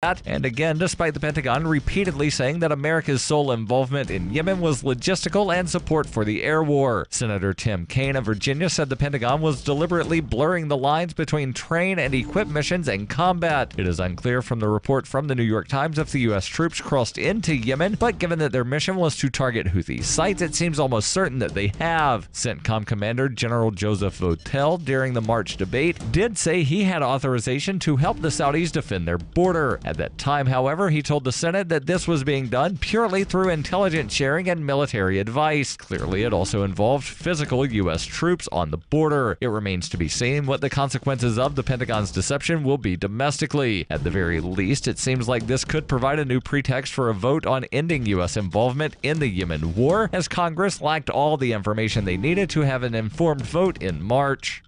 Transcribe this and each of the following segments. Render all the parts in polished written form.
And again, despite the Pentagon repeatedly saying that America's sole involvement in Yemen was logistical and support for the air war. Senator Tim Kaine of Virginia said the Pentagon was deliberately blurring the lines between train and equip missions and combat. It is unclear from the report from the New York Times if the U.S. troops crossed into Yemen, but given that their mission was to target Houthi sites, it seems almost certain that they have. CENTCOM Commander General Joseph Votel, during the March debate, did say he had authorization to help the Saudis defend their border. At that time, however, he told the Senate that this was being done purely through intelligence sharing and military advice. Clearly, it also involved physical U.S. troops on the border. It remains to be seen what the consequences of the Pentagon's deception will be domestically. At the very least, it seems like this could provide a new pretext for a vote on ending U.S. involvement in the Yemen war, as Congress lacked all the information they needed to have an informed vote in March.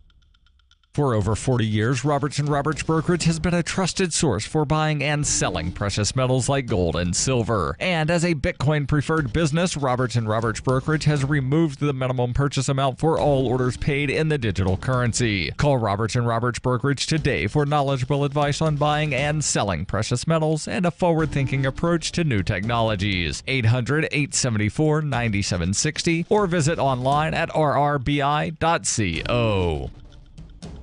For over 40 years, Roberts & Roberts Brokerage has been a trusted source for buying and selling precious metals like gold and silver. And as a Bitcoin-preferred business, Roberts & Roberts Brokerage has removed the minimum purchase amount for all orders paid in the digital currency. Call Roberts & Roberts Brokerage today for knowledgeable advice on buying and selling precious metals and a forward-thinking approach to new technologies. 800-874-9760 or visit online at rrbi.co.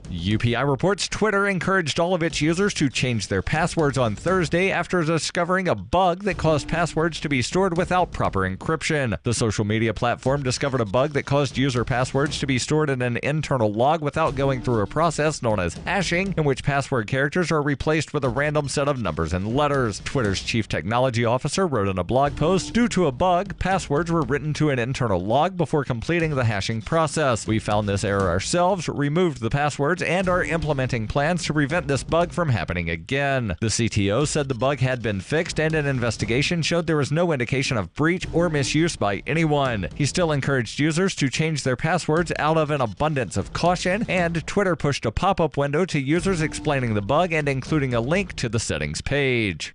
UPI reports Twitter encouraged all of its users to change their passwords on Thursday after discovering a bug that caused passwords to be stored without proper encryption. The social media platform discovered a bug that caused user passwords to be stored in an internal log without going through a process known as hashing, in which password characters are replaced with a random set of numbers and letters. Twitter's chief technology officer wrote in a blog post, "Due to a bug, passwords were written to an internal log before completing the hashing process. We found this error ourselves, removed the passwords, and are implementing plans to prevent this bug from happening again." The CTO said the bug had been fixed, and an investigation showed there was no indication of breach or misuse by anyone. He still encouraged users to change their passwords out of an abundance of caution, and Twitter pushed a pop-up window to users explaining the bug and including a link to the settings page.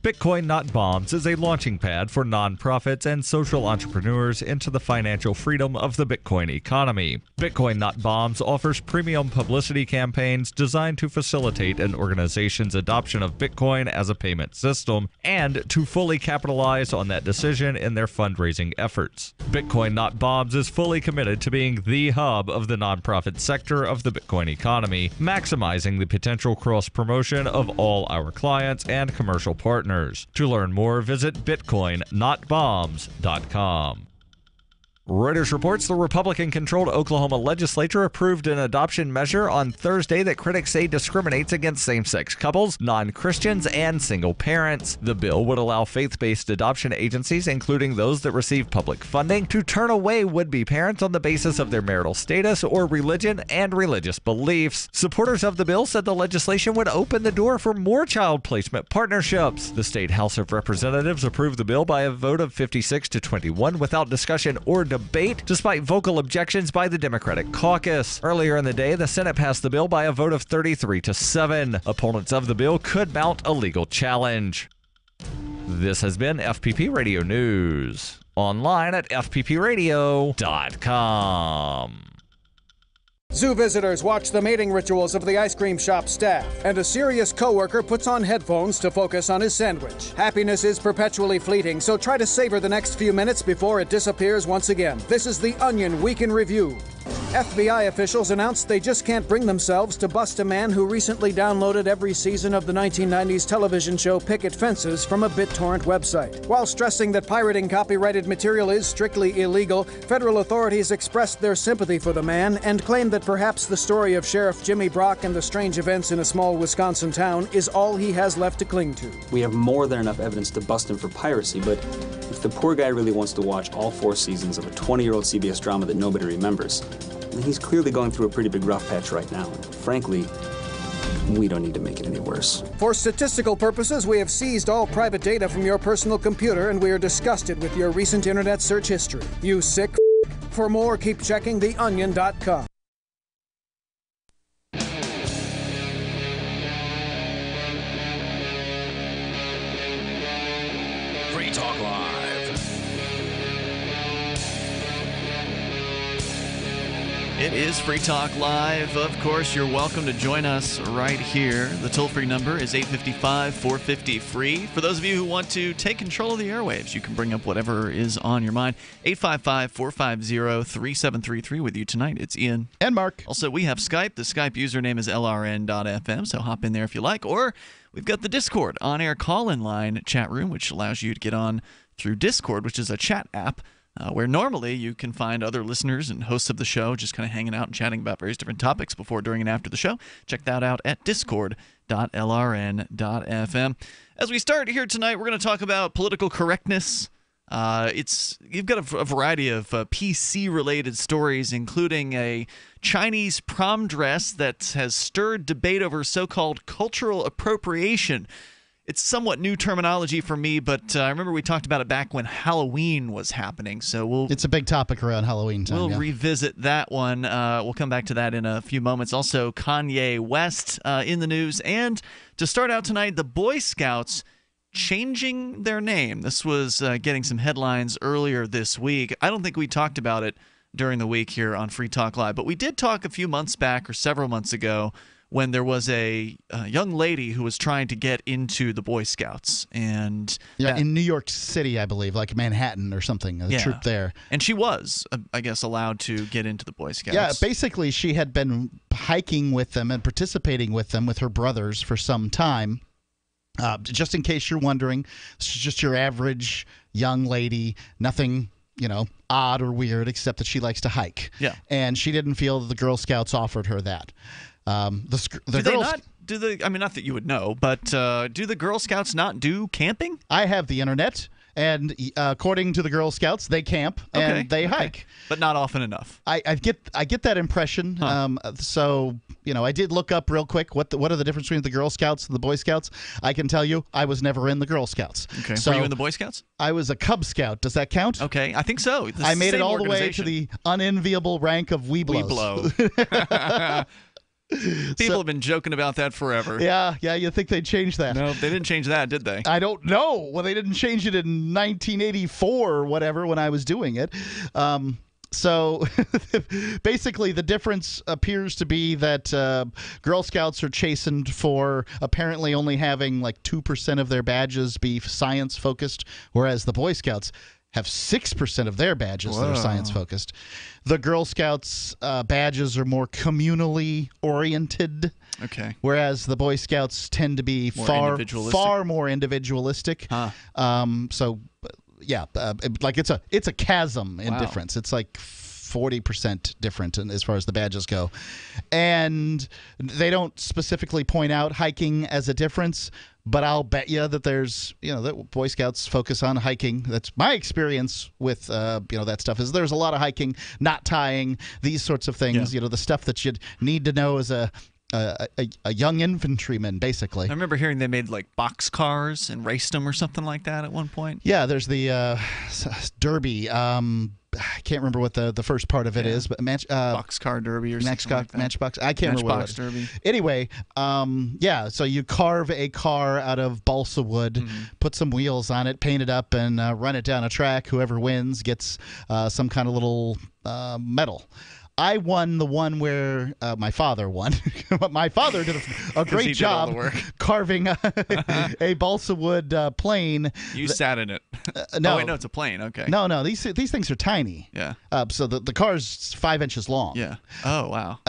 Bitcoin Not Bombs is a launching pad for nonprofits and social entrepreneurs into the financial freedom of the Bitcoin economy. Bitcoin Not Bombs offers premium publicity campaigns designed to facilitate an organization's adoption of Bitcoin as a payment system and to fully capitalize on that decision in their fundraising efforts. Bitcoin Not Bombs is fully committed to being the hub of the nonprofit sector of the Bitcoin economy, maximizing the potential cross-promotion of all our clients and commercial partners. To learn more, visit bitcoinnotbombs.com. Reuters reports the Republican-controlled Oklahoma legislature approved an adoption measure on Thursday that critics say discriminates against same-sex couples, non-Christians, and single parents. The bill would allow faith-based adoption agencies, including those that receive public funding, to turn away would-be parents on the basis of their marital status or religion and religious beliefs. Supporters of the bill said the legislation would open the door for more child placement partnerships. The State House of Representatives approved the bill by a vote of 56 to 21 without discussion or debate, despite vocal objections by the Democratic caucus. Earlier in the day, the Senate passed the bill by a vote of 33 to 7. Opponents of the bill could mount a legal challenge. This has been FPP Radio News. Online at fppradio.com. Zoo visitors watch the mating rituals of the ice cream shop staff, and a serious coworker puts on headphones to focus on his sandwich. Happiness is perpetually fleeting, so try to savor the next few minutes before it disappears once again. This is The Onion Week in Review. FBI officials announced they just can't bring themselves to bust a man who recently downloaded every season of the 1990s television show Picket Fences from a BitTorrent website. While stressing that pirating copyrighted material is strictly illegal, federal authorities expressed their sympathy for the man and claimed that perhaps the story of Sheriff Jimmy Brock and the strange events in a small Wisconsin town is all he has left to cling to. We have more than enough evidence to bust him for piracy, but if the poor guy really wants to watch all 4 seasons of a 20-year-old CBS drama that nobody remembers, he's clearly going through a pretty big rough patch right now. And frankly, we don't need to make it any worse. For statistical purposes, we have seized all private data from your personal computer, and we are disgusted with your recent internet search history. You sick f***. For more, keep checking theonion.com. Free Talk Live. It is Free Talk Live. Of course, you're welcome to join us right here. The toll-free number is 855-450-FREE. For those of you who want to take control of the airwaves, you can bring up whatever is on your mind. 855-450-3733 with you tonight. It's Ian. And Mark. Also, we have Skype. The Skype username is lrn.fm, so hop in there if you like. Or we've got the Discord on-air call-in line chat room, which allows you to get on through Discord, which is a chat app. Where normally you can find other listeners and hosts of the show just kind of hanging out and chatting about various different topics before, during, and after the show. Check that out at discord.lrn.fm. As we start here tonight, we're going to talk about political correctness. You've got a variety of PC-related stories, including a Chinese prom dress that has stirred debate over so-called cultural appropriation. It's somewhat new terminology for me, but I remember we talked about it back when Halloween was happening. So it's a big topic around Halloween time. We'll revisit that one. We'll come back to that in a few moments. Also, Kanye West in the news. And to start out tonight, the Boy Scouts changing their name. This was getting some headlines earlier this week. I don't think we talked about it during the week here on Free Talk Live, but we did talk a few months back or several months ago when there was a young lady who was trying to get into the Boy Scouts. And in New York City, I believe, like Manhattan or something, a troop there. And she was, I guess, allowed to get into the Boy Scouts. Yeah, basically she had been hiking with them and participating with them with her brothers for some time. Just in case you're wondering, she's just your average young lady, nothing odd or weird, except that she likes to hike. Yeah. And she didn't feel that the Girl Scouts offered her that. Not that you would know, but do the Girl Scouts not do camping? I have the internet, and according to the Girl Scouts, they camp and they hike, but not often enough. I get that impression. So I did look up real quick what are the difference between the Girl Scouts and the Boy Scouts. I can tell you, I was never in the Girl Scouts. Okay, so were you in the Boy Scouts? I was a Cub Scout. Does that count? Okay, I think so. I made it all the way to the unenviable rank of Weeblos. People have been joking about that forever. Yeah, you'd think they'd change that. No, they didn't change that, did they? I don't know. Well, they didn't change it in 1984 or whatever when I was doing it. So basically the difference appears to be that Girl Scouts are chastened for apparently only having like 2% of their badges be science-focused, whereas the Boy Scouts have 6% of their badges that are science-focused. The Girl Scouts badges are more communally oriented, whereas the Boy Scouts tend to be far more individualistic. So, like it's a chasm in difference. It's like 40% different as far as the badges go. And they don't specifically point out hiking as a difference, but I'll bet you that there's, that Boy Scouts focus on hiking. That's my experience with, that stuff is there's a lot of hiking, knot tying, these sorts of things, the stuff that you'd need to know as a young infantryman, basically. I remember hearing they made like box cars and raced them or something like that at one point. Yeah, there's the Derby. I can't remember what the first part of it is, but Boxcar Derby or something like that. Matchbox. I can't remember what it is. Derby. Anyway, so you carve a car out of balsa wood, put some wheels on it, paint it up, and run it down a track. Whoever wins gets some kind of little medal. I won the one where my father won. My father did a great job carving a balsa wood plane. You sat in it. No. Oh, wait, no, it's a plane. Okay. No, these things are tiny. Yeah. So the car's 5 inches long. Yeah. Oh, wow.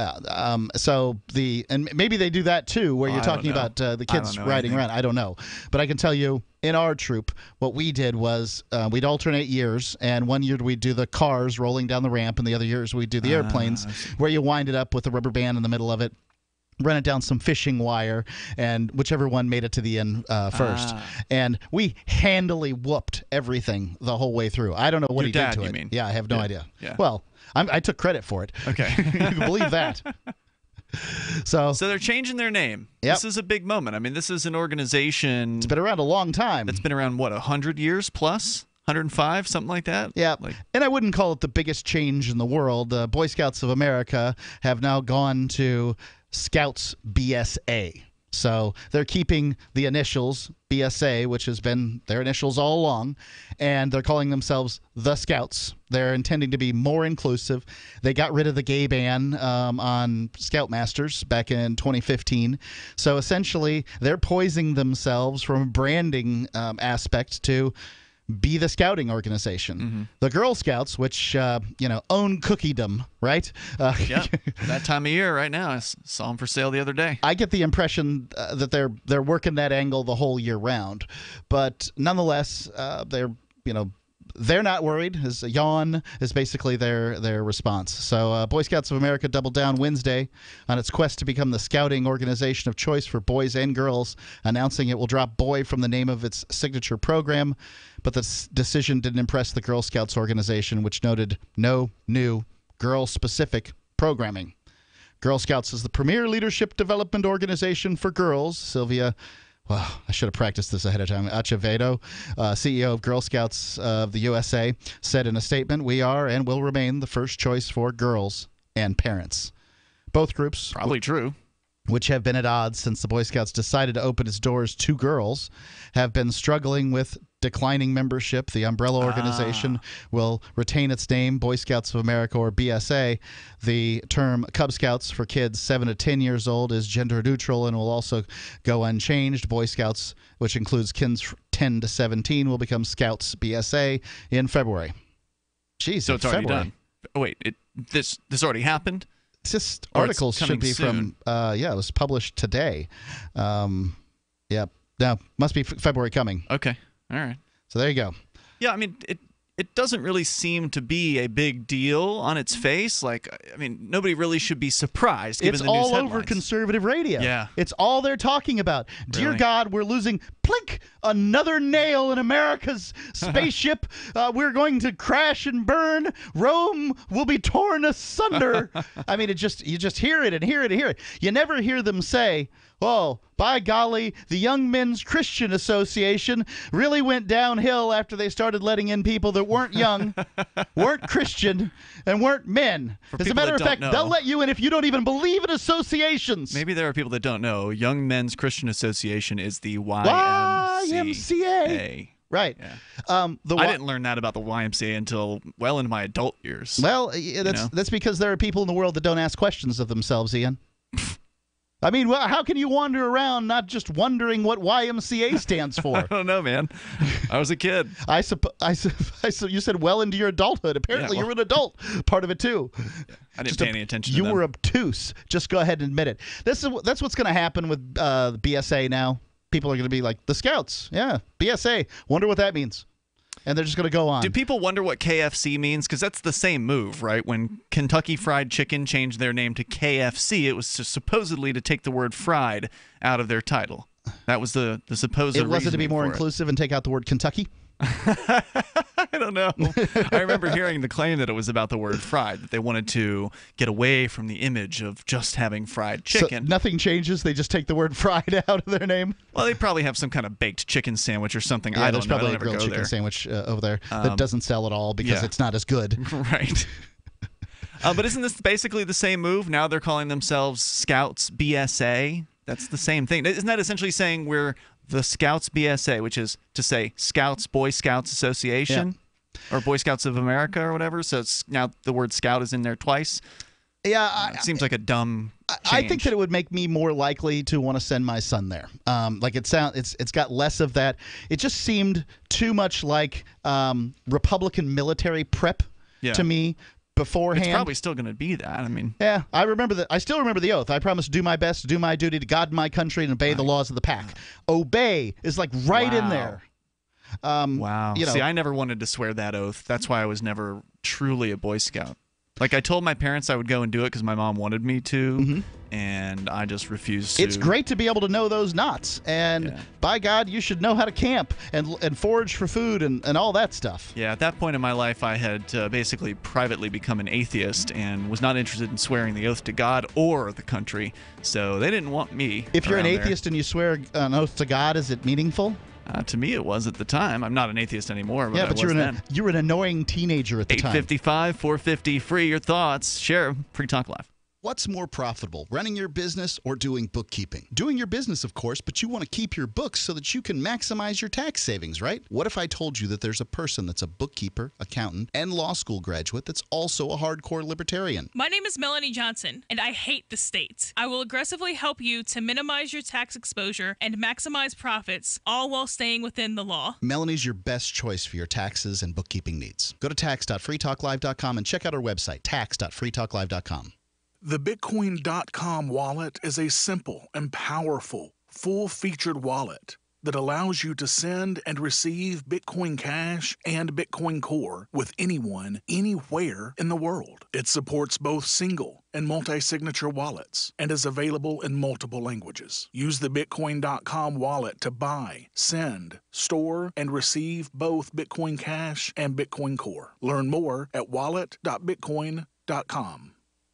And maybe they do that too, where you're talking about the kids riding around. I don't know, but I can tell you, in our troop, what we did was we'd alternate years, and one year we'd do the cars rolling down the ramp, and the other years we'd do the airplanes, where you wind it up with a rubber band in the middle of it, run it down some fishing wire, and whichever one made it to the end first. And we handily whooped everything the whole way through. I don't know what he did to it. Mean? Yeah, I have no idea. Yeah. Well, I took credit for it. Okay. You can believe that. So they're changing their name. Yep. This is a big moment. I mean, this is an organization. It's been around a long time. It's been around, 100 years plus? 105, something like that? Yeah. And I wouldn't call it the biggest change in the world. Boy Scouts of America have now gone to Scouts BSA. So they're keeping the initials BSA, which has been their initials all along, and they're calling themselves the Scouts. They're intending to be more inclusive. They got rid of the gay ban on Scoutmasters back in 2015. So essentially, they're poising themselves from a branding aspect to be the scouting organization. Mm-hmm. The Girl Scouts, which, own cookiedom, right? Yeah, that time of year right now. I saw them for sale the other day. I get the impression that they're working that angle the whole year round. But nonetheless, they're not worried. As a yawn is basically their response. So Boy Scouts of America doubled down Wednesday on its quest to become the scouting organization of choice for boys and girls, announcing it will drop boy from the name of its signature program. But the decision didn't impress the Girl Scouts organization, which noted no new girl-specific programming. Girl Scouts is the premier leadership development organization for girls. Sylvia, well, I should have practiced this ahead of time. Acevedo, CEO of Girl Scouts of the USA, said in a statement, "We are and will remain the first choice for girls and parents." Both groups, Probably true. which have been at odds since the Boy Scouts decided to open its doors to girls, have been struggling with declining membership. The umbrella organization will retain its name, Boy Scouts of America, or BSA. The term Cub Scouts for kids 7 to 10 years old is gender neutral and will also go unchanged. Boy Scouts, which includes kids 10 to 17, will become Scouts BSA in February. Jeez, So it's already done. Oh, wait, this already happened? This Or article it's should coming be soon. from, it was published today. No, must be February coming. Okay, all right. So there you go. Yeah, I mean, it doesn't really seem to be a big deal on its face. Like, I mean, nobody really should be surprised given It's the news all over headlines. conservative radio. Yeah. It's all they're talking about. Dear Really? God, we're losing, plink, another nail in America's spaceship. We're going to crash and burn. Rome will be torn asunder. I mean, you just hear it and hear it and hear it. You never hear them say, "Oh, by golly, the Young Men's Christian Association really went downhill after they started letting in people that weren't young, weren't Christian, and weren't men." For As a people matter that of fact, don't know. they'll let you in if you don't even believe in associations. Maybe there are people that don't know. Young Men's Christian Association is the YMCA. Right. Yeah. I I didn't learn that about the YMCA until well into my adult years. Well, that's because there are people in the world that don't ask questions of themselves, Ian. I mean, how can you wander around not just wondering what YMCA stands I for? don't know, man. I was a kid. I you said well into your adulthood. Apparently, Yeah, well- you're an adult. Part of it too. I didn't pay any attention to You them. were obtuse. Just go ahead and admit it. That's what's going to happen with BSA now. People are going to be like, the Scouts. Yeah, BSA. Wonder what that means. And they're just going to go on. Do people wonder what KFC means? Because that's the same move, right? When Kentucky Fried Chicken changed their name to KFC, it was supposedly to take the word fried out of their title. That was the supposed It wasn't to be reasoning more for it. inclusive and take out the word Kentucky? I don't know. I remember hearing the claim that it was about the word fried, that they wanted to get away from the image of just having fried chicken. So nothing changes. They just take the word fried out of their name. Well, they probably have some kind of baked chicken sandwich or something. I There's don't know. I probably don't a ever grilled go chicken there. sandwich over there that doesn't sell at all because yeah. it's not as good. Right. But isn't this basically the same move? Now they're calling themselves Scouts BSA. That's the same thing. Isn't that essentially saying we're the Scouts BSA, which is to say Scouts, Boy Scouts Association, or Boy Scouts of America or whatever? So it's now the word Scout is in there twice. Yeah, It seems like a dumb change. I think that it would make me more likely to want to send my son there. It's got less of that. It just seemed too much like Republican military prep to me beforehand. It's probably still going to be that. I mean, yeah, I still remember the oath. I promise to do my best, to do my duty to God and my country, and obey the laws of the pack. Obey is like right in there. wow. You know, See, I never wanted to swear that oath. That's why I was never truly a Boy Scout. Like, I told my parents I would go and do it because my mom wanted me to, and I just refused to. It's great to be able to know those knots, and by God, you should know how to camp and forage for food and all that stuff. Yeah, at that point in my life, I had basically privately become an atheist and was not interested in swearing the oath to God or the country, so they didn't want me. If you're an around there. atheist and you swear an oath to God, is it meaningful? To me, it was at the time. I'm not an atheist anymore, but Yeah, I but was then. you were an annoying teenager at the time. 855-450 free. Your thoughts. Share 'em. Free Talk Live. What's more profitable, running your business or doing bookkeeping? Doing your business, of course, but you want to keep your books so that you can maximize your tax savings, right? What if I told you that there's a person that's a bookkeeper, accountant, and law school graduate that's also a hardcore libertarian? My name is Melanie Johnson, and I hate the state. I will aggressively help you to minimize your tax exposure and maximize profits, all while staying within the law. Melanie's your best choice for your taxes and bookkeeping needs. Go to tax.freetalklive.com and check out our website, tax.freetalklive.com. The Bitcoin.com wallet is a simple and powerful, full-featured wallet that allows you to send and receive Bitcoin Cash and Bitcoin Core with anyone, anywhere in the world. It supports both single and multi-signature wallets and is available in multiple languages. Use the Bitcoin.com wallet to buy, send, store, and receive both Bitcoin Cash and Bitcoin Core. Learn more at wallet.bitcoin.com.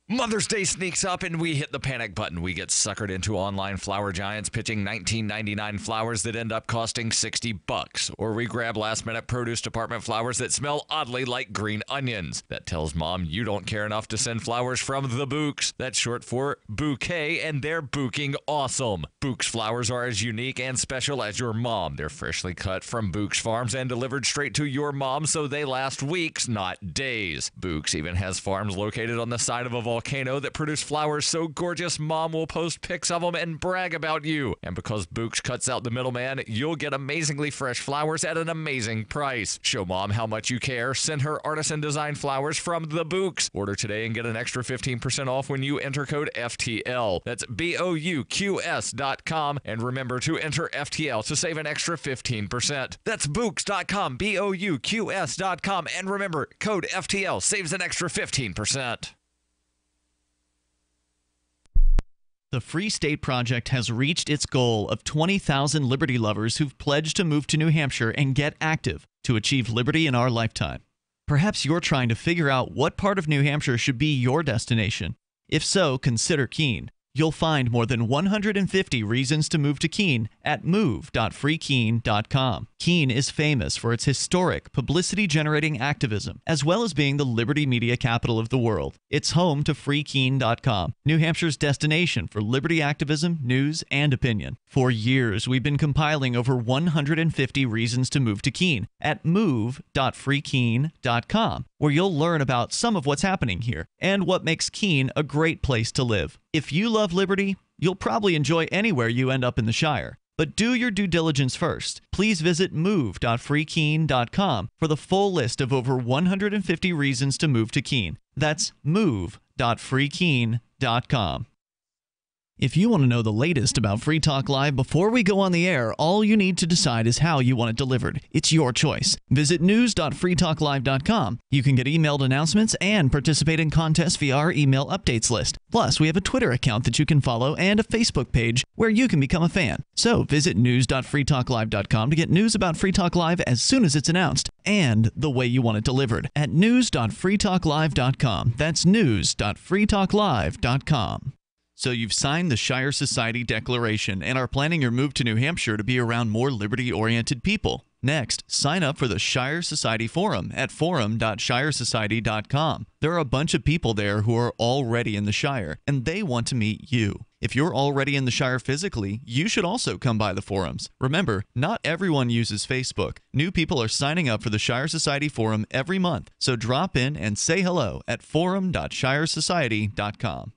Mother's Day sneaks up and we hit the panic button. We get suckered into online flower giants pitching $19.99 flowers that end up costing $60. Or we grab last-minute produce department flowers that smell oddly like green onions. That tells Mom you don't care enough to send flowers from the Books. That's short for bouquet, and they're booking awesome. Books flowers are as unique and special as your mom. They're freshly cut from Books farms and delivered straight to your mom, so they last weeks, not days. Books even has farms located on the side of a volcano that produce flowers so gorgeous Mom will post pics of them and brag about you. And because Books cuts out the middleman, you'll get amazingly fresh flowers at an amazing price. Show Mom how much you care. Send her artisan design flowers from the Books. Order today and get an extra 15% off when you enter code FTL. That's BOUQS.com. And remember to enter FTL to save an extra 15%. That's Books.com, BOUQS.com. And remember, code FTL saves an extra 15%. The Free State Project has reached its goal of 20,000 liberty lovers who've pledged to move to New Hampshire and get active to achieve liberty in our lifetime. Perhaps you're trying to figure out what part of New Hampshire should be your destination. If so, consider Keene. You'll find more than 150 reasons to move to Keene at move.freekeene.com. Keene is famous for its historic, publicity-generating activism, as well as being the liberty media capital of the world. It's home to freekeene.com, New Hampshire's destination for liberty activism, news, and opinion. For years, we've been compiling over 150 reasons to move to Keene at move.freekeene.com, where you'll learn about some of what's happening here and what makes Keene a great place to live. If you love liberty, you'll probably enjoy anywhere you end up in the Shire. But do your due diligence first. Please visit move.freekeene.com for the full list of over 150 reasons to move to Keene. That's move.freekeene.com. If you want to know the latest about Free Talk Live before we go on the air, all you need to decide is how you want it delivered. It's your choice. Visit news.freetalklive.com. You can get emailed announcements and participate in contests via our email updates list. Plus, we have a Twitter account that you can follow and a Facebook page where you can become a fan. So visit news.freetalklive.com to get news about Free Talk Live as soon as it's announced and the way you want it delivered at news.freetalklive.com. That's news.freetalklive.com. So you've signed the Shire Society Declaration and are planning your move to New Hampshire to be around more liberty-oriented people. Next, sign up for the Shire Society Forum at forum.shiresociety.com. There are a bunch of people there who are already in the Shire, and they want to meet you. If you're already in the Shire physically, you should also come by the forums. Remember, not everyone uses Facebook. New people are signing up for the Shire Society Forum every month, so drop in and say hello at forum.shiresociety.com.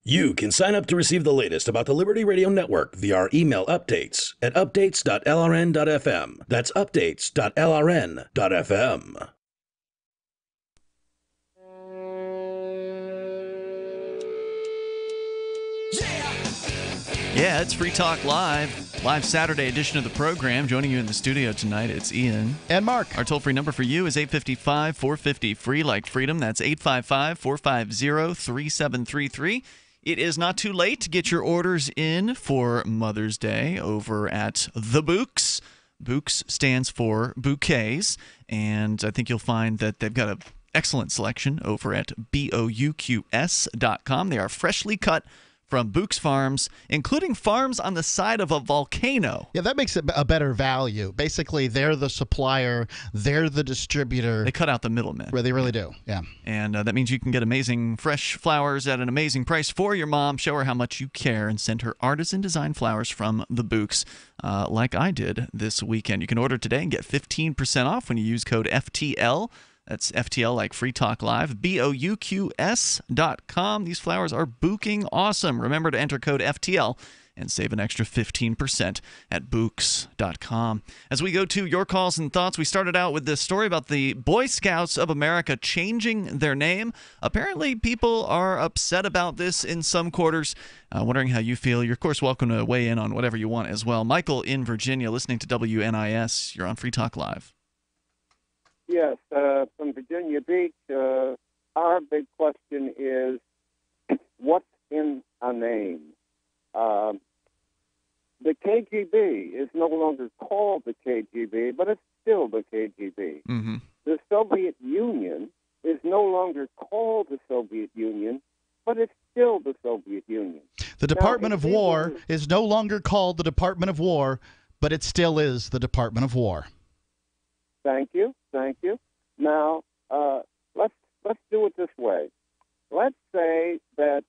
You can sign up to receive the latest about the Liberty Radio Network via our email updates at updates.lrn.fm. That's updates.lrn.fm. Yeah, it's Free Talk Live. Live Saturday edition of the program. Joining you in the studio tonight, it's Ian. And Mark. Our toll-free number for you is 855-450-FREE, like freedom. That's 855-450-3733. It is not too late to get your orders in for Mother's Day over at The Books. Books stands for bouquets, and I think you'll find that they've got an excellent selection over at BOUQS.com. They are freshly cut from Books Farms, including farms on the side of a volcano. Yeah, that makes it a better value. Basically, they're the supplier, they're the distributor. They cut out the middlemen. Well, they really do, yeah. And that means you can get amazing fresh flowers at an amazing price for your mom. Show her how much you care and send her artisan design flowers from the Books, like I did this weekend. You can order today and get 15% off when you use code FTL. That's FTL like Free Talk Live, BOUQS.com. These flowers are booking awesome. Remember to enter code FTL and save an extra 15% at Books.com. As we go to your calls and thoughts, we started out with this story about the Boy Scouts of America changing their name. Apparently, people are upset about this in some quarters. Wondering how you feel. You're, of course, welcome to weigh in on whatever you want as well. Michael in Virginia, listening to WNIS. You're on Free Talk Live. Yes, from Virginia Beach, our big question is, what's in a name? The KGB is no longer called the KGB, but it's still the KGB. Mm-hmm. The Soviet Union is no longer called the Soviet Union, but it's still the Soviet Union. The Department of War is no longer called the Department of War, but it still is the Department of War. Thank you. Now, let's do it this way. Let's say that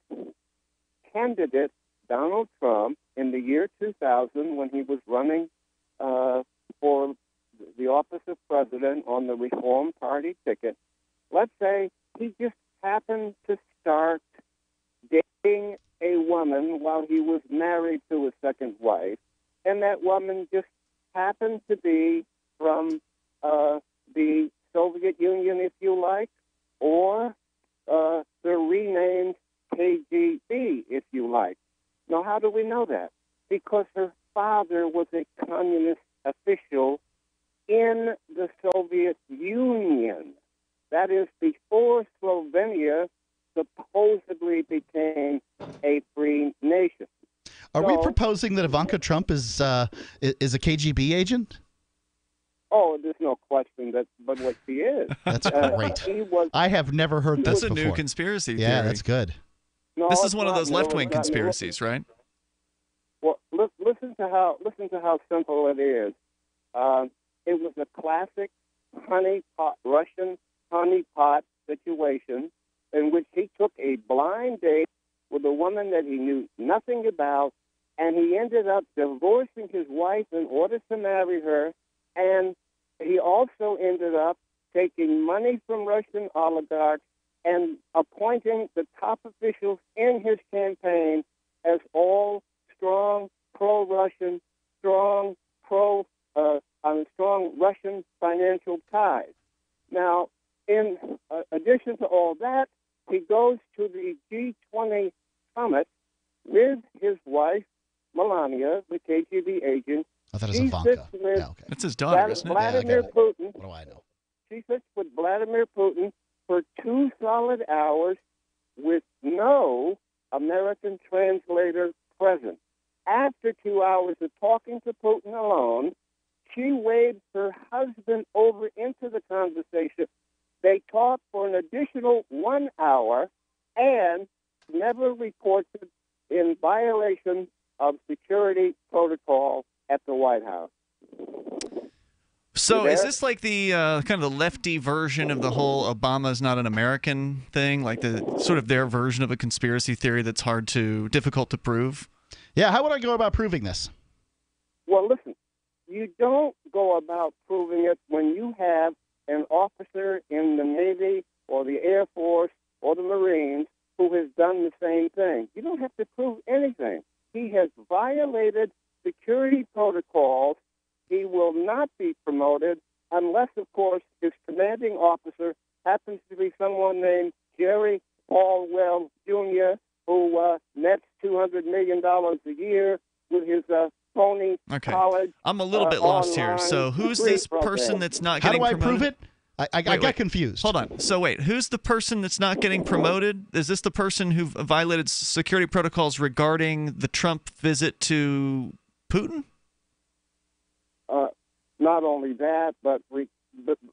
candidate Donald Trump, in the year 2000, when he was running for the office of president on the Reform Party ticket, let's say he just happened to start dating a woman while he was married to his second wife, and that woman just happened to be from the Soviet Union, if you like, or the renamed KGB, if you like. Now, how do we know that? Because her father was a communist official in the Soviet Union. That is before Slovenia supposedly became a free nation. Are we proposing that Ivanka Trump is a KGB agent? Oh, there's no question but what she is. That's great. I have never heard this before. That's a new conspiracy theory. Yeah, that's good. No, this is one of those left-wing conspiracies, right? Well, listen to how simple it is. It was a classic Russian honeypot situation in which he took a blind date with a woman that he knew nothing about, and he ended up divorcing his wife in order to marry her, and he also ended up taking money from Russian oligarchs and appointing the top officials in his campaign as all strong pro-Russian, strong Russian financial ties. Now, in addition to all that, he goes to the G20 summit with his wife, Melania, the KGB agent. I thought it was Ivanka. That's his daughter, isn't it? Vladimir Putin. What do I know? She sits with Vladimir Putin for 2 solid hours with no American translator present. After 2 hours of talking to Putin alone, she waved her husband over into the conversation. They talked for an additional 1 hour and never reported in violation of security protocol at the White House. So is this like the kind of the lefty version of the whole Obama's not an American thing, like the sort of their version of a conspiracy theory that's difficult to prove? Yeah, how would I go about proving this? Well, listen, you don't go about proving it when you have an officer in the Navy or the Air Force or the Marines who has done the same thing. You don't have to prove anything. He has violated security protocols. He will not be promoted unless, of course, his commanding officer happens to be someone named Jerry Falwell Jr., who nets $200 million a year with his phony college. I'm a little bit lost here. So who's this person that's not getting promoted? How do I prove it? I got confused. Hold on. So wait, who's the person that's not getting promoted? Is this the person who violated security protocols regarding the Trump visit to Putin? Not only that, but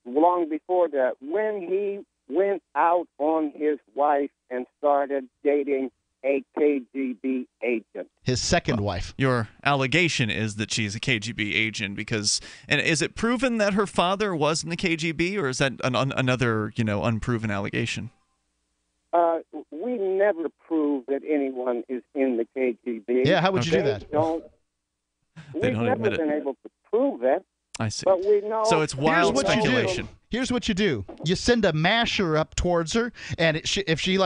long before that, when he went out on his wife and started dating a KGB agent. His second wife. Your allegation is that she's a KGB agent and is it proven that her father was in the KGB, or is that another, unproven allegation? We never prove that anyone is in the KGB. Yeah, how would you do that? We've never been able to prove that. I see. But we know. So it's wild speculation. Here's what you do. You send a masher up towards her, and if she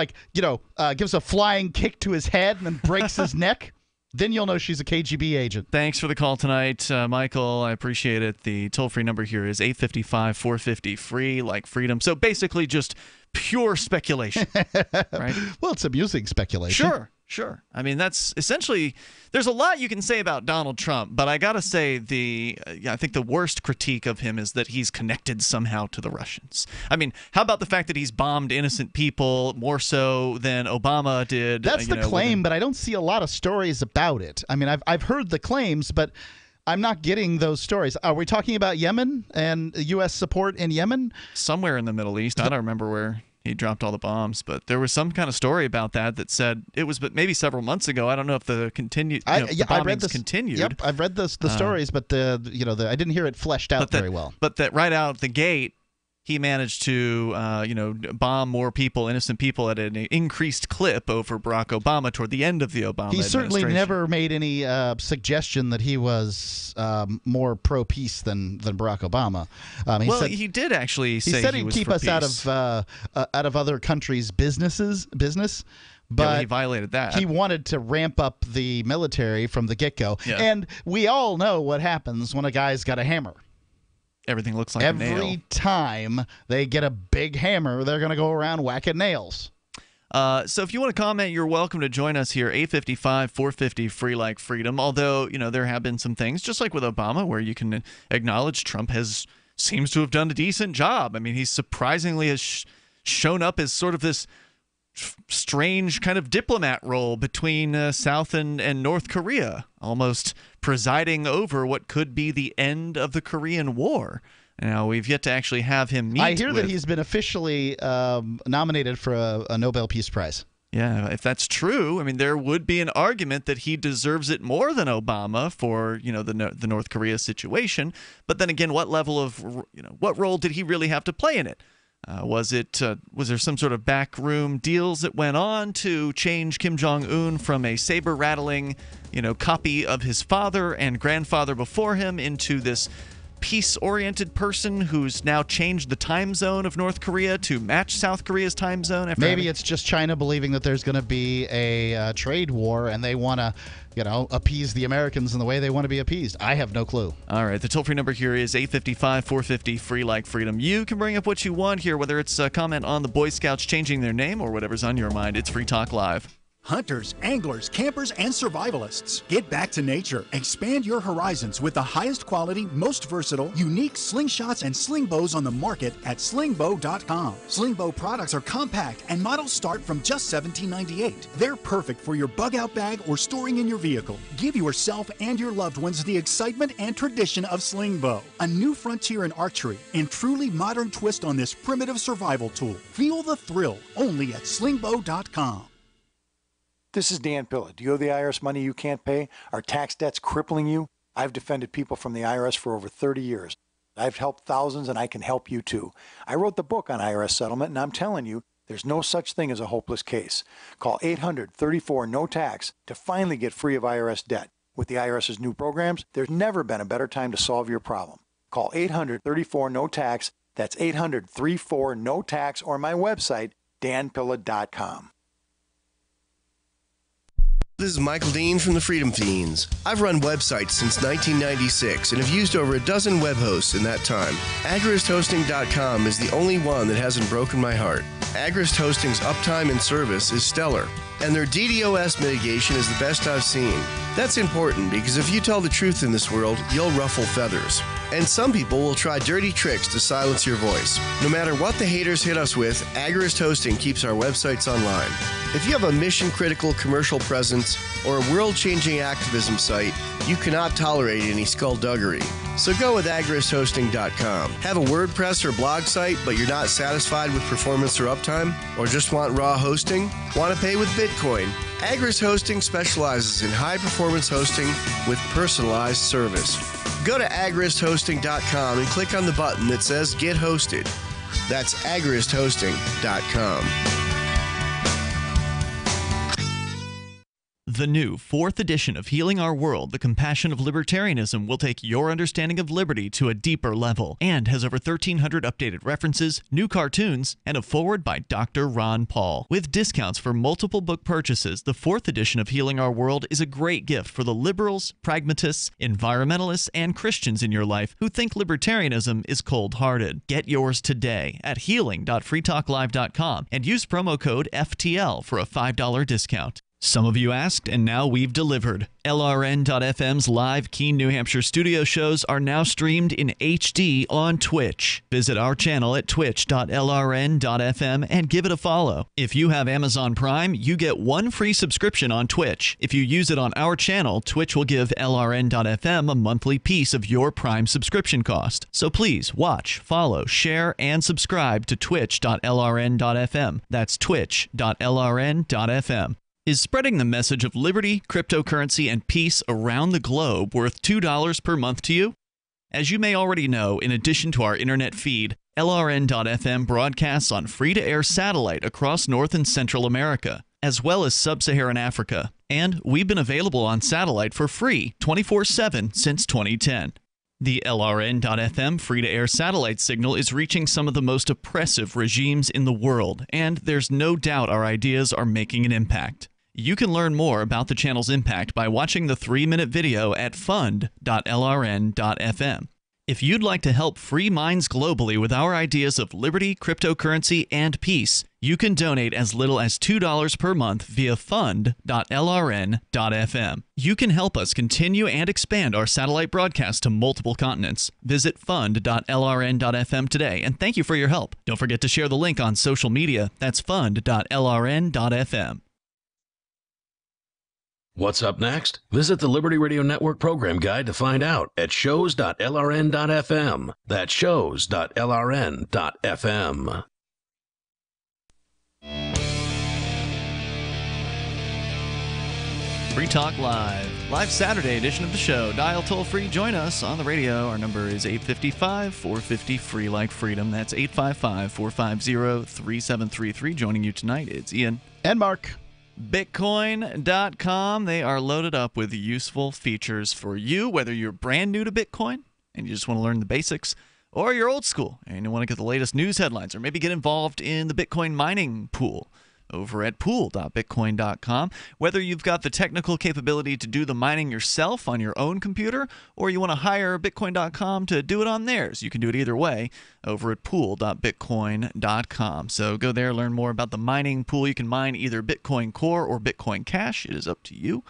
gives a flying kick to his head and then breaks his neck, then you'll know she's a KGB agent. Thanks for the call tonight, Michael. I appreciate it. The toll-free number here is 855-450-FREE, like freedom. So basically just pure speculation, right? Well, it's amusing speculation. Sure. I mean, that's essentially – there's a lot you can say about Donald Trump, but I got to say I think the worst critique of him is that he's connected somehow to the Russians. I mean, how about the fact that he's bombed innocent people more so than Obama did? That's the claim, but I don't see a lot of stories about it. I mean, I've heard the claims, but I'm not getting those stories. Are we talking about Yemen and U.S. support in Yemen? Somewhere in the Middle East. I don't remember where he dropped all the bombs, but there was some kind of story about that said it was, but maybe several months ago. I don't know if the bombings continued. Yep, I've read the stories, but I didn't hear it fleshed out very well. But that right out the gate, he managed to bomb more people, innocent people, at an increased clip over Barack Obama toward the end of the Obama administration. He certainly never made any suggestion that he was more pro-peace than Barack Obama. He did actually say he said he he'd was keep for us peace. out of other countries' business. But he violated that. He wanted to ramp up the military from the get-go. Yeah. And we all know what happens when a guy's got a hammer. Everything looks like a nail. Every time they get a big hammer, they're going to go around whacking nails. So if you want to comment, you're welcome to join us here, 855-450-FREE like freedom. Although, there have been some things, just like with Obama, where you can acknowledge Trump seems to have done a decent job. I mean, he surprisingly has shown up as sort of this strange kind of diplomat role between South and North Korea, almost presiding over what could be the end of the Korean War. Now, we've yet to actually have him meet. I hear that he's been officially nominated for a Nobel Peace Prize. Yeah, if that's true, I mean, there would be an argument that he deserves it more than Obama for, the North Korea situation. But then again, what role did he really have to play in it? Was there some sort of backroom deals that went on to change Kim Jong-un from a saber-rattling, copy of his father and grandfather before him into this peace-oriented person who's now changed the time zone of North Korea to match South Korea's time zone? Maybe it's just China believing that there's going to be a trade war and they want to, appease the Americans in the way they want to be appeased. I have no clue. All right. The toll-free number here is 855-450-FREE like freedom. You can bring up what you want here, whether it's a comment on the Boy Scouts changing their name or whatever's on your mind. It's Free Talk Live. Hunters, anglers, campers, and survivalists. Get back to nature. Expand your horizons with the highest quality, most versatile, unique slingshots and sling bows on the market at slingbow.com. Slingbow products are compact and models start from just $17.98. They're perfect for your bug-out bag or storing in your vehicle. Give yourself and your loved ones the excitement and tradition of Slingbow, a new frontier in archery and truly modern twist on this primitive survival tool. Feel the thrill only at slingbow.com. This is Dan Pilla. Do you owe the IRS money you can't pay? Are tax debts crippling you? I've defended people from the IRS for over 30 years. I've helped thousands, and I can help you too. I wrote the book on IRS settlement, and I'm telling you, there's no such thing as a hopeless case. Call 800-34-NO-TAX to finally get free of IRS debt. With the IRS's new programs, there's never been a better time to solve your problem. Call 800-34-NO-TAX. That's 800-34-NO-TAX, or my website, danpilla.com. This is Michael Dean from the Freedom Fiends. I've run websites since 1996 and have used over a dozen web hosts in that time. AgristHosting.com is the only one that hasn't broken my heart. Agrist Hosting's uptime and service is stellar, and their DDoS mitigation is the best I've seen. That's important because if you tell the truth in this world, you'll ruffle feathers. And some people will try dirty tricks to silence your voice. No matter what the haters hit us with, Agrist Hosting keeps our websites online. If you have a mission-critical commercial presence or a world-changing activism site, you cannot tolerate any skullduggery. So go with agristhosting.com. Have a WordPress or blog site, but you're not satisfied with performance or uptime? Or just want raw hosting? Want to pay with Bitcoin? Agris Hosting specializes in high-performance hosting with personalized service. Go to agrishosting.com and click on the button that says Get Hosted. That's agrishosting.com. The new 4th edition of Healing Our World, The Compassion of Libertarianism, will take your understanding of liberty to a deeper level and has over 1,300 updated references, new cartoons, and a foreword by Dr. Ron Paul. With discounts for multiple book purchases, the 4th edition of Healing Our World is a great gift for the liberals, pragmatists, environmentalists, and Christians in your life who think libertarianism is cold-hearted. Get yours today at healing.freetalklive.com and use promo code FTL for a $5 discount. Some of you asked, and now we've delivered. LRN.FM's live Keene, New Hampshire studio shows are now streamed in HD on Twitch. Visit our channel at twitch.lrn.fm and give it a follow. If you have Amazon Prime, you get 1 free subscription on Twitch. If you use it on our channel, Twitch will give LRN.FM a monthly piece of your Prime subscription cost. So please watch, follow, share, and subscribe to twitch.lrn.fm. That's twitch.lrn.fm. Is spreading the message of liberty, cryptocurrency, and peace around the globe worth $2 per month to you? As you may already know, in addition to our internet feed, LRN.FM broadcasts on free-to-air satellite across North and Central America, as well as Sub-Saharan Africa. And we've been available on satellite for free 24/7 since 2010. The LRN.FM free-to-air satellite signal is reaching some of the most oppressive regimes in the world, and there's no doubt our ideas are making an impact. You can learn more about the channel's impact by watching the 3-minute video at fund.lrn.fm. If you'd like to help free minds globally with our ideas of liberty, cryptocurrency, and peace, you can donate as little as $2 per month via fund.lrn.fm. You can help us continue and expand our satellite broadcast to multiple continents. Visit fund.lrn.fm today, and thank you for your help. Don't forget to share the link on social media. That's fund.lrn.fm. What's up next? Visit the Liberty Radio Network program guide to find out at shows.lrn.fm. That's shows.lrn.fm. Free Talk Live. Live Saturday edition of the show. Dial toll-free. Join us on the radio. Our number is 855-450-FREE like freedom. That's 855-450-3733. Joining you tonight, it's Ian. And Mark. Bitcoin.com. They are loaded up with useful features for you, whether you're brand new to Bitcoin and you just want to learn the basics, or you're old school and you want to get the latest news headlines, or maybe get involved in the Bitcoin mining pool over at pool.bitcoin.com. Whether you've got the technical capability to do the mining yourself on your own computer, or you want to hire Bitcoin.com to do it on theirs, you can do it either way over at pool.bitcoin.com. So go there, learn more about the mining pool. You can mine either Bitcoin Core or Bitcoin Cash. It is up to you,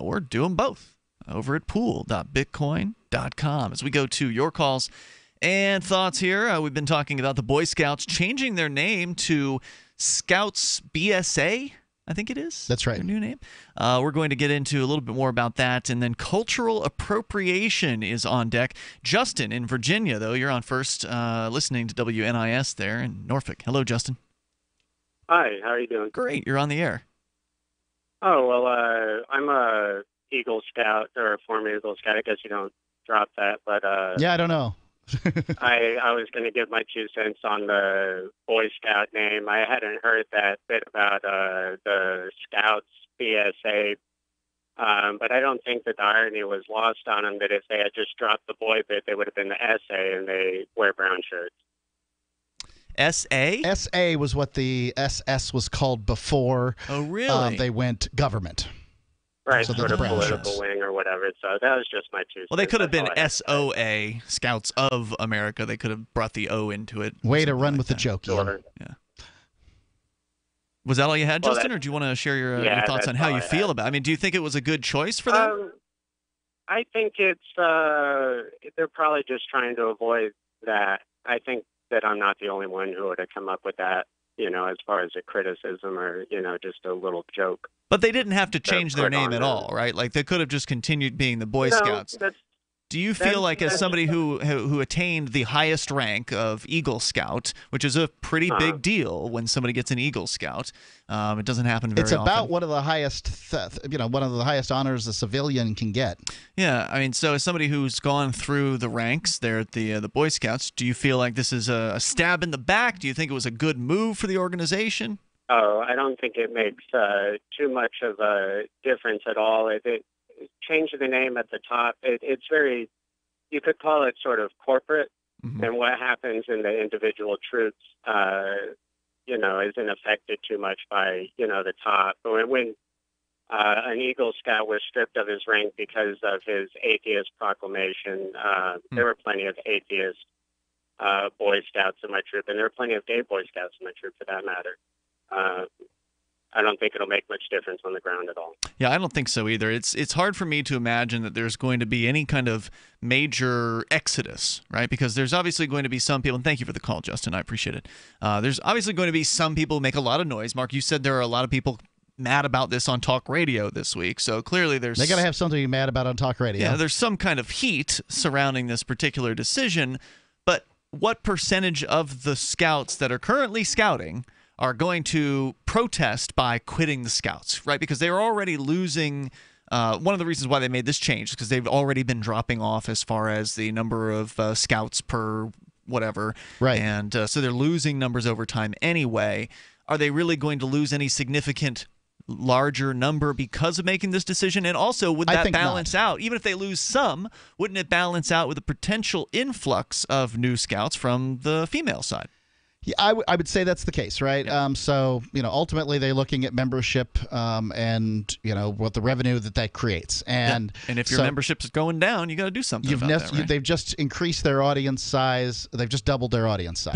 or do them both over at pool.bitcoin.com. As we go to your calls and thoughts here, we've been talking about the Boy Scouts changing their name to Scouts BSA, I think it is. That's right. Their new name. We're going to get into a little bit more about that. And then cultural appropriation is on deck. Justin in Virginia, though, you're on first, listening to WNIS there in Norfolk. Hello, Justin. Hi, how are you doing? Great, you're on the air. Oh, well, I'm a Eagle Scout, or a former Eagle Scout. I guess you don't drop that, but... yeah, I don't know. I was going to give my 2 cents on the Boy Scout name. I hadn't heard that bit about the Scouts BSA, but I don't think that the irony was lost on them, that if they had just dropped the boy bit, they would have been the SA, and they wear brown shirts. SA? SA was what the SS was called before. Oh, really? They went government. Right, so sort of political wing or whatever. So that was just my 2 cents. Well, they could have been SOA, Scouts of America. They could have brought the O into it. Way to run with the joke, sure. Yeah. Was that all you had, Justin, or do you want to share your thoughts on how you feel about it? I mean, do you think it was a good choice for them? I think it's they're probably just trying to avoid that. I think that I'm not the only one who would have come up with that, as far as a criticism or, just a little joke. But they didn't have to change their name at all, right? Like, they could have just continued being the Boy Scouts. do you feel like, as somebody who attained the highest rank of Eagle Scout, which is a pretty big deal when somebody gets an Eagle Scout, it doesn't happen very often. It's about one of the highest, one of the highest honors a civilian can get. Yeah, I mean, so as somebody who's gone through the ranks there at the Boy Scouts, do you feel like this is a stab in the back? Do you think it was a good move for the organization? Oh, I don't think it makes too much of a difference at all. It changed the name at the top. It's very, you could call it sort of corporate, and what happens in the individual troops, isn't affected too much by, the top. But when an Eagle Scout was stripped of his rank because of his atheist proclamation, there were plenty of atheist Boy Scouts in my troop, and there were plenty of gay Boy Scouts in my troop for that matter. I don't think it'll make much difference on the ground at all. Yeah, I don't think so either. It's hard for me to imagine that there's going to be any kind of major exodus, right? Because there's obviously going to be some people, and thank you for the call, Justin, I appreciate it. There's obviously going to be some people who make a lot of noise. Mark, you said there are a lot of people mad about this on talk radio this week, so clearly they got to have something to be mad about on talk radio. Yeah, there's some kind of heat surrounding this particular decision, but what percentage of the scouts that are currently scouting are going to protest by quitting the Scouts, right? Because they're already losing. One of the reasons why they made this change is because they've already been dropping off as far as the number of Scouts per whatever. Right. And so they're losing numbers over time anyway. Are they really going to lose any significant larger number because of making this decision? And also, would that balance out? Even if they lose some, wouldn't it balance out with a potential influx of new Scouts from the female side? Yeah, I would say that's the case, right? Yeah. So, ultimately they're looking at membership and, what the revenue that creates. And if your membership is going down, you got to do something about that, right? They've just increased their audience size. They've just doubled their audience size.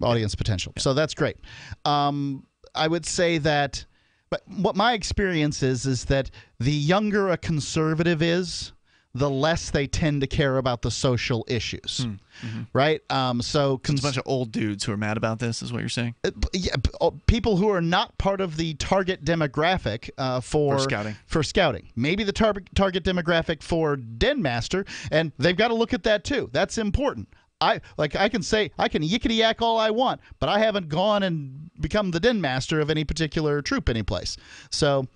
Audience potential. Yeah. So that's great. I would say that, but what my experience is that the younger a conservative is, the less they tend to care about the social issues, right? So it's a bunch of old dudes who are mad about this, is what you're saying? Yeah, people who are not part of the target demographic for scouting. Maybe the target demographic for Den Master, and they've got to look at that too. That's important. I can yickety yak all I want, but I haven't gone and become the Den Master of any particular troop anyplace. So.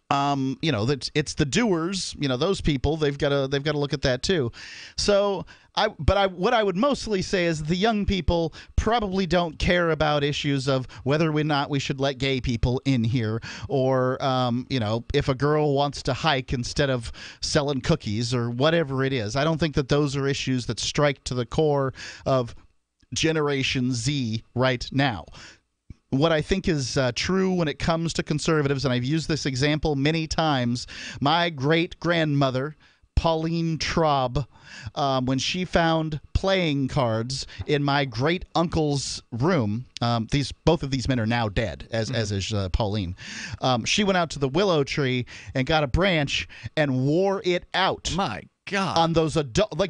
That it's the doers, those people, they've got to look at that too. So what I would mostly say is the young people probably don't care about issues of whether or not we should let gay people in here, or if a girl wants to hike instead of selling cookies or whatever it is. I don't think that those are issues that strike to the core of Generation Z right now. What I think is true when it comes to conservatives, and I've used this example many times, my great-grandmother, Pauline Traub, when she found playing cards in my great-uncle's room, both of these men are now dead, as is Pauline, she went out to the willow tree and got a branch and wore it out. My God. On those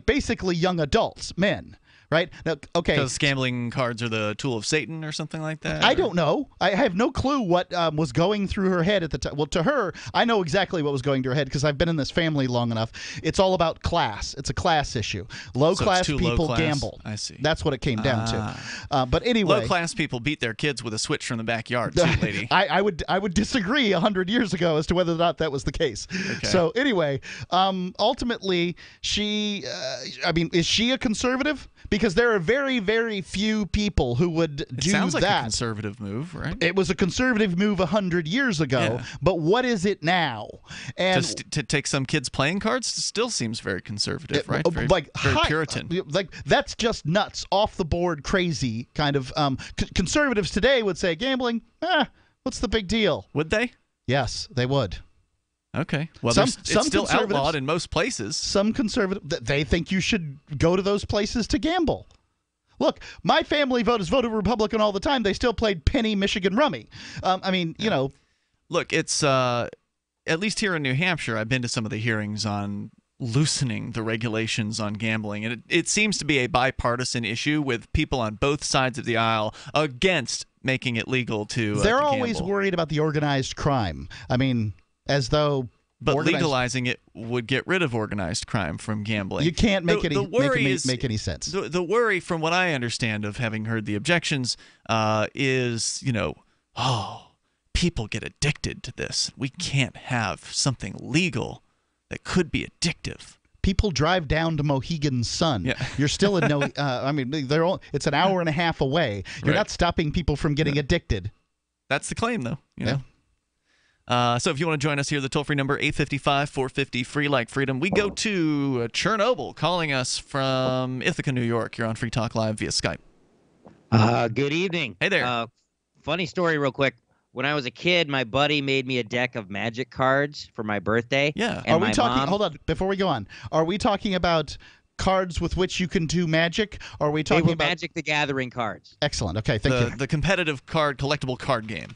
basically young adults, men. Right? Now, okay. Because gambling cards are the tool of Satan or something like that? I don't know. I have no clue what was going through her head at the time. Well, to her, I know exactly what was going through her head because I've been in this family long enough. It's all about class. It's a class issue. Low-class people gamble. I see. That's what it came down to. But anyway. Low-class people beat their kids with a switch from the backyard, too, lady. I would disagree 100 years ago as to whether or not that was the case. Okay. So anyway, ultimately, is she a conservative? Because there are very, very few people who would do that. It sounds like a conservative move, right? It was a conservative move 100 years ago, but what is it now? And to take some kids playing cards still seems very conservative, right? Very Puritan. That's just nuts, off the board, crazy kind of. Conservatives today would say gambling. What's the big deal? Would they? Yes, they would. Okay. Well, it's still outlawed in most places. Some conservatives, they think you should go to those places to gamble. Look, my family voted Republican all the time. They still played penny Michigan rummy. Look, it's at least here in New Hampshire, I've been to some of the hearings on loosening the regulations on gambling, and it seems to be a bipartisan issue with people on both sides of the aisle against making it legal to They're to always gamble. Worried about the organized crime. I mean, as though But legalizing it would get rid of organized crime from gambling. You can't make make any sense. The worry, from what I understand of having heard the objections, is, people get addicted to this. We can't have something legal that could be addictive. People drive down to Mohegan Sun. Yeah. You're still in it's an hour and a half away. You're not stopping people from getting addicted. That's the claim, though. You know. So if you want to join us here, the toll-free number, 855-450-FREE like freedom. We go to Chernobyl, calling us from Ithaca, New York. You're on Free Talk Live via Skype. Good evening. Hey there. Funny story real quick. When I was a kid, my buddy made me a deck of Magic cards for my birthday. Yeah. And Are we talking? Hold on, before we go on. Are we talking about cards with which you can do magic? Or are we talking about Magic the Gathering cards? Excellent. Okay, thank you. The competitive collectible card game.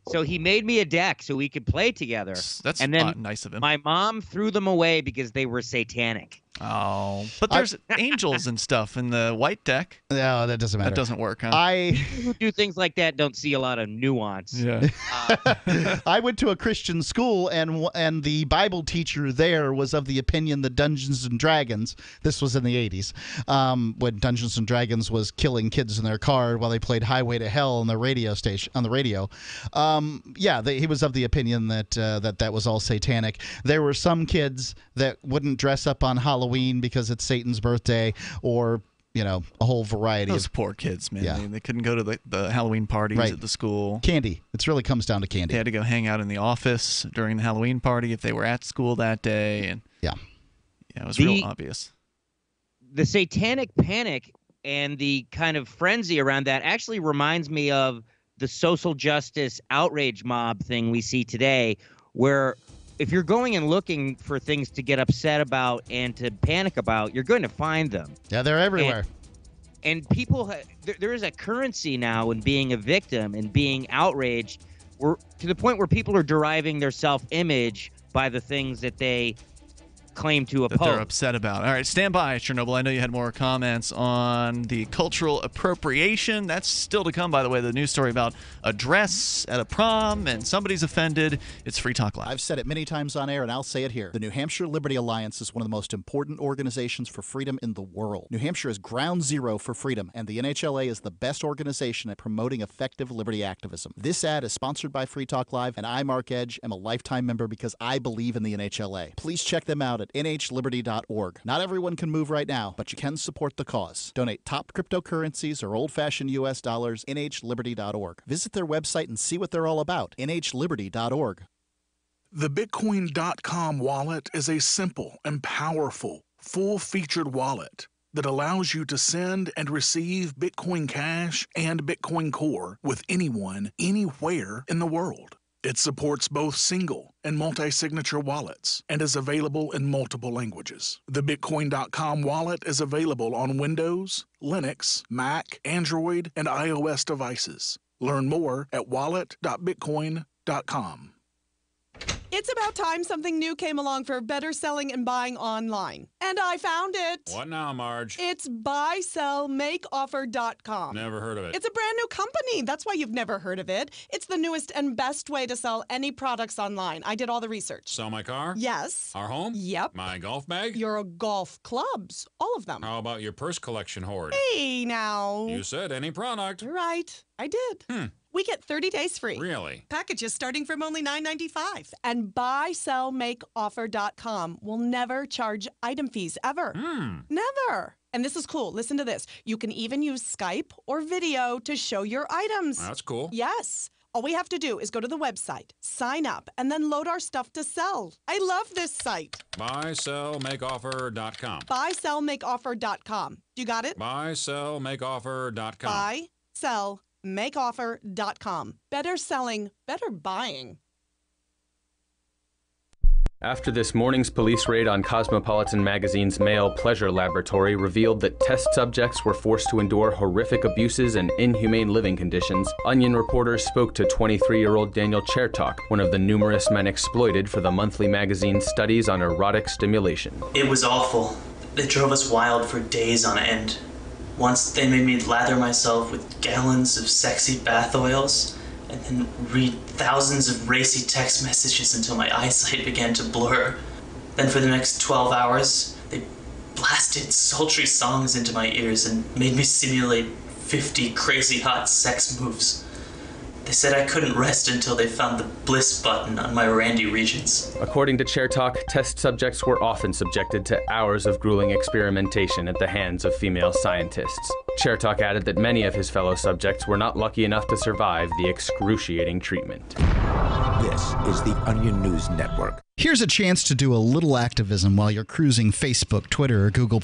So he made me a deck so we could play together. That's and then nice of him. My mom threw them away because they were satanic. Oh, but there's angels and stuff in the white deck. No, that doesn't matter. That doesn't work, huh? People who do things like that don't see a lot of nuance. Yeah. I went to a Christian school, and the Bible teacher there was of the opinion that Dungeons and Dragons, this was in the 80s, when Dungeons and Dragons was killing kids in their car while they played Highway to Hell on the radio station, on the radio. He was of the opinion that that was all satanic. There were some kids that wouldn't dress up on Halloween because it's Satan's birthday, or a whole variety Those of poor kids, man. Yeah. They couldn't go to the Halloween parties at the school. Candy. It really comes down to candy. They had to go hang out in the office during the Halloween party if they were at school that day, and it was real obvious. The satanic panic and the kind of frenzy around that actually reminds me of the social justice outrage mob thing we see today, where if you're going and looking for things to get upset about and to panic about, you're going to find them. Yeah, they're everywhere. And people, there is a currency now in being a victim and being outraged. We're to the point where people are deriving their self-image by the things that they claim to oppose. That they're upset about. All right, stand by, Chernobyl. I know you had more comments on the cultural appropriation. That's still to come, by the way. The news story about a dress at a prom and somebody's offended. It's Free Talk Live. I've said it many times on air, and I'll say it here. The New Hampshire Liberty Alliance is one of the most important organizations for freedom in the world. New Hampshire is ground zero for freedom, and the NHLA is the best organization at promoting effective liberty activism. This ad is sponsored by Free Talk Live, and I, Mark Edge, am a lifetime member because I believe in the NHLA. Please check them out at nhliberty.org. Not everyone can move right now, but you can support the cause. Donate top cryptocurrencies or old-fashioned U.S. dollars, nhliberty.org. Visit their website and see what they're all about, nhliberty.org. The Bitcoin.com wallet is a simple and powerful, full-featured wallet that allows you to send and receive Bitcoin Cash and Bitcoin Core with anyone, anywhere in the world. It supports both single and multi-signature wallets and is available in multiple languages. The Bitcoin.com wallet is available on Windows, Linux, Mac, Android, and iOS devices. Learn more at wallet.bitcoin.com. It's about time something new came along for better selling and buying online. And I found it. What now, Marge? It's buysellmakeoffer.com. Never heard of it. It's a brand new company. That's why you've never heard of it. It's the newest and best way to sell any products online. I did all the research. Sell my car? Yes. Our home? Yep. My golf bag? Your golf clubs. All of them. How about your purse collection hoard? Hey, now. You said any product. Right. I did. We get 30 days free. Really? Packages starting from only $9.95. And buysellmakeoffer.com will never charge item fees, ever. Never. And this is cool. Listen to this. You can even use Skype or video to show your items. That's cool. Yes. All we have to do is go to the website, sign up, and then load our stuff to sell. I love this site. Buysellmakeoffer.com. Buysellmakeoffer.com. You got it? Buysellmakeoffer.com. Buysellmakeoffer.com. Better selling, better buying. After this morning's police raid on Cosmopolitan magazine's male pleasure laboratory revealed that test subjects were forced to endure horrific abuses and inhumane living conditions, Onion reporters spoke to 23-year-old Daniel Chertok, one of the numerous men exploited for the monthly magazine's studies on erotic stimulation. It was awful. They drove us wild for days on end. Once they made me lather myself with gallons of sexy bath oils and then read thousands of racy text messages until my eyesight began to blur. Then for the next 12 hours, they blasted sultry songs into my ears and made me simulate 50 crazy hot sex moves. They said I couldn't rest until they found the bliss button on my Randy regions. According to Chair Talk, test subjects were often subjected to hours of grueling experimentation at the hands of female scientists. Chair Talk added that many of his fellow subjects were not lucky enough to survive the excruciating treatment. This is the Onion News Network. Here's a chance to do a little activism while you're cruising Facebook, Twitter, or Google+.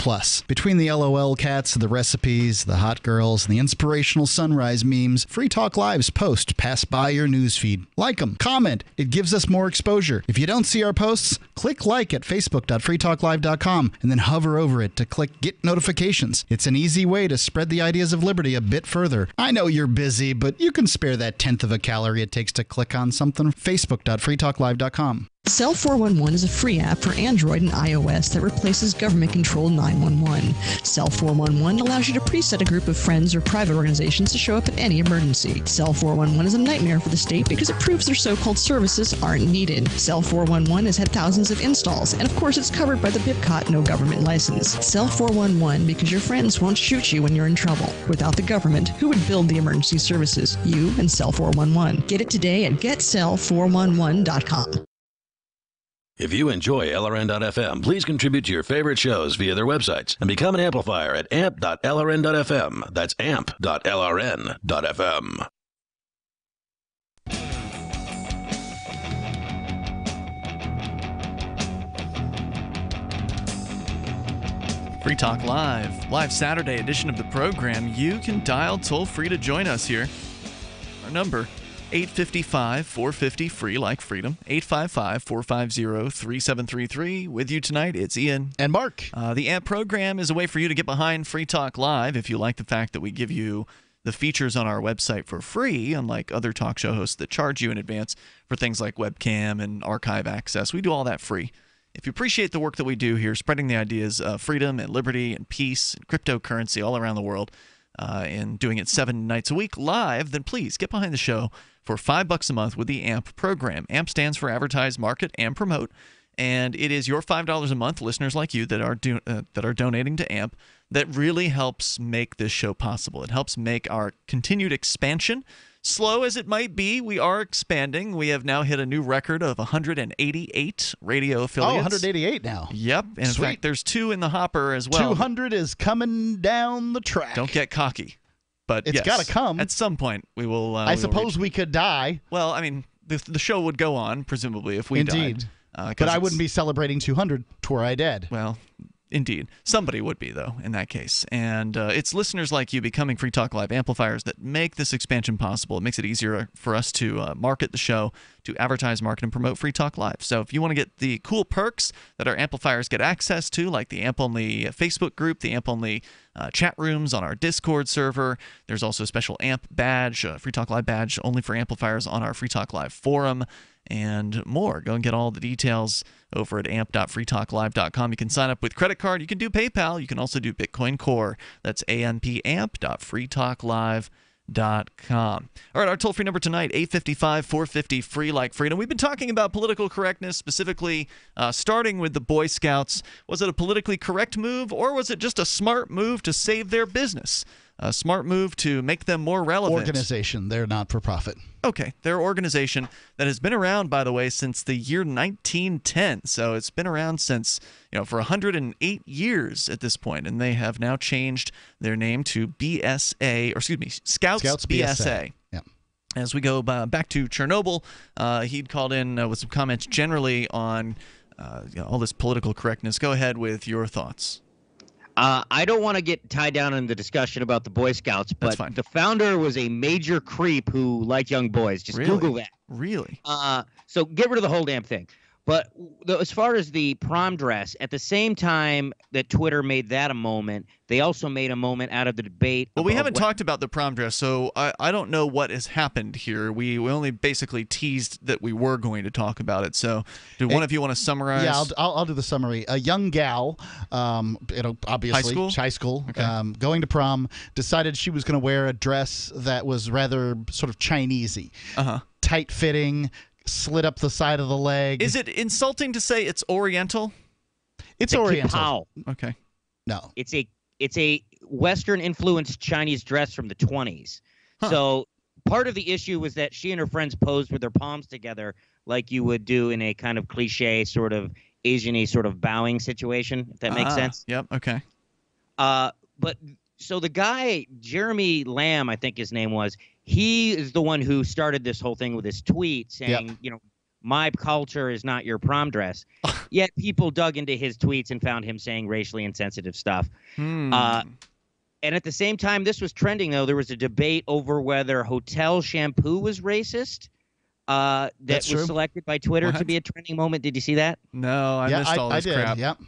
Between the LOL cats, the recipes, the hot girls, and the inspirational sunrise memes, Free Talk Live's posts pass by your newsfeed. Like them, comment. It gives us more exposure. If you don't see our posts, click like at facebook.freetalklive.com and then hover over it to click Get Notifications. It's an easy way to spread the ideas of liberty a bit further. I know you're busy, but you can spare that 1/10 of a calorie it takes to click on something. facebook.freetalklive.com. Cell 411 is a free app for Android and iOS that replaces government-controlled 911. Cell 411 allows you to preset a group of friends or private organizations to show up at any emergency. Cell 411 is a nightmare for the state because it proves their so-called services aren't needed. Cell 411 has had thousands of installs, and of course it's covered by the BIPCOT no government license. Cell 411 because your friends won't shoot you when you're in trouble. Without the government, who would build the emergency services? You and Cell 411. Get it today at getcell411.com. If you enjoy LRN.FM, please contribute to your favorite shows via their websites and become an amplifier at amp.lrn.fm. That's amp.lrn.fm. Free Talk Live Saturday edition of the program. You can dial toll-free to join us here. Our number, 855-450-FREE, like freedom, 855-450-3733. With you tonight, it's Ian. And Mark. The AMP program is a way for you to get behind Free Talk Live if you like the fact that we give you the features on our website for free, unlike other talk show hosts that charge you in advance for things like webcam and archive access. We do all that free. If you appreciate the work that we do here, spreading the ideas of freedom and liberty and peace and cryptocurrency all around the world, and doing it 7 nights a week live, then please get behind the show for $5 a month with the AMP program. AMP stands for Advertise, Market, and Promote, and it is your $5 a month, listeners like you that are donating to AMP, that really helps make this show possible. It helps make our continued expansion. Slow as it might be, we are expanding. We have now hit a new record of 188 radio affiliates. Oh, 188 now. Yep. And Sweet. in fact, there's 2 in the hopper as well. 200 is coming down the track. Don't get cocky. But it's got to come. At some point, we will. I suppose we could die. Well, I mean, the show would go on, presumably, if we Indeed. died. But I wouldn't be celebrating 200 twere I dead. Well, indeed. Somebody would be, though, in that case. And it's listeners like you becoming Free Talk Live amplifiers that make this expansion possible. It makes it easier for us to market the show, to advertise, market, and promote Free Talk Live. So if you want to get the cool perks that our amplifiers get access to, like the AMP-only Facebook group, the AMP-only chat rooms on our Discord server, there's also a special AMP badge, Free Talk Live badge, only for amplifiers on our Free Talk Live forum, and more. Go and get all the details over at amp.freetalklive.com. You can sign up with credit card. You can do PayPal. You can also do Bitcoin Core. That's amp.freetalklive.com. All right, our toll-free number tonight, 855-450-FREE, like freedom. We've been talking about political correctness, specifically starting with the Boy Scouts. Was it a politically correct move, or was it just a smart move to save their business? A smart move to make them more relevant. Organization. They're not for profit. Okay. They're an organization that has been around, by the way, since the year 1910. So it's been around since, for 108 years at this point. And they have now changed their name to Scouts BSA. Yeah. As we go back to Chernobyl, he'd called in with some comments generally on all this political correctness. Go ahead with your thoughts. I don't want to get tied down in the discussion about the Boy Scouts, but the founder was a major creep who liked young boys. Just Really? Google that. Really? So get rid of the whole damn thing. But as far as the prom dress, at the same time that Twitter made that a moment, they also made a moment out of the debate. Well, we haven't talked about the prom dress, so I don't know what has happened here. We only basically teased that we were going to talk about it. So, do one of you want to summarize? Yeah, I'll do the summary. A young gal, obviously high school, Okay. going to prom, decided she was going to wear a dress that was rather sort of Chinesey, tight fitting, slit up the side of the leg. Is it insulting to say it's Oriental? It's a Oriental. kippah. Okay. No. It's a Western influenced Chinese dress from the 20s. So part of the issue was that she and her friends posed with their palms together like you would do in a kind of cliche sort of Asian-y sort of bowing situation, if that makes sense. Yep. Okay. But so the guy, Jeremy Lamb, I think his name was, he is the one who started this whole thing with his tweet saying, my culture is not your prom dress. Yet people dug into his tweets and found him saying racially insensitive stuff. And at the same time this was trending, though, there was a debate over whether Hotel shampoo was racist. That was selected by Twitter to be a trending moment. Did you see that? No, I missed all this crap. Yep.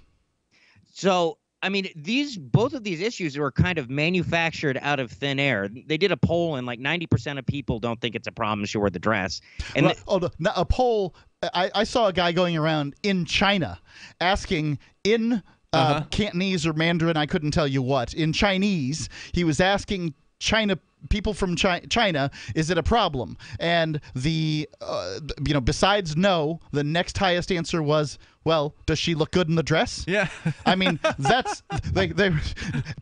So, I mean, both of these issues were kind of manufactured out of thin air. They did a poll, and like 90% of people don't think it's a problem she wore the dress. And a poll. I saw a guy going around in China asking in Cantonese or Mandarin, I couldn't tell you what, in Chinese, he was asking people from China, is it a problem? And besides no, the next highest answer was, well, does she look good in the dress? Yeah. I mean, that's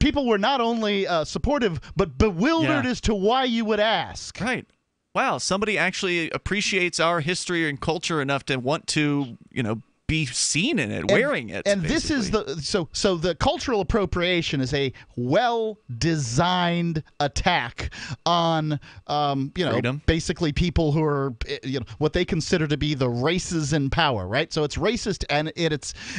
people were not only supportive but bewildered as to why you would ask. Right. Wow, somebody actually appreciates our history and culture enough to want to, be seen in it, wearing it. And this is so the cultural appropriation is a well-designed attack on freedom. Basically people who are what they consider to be the races in power, right? So it's racist and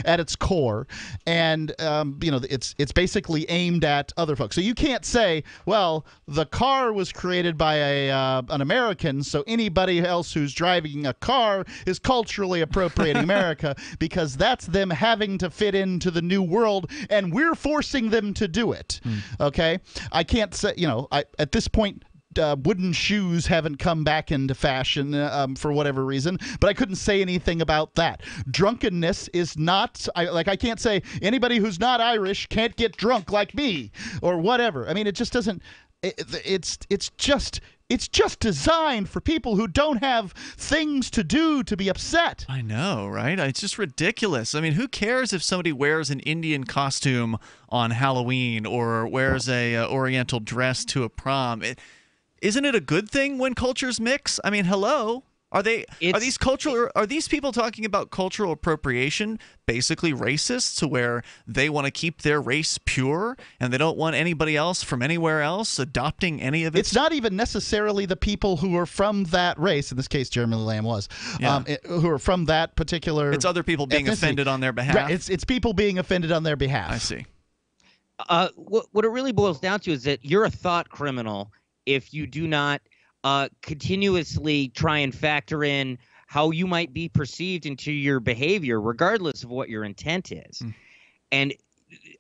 at its core, and it's basically aimed at other folks. So you can't say, well, the car was created by an American, so anybody else who's driving a car is culturally appropriating America. Because that's them having to fit into the new world, and we're forcing them to do it. Okay? I can't say, at this point, wooden shoes haven't come back into fashion for whatever reason, but I couldn't say anything about that. Drunkenness is not, I can't say anybody who's not Irish can't get drunk like me or whatever. I mean, it just doesn't, it's just designed for people who don't have things to do to be upset. I know, right? It's just ridiculous. I mean, who cares if somebody wears an Indian costume on Halloween or wears a Oriental dress to a prom? Isn't it a good thing when cultures mix? I mean, hello. Are these people talking about cultural appropriation basically racist, to where they want to keep their race pure and they don't want anybody else from anywhere else adopting any of it? It's not even necessarily the people who are from that race. In this case, Jeremy Lamb was, who are from that particular. It's other people being offended on their behalf. Right, it's people being offended on their behalf. I see. What it really boils down to is that you're a thought criminal if you do not continuously try and factor in how you might be perceived into your behavior, regardless of what your intent is. And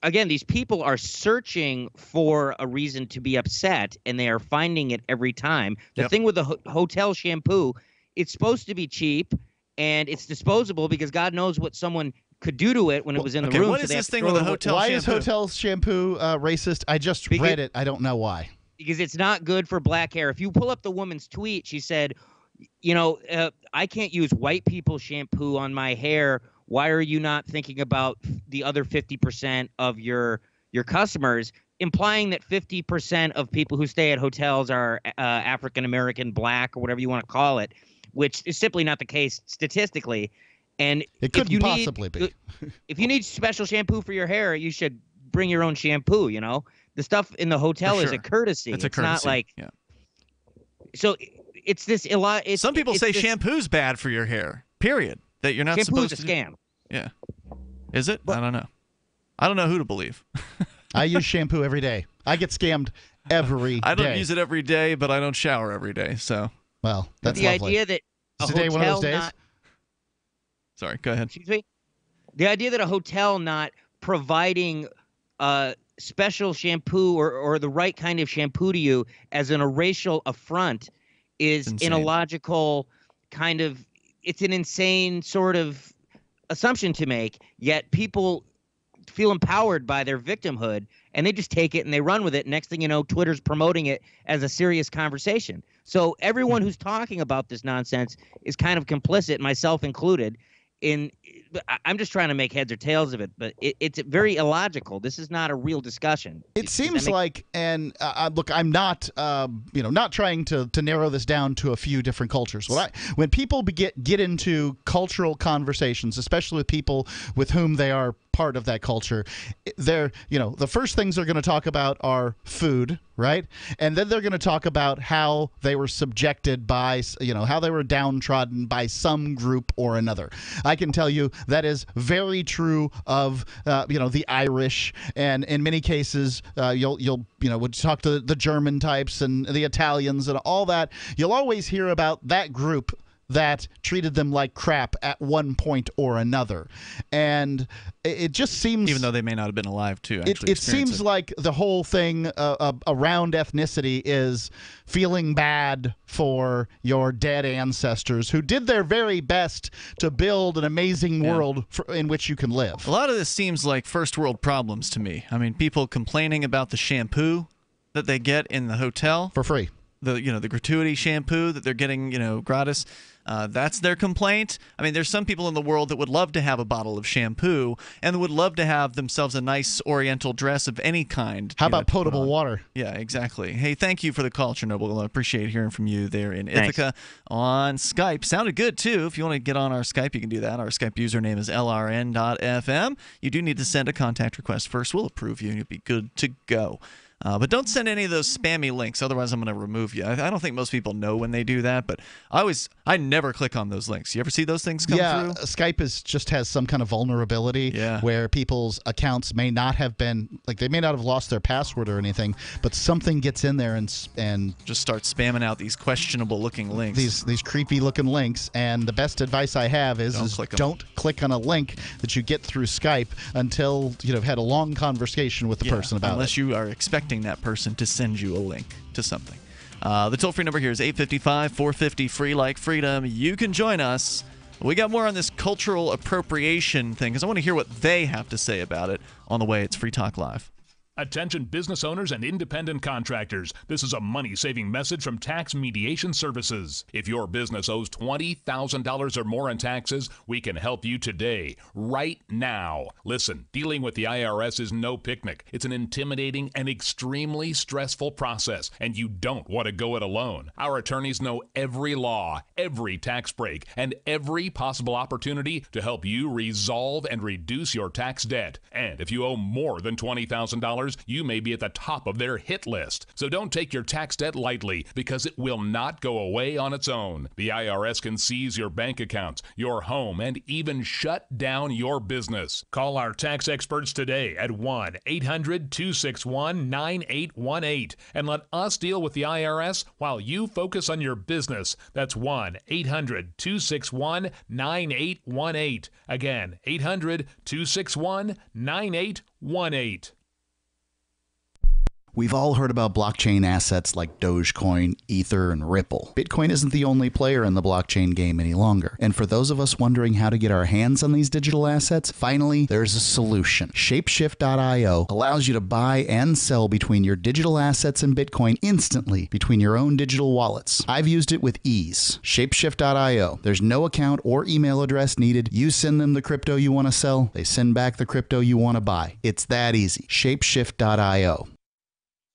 again, these people are searching for a reason to be upset, and they are finding it every time. The thing with the hotel shampoo, it's supposed to be cheap, and it's disposable because God knows what someone could do to it when it was in the room. What is this thing with the hotel shampoo? Why is hotel shampoo racist? I just read it. I don't know why. Because it's not good for black hair. If you pull up the woman's tweet, she said, I can't use white people shampoo on my hair. Why are you not thinking about the other 50% of your customers? Implying that 50% of people who stay at hotels are African American, black, or whatever you want to call it, which is simply not the case statistically. And it couldn't possibly be. If you need special shampoo for your hair, you should bring your own shampoo. The stuff in the hotel is a courtesy. It's a courtesy. Not like So it's this. Some people say shampoo's bad for your hair. Period. That you're not supposed to. Shampoo's a scam. Yeah. Is it? I don't know. I don't know who to believe. I use shampoo every day. I get scammed every day. I don't use it every day, but I don't shower every day. So. Well, that's the lovely. idea that is today one of those days? Sorry, go ahead. Excuse me? The idea that a hotel not providing special shampoo or the right kind of shampoo to you as a racial affront is an illogical kind of, it's an insane sort of assumption to make, yet people feel empowered by their victimhood and they just take it and they run with it. Next thing you know, Twitter's promoting it as a serious conversation. So everyone who's talking about this nonsense is kind of complicit, myself included. I'm just trying to make heads or tails of it, but it's very illogical. This is not a real discussion. It seems like, and look, I'm not, not trying to narrow this down to a few different cultures. When people get into cultural conversations, especially with people with whom they are part of that culture, they're, the first things they're going to talk about are food, right? And then they're going to talk about how they were subjected by, how they were downtrodden by some group or another. I can tell you that is very true of, the Irish, and in many cases, you'll when you talk to the German types and the Italians and all that, you'll always hear about that group that treated them like crap at one point or another. And it just seems... Even though they may not have been alive, too. It seems like the whole thing around ethnicity is feeling bad for your dead ancestors who did their very best to build an amazing world in which you can live. A lot of this seems like first world problems to me. I mean, people complaining about the shampoo that they get in the hotel. For free. The gratuity shampoo that they're getting, gratis. That's their complaint. I mean, there's some people in the world that would love to have a bottle of shampoo and would love to have themselves a nice oriental dress of any kind. How about potable water? Yeah, exactly. Hey, thank you for the call, Chernobyl. I appreciate hearing from you there in Ithaca on Skype. Sounded good, too. If you want to get on our Skype, you can do that. Our Skype username is lrn.fm. You do need to send a contact request first. We'll approve you and you'll be good to go. But don't send any of those spammy links, otherwise I'm going to remove you. I don't think most people know when they do that, but I never click on those links. You ever see those things come through? Yeah, Skype just has some kind of vulnerability where people's accounts may not have been, they may not have lost their password or anything, but something gets in there and just starts spamming out these questionable-looking links. These creepy-looking links, and the best advice I have is don't click on a link that you get through Skype until you've had a long conversation with the person about it. Unless you are expecting that person to send you a link to something. The toll-free number here is 855-450-FREE like freedom. You can join us. We got more on this cultural appropriation thing because I want to hear what they have to say about it on the way. It's Free Talk Live. Attention business owners and independent contractors. This is a money-saving message from Tax Mediation Services. If your business owes $20,000 or more in taxes, we can help you today, right now. Listen, dealing with the IRS is no picnic. It's an intimidating and extremely stressful process, and you don't want to go it alone. Our attorneys know every law, every tax break, and every possible opportunity to help you resolve and reduce your tax debt. And if you owe more than $20,000, you may be at the top of their hit list. So don't take your tax debt lightly, because it will not go away on its own. The IRS can seize your bank accounts, your home, and even shut down your business. Call our tax experts today at 1-800-261-9818 and let us deal with the IRS while you focus on your business. That's 1-800-261-9818. Again, 800-261-9818. We've all heard about blockchain assets like Dogecoin, Ether, and Ripple. Bitcoin isn't the only player in the blockchain game any longer. And for those of us wondering how to get our hands on these digital assets, finally, there's a solution. Shapeshift.io allows you to buy and sell between your digital assets and Bitcoin instantly between your own digital wallets. I've used it with ease. Shapeshift.io. There's no account or email address needed. You send them the crypto you want to sell. They send back the crypto you want to buy. It's that easy. Shapeshift.io.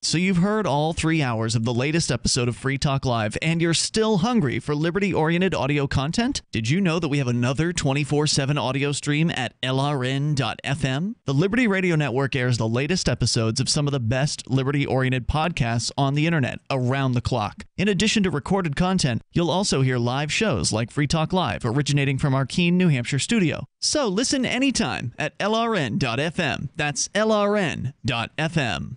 So you've heard all 3 hours of the latest episode of Free Talk Live, and you're still hungry for liberty-oriented audio content? Did you know that we have another 24/7 audio stream at LRN.FM? The Liberty Radio Network airs the latest episodes of some of the best liberty-oriented podcasts on the internet around the clock. In addition to recorded content, you'll also hear live shows like Free Talk Live, originating from our Keene, New Hampshire studio. So listen anytime at LRN.FM. That's LRN.FM.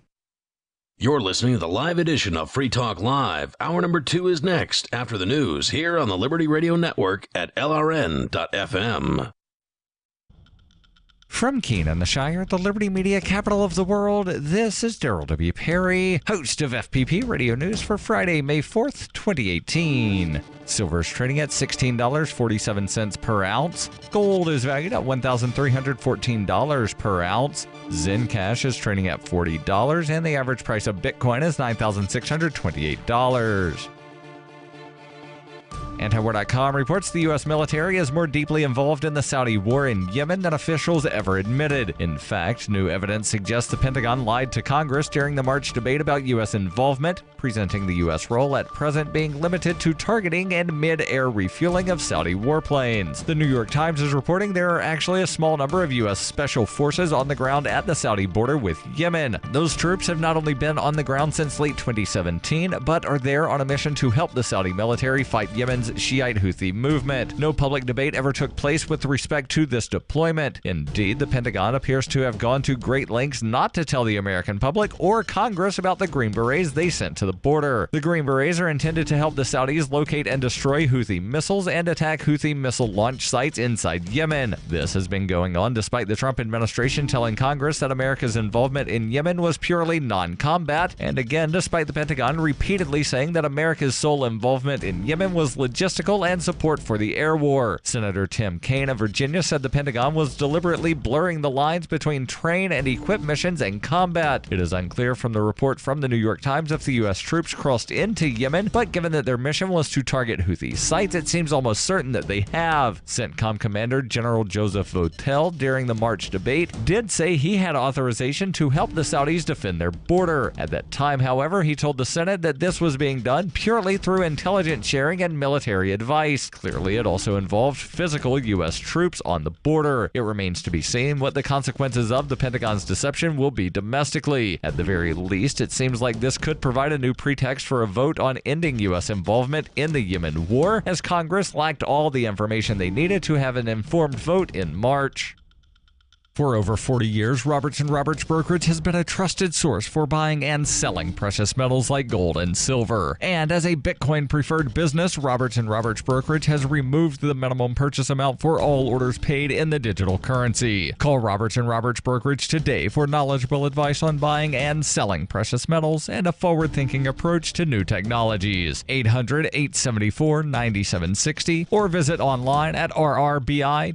You're listening to the live edition of Free Talk Live. Hour number 2 is next, after the news, here on the Liberty Radio Network at LRN.FM. From Keene in the Shire, the Liberty Media capital of the world, this is Daryl W. Perry, host of FPP Radio News for Friday, May 4th, 2018. Silver is trading at $16.47 per ounce. Gold is valued at $1,314 per ounce. Zencash is trading at $40, and the average price of Bitcoin is $9,628. Antiwar.com reports the U.S. military is more deeply involved in the Saudi war in Yemen than officials ever admitted. In fact, new evidence suggests the Pentagon lied to Congress during the March debate about U.S. involvement, presenting the U.S. role at present being limited to targeting and mid-air refueling of Saudi warplanes. The New York Times is reporting there are actually a small number of U.S. special forces on the ground at the Saudi border with Yemen. Those troops have not only been on the ground since late 2017, but are there on a mission to help the Saudi military fight Yemen's Shiite Houthi movement. No public debate ever took place with respect to this deployment. Indeed, the Pentagon appears to have gone to great lengths not to tell the American public or Congress about the Green Berets they sent to the border. The Green Berets are intended to help the Saudis locate and destroy Houthi missiles and attack Houthi missile launch sites inside Yemen. This has been going on despite the Trump administration telling Congress that America's involvement in Yemen was purely non-combat, and again despite the Pentagon repeatedly saying that America's sole involvement in Yemen was logistical and support for the air war. Senator Tim Kaine of Virginia said the Pentagon was deliberately blurring the lines between train and equip missions and combat. It is unclear from the report from the New York Times if the U.S. troops crossed into Yemen, but given that their mission was to target Houthi sites, it seems almost certain that they have. CENTCOM Commander General Joseph Votel, during the March debate, did say he had authorization to help the Saudis defend their border. At that time, however, he told the Senate that this was being done purely through intelligence sharing and military advice. Clearly, it also involved physical U.S. troops on the border. It remains to be seen what the consequences of the Pentagon's deception will be domestically. At the very least, it seems like this could provide a new pretext for a vote on ending U.S. involvement in the Yemen war, as Congress lacked all the information they needed to have an informed vote in March. For over 40 years, Roberts & Roberts Brokerage has been a trusted source for buying and selling precious metals like gold and silver. And as a Bitcoin-preferred business, Roberts & Roberts Brokerage has removed the minimum purchase amount for all orders paid in the digital currency. Call Roberts & Roberts Brokerage today for knowledgeable advice on buying and selling precious metals and a forward-thinking approach to new technologies. 800-874-9760 or visit online at rrbi.co.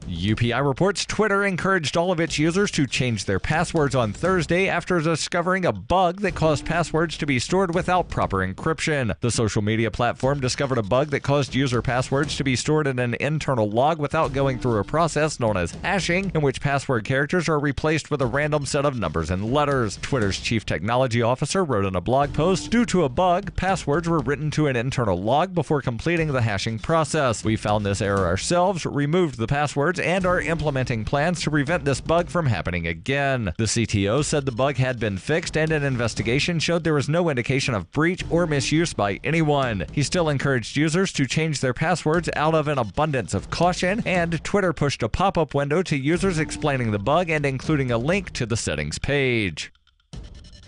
UPI reports Twitter encouraged all of its users to change their passwords on Thursday after discovering a bug that caused passwords to be stored without proper encryption. The social media platform discovered a bug that caused user passwords to be stored in an internal log without going through a process known as hashing, in which password characters are replaced with a random set of numbers and letters. Twitter's chief technology officer wrote in a blog post, "Due to a bug, passwords were written to an internal log before completing the hashing process. We found this error ourselves, removed the passwords, and are implementing plans to prevent this bug from happening again." The CTO said the bug had been fixed and an investigation showed there was no indication of breach or misuse by anyone. He still encouraged users to change their passwords out of an abundance of caution, and Twitter pushed a pop-up window to users explaining the bug and including a link to the settings page.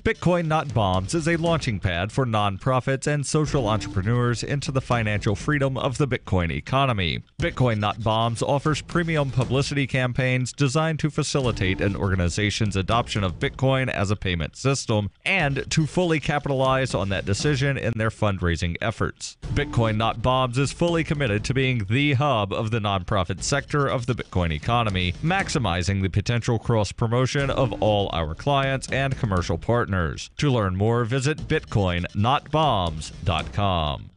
Bitcoin Not Bombs is a launching pad for nonprofits and social entrepreneurs into the financial freedom of the Bitcoin economy. Bitcoin Not Bombs offers premium publicity campaigns designed to facilitate an organization's adoption of Bitcoin as a payment system and to fully capitalize on that decision in their fundraising efforts. Bitcoin Not Bombs is fully committed to being the hub of the nonprofit sector of the Bitcoin economy, maximizing the potential cross-promotion of all our clients and commercial partners. To learn more, visit bitcoinnotbombs.com.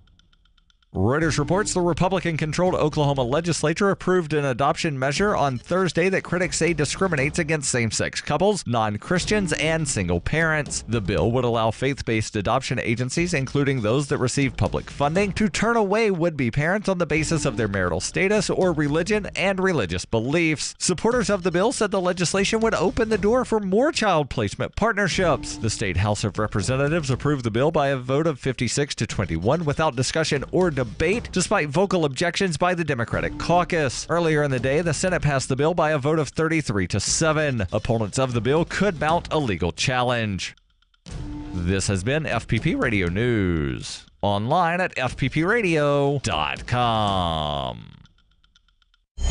Reuters reports the Republican-controlled Oklahoma legislature approved an adoption measure on Thursday that critics say discriminates against same-sex couples, non-Christians, and single parents. The bill would allow faith-based adoption agencies, including those that receive public funding, to turn away would-be parents on the basis of their marital status or religion and religious beliefs. Supporters of the bill said the legislation would open the door for more child placement partnerships. The State House of Representatives approved the bill by a vote of 56 to 21 without discussion or debate, despite vocal objections by the Democratic caucus. Earlier in the day, the Senate passed the bill by a vote of 33 to 7. Opponents of the bill could mount a legal challenge. This has been FPP Radio News. Online at fppradio.com.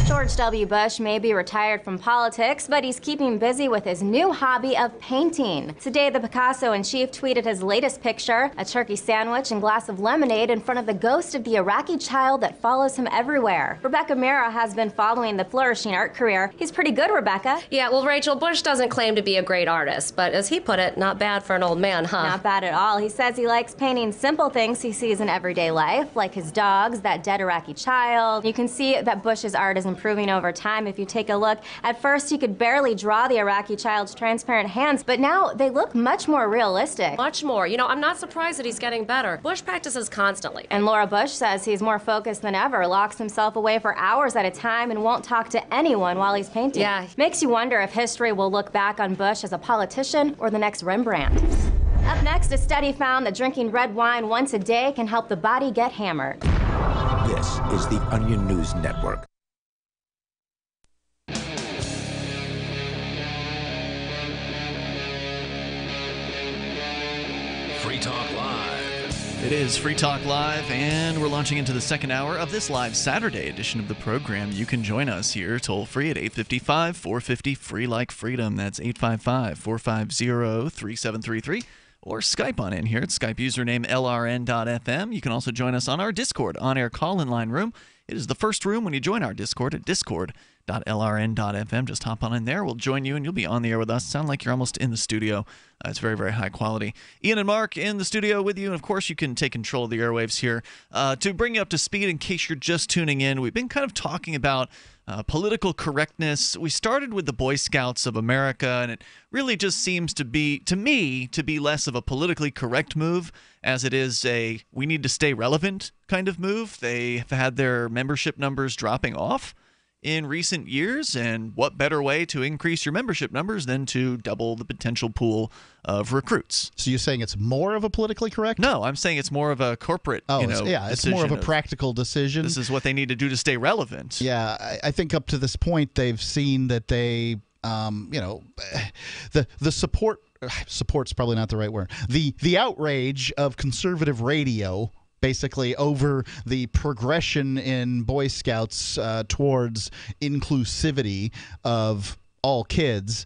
George W. Bush may be retired from politics, but he's keeping busy with his new hobby of painting. Today, the Picasso-in-chief tweeted his latest picture, a turkey sandwich and glass of lemonade in front of the ghost of the Iraqi child that follows him everywhere. Rebecca Mira has been following the flourishing art career. He's pretty good, Rebecca. Yeah, well, Rachel, Bush doesn't claim to be a great artist, but as he put it, not bad for an old man, huh? Not bad at all. He says he likes painting simple things he sees in everyday life, like his dogs, that dead Iraqi child. You can see that Bush's art is improving over time if you take a look. At first, he could barely draw the Iraqi child's transparent hands, but now they look much more realistic. Much more. You know, I'm not surprised that he's getting better. Bush practices constantly. And Laura Bush says he's more focused than ever, locks himself away for hours at a time and won't talk to anyone while he's painting. Yeah. Makes you wonder if history will look back on Bush as a politician or the next Rembrandt. Up next, a study found that drinking red wine once a day can help the body get hammered. This is the Onion News Network. Free Talk Live. It is Free Talk Live, and we're launching into the second hour of this live Saturday edition of the program. You can join us here toll free at 855-450-FREE like freedom. That's 855-450-3733. Or Skype on in here. It's Skype username LRN.FM. You can also join us on our Discord on-air call-in line room. It is the first room when you join our Discord at discord.lrn.fm. Just hop on in there. We'll join you, and you'll be on the air with us. Sound like you're almost in the studio. It's very, very high quality. Ian and Mark in the studio with you, and of course you can take control of the airwaves here. To bring you up to speed in case you're just tuning in, we've been kind of talking about political correctness. We started with the Boy Scouts of America, and it really just seems to be, to me, to be less of a politically correct move as it is a we need to stay relevant kind of move. They have had their membership numbers dropping off in recent years, and what better way to increase your membership numbers than to double the potential pool of recruits? So you're saying it's more of a politically correct? No, I'm saying it's more of a corporate, it's more of a practical decision. This is what they need to do to stay relevant. Yeah, I think up to this point they've seen that they, the support. Support's probably not the right word. The outrage of conservative radio, basically, over the progression in Boy Scouts towards inclusivity of all kids,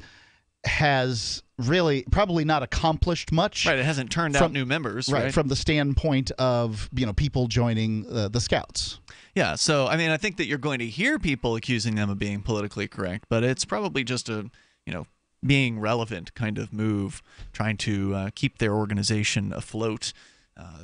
has really probably not accomplished much. Right, it hasn't turned out new members. Right, from the standpoint of people joining the Scouts. Yeah, so I mean, I think that you're going to hear people accusing them of being politically correct, but it's probably just a being relevant kind of move, trying to keep their organization afloat.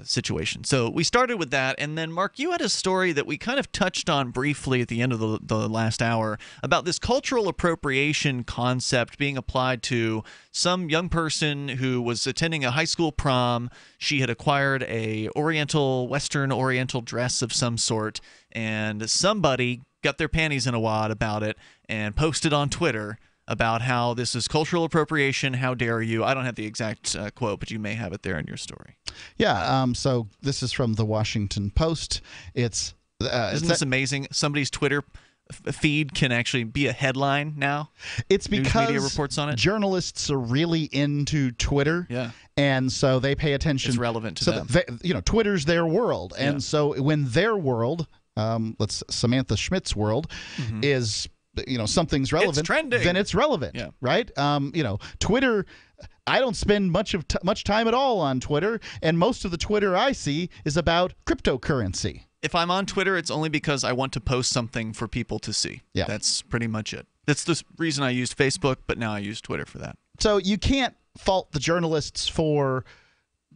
Situation. So we started with that, and then Mark, you had a story that we kind of touched on briefly at the end of the last hour about this cultural appropriation concept being applied to some young person who was attending a high school prom. She had acquired a Western Oriental dress of some sort, and somebody got their panties in a wad about it and posted on Twitter about how this is cultural appropriation. How dare you? I don't have the exact quote, but you may have it there in your story. Yeah, so this is from the Washington Post. Isn't this amazing? Somebody's Twitter feed can actually be a headline now. It's because media reports on it. Journalists are really into Twitter. Yeah. And so they pay attention. It's relevant to them. Twitter's their world. And so when their world, Samantha Schmidt's world, is something's relevant, it's trending, then it's relevant, right? Twitter, I don't spend much time at all on Twitter, and most of the Twitter I see is about cryptocurrency. If I'm on Twitter, it's only because I want to post something for people to see. Yeah. That's pretty much it. That's the reason I used Facebook, but now I use Twitter for that. So you can't fault the journalists for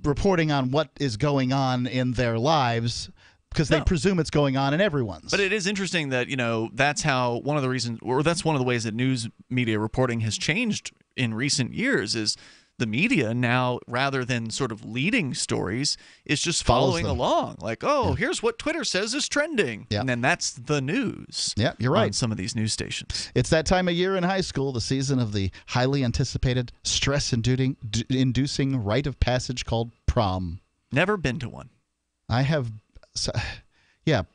reporting on what is going on in their lives, because they presume it's going on in everyone's. But it is interesting that, that's how one of the reasons, or that's one of the ways that news media reporting has changed in recent years is the media now, rather than sort of leading stories, is just following along. Like, here's what Twitter says is trending. Yeah. And then that's the news. Yeah, you're right. On some of these news stations. It's that time of year in high school, the season of the highly anticipated, stress-inducing rite of passage called prom. Never been to one. I have...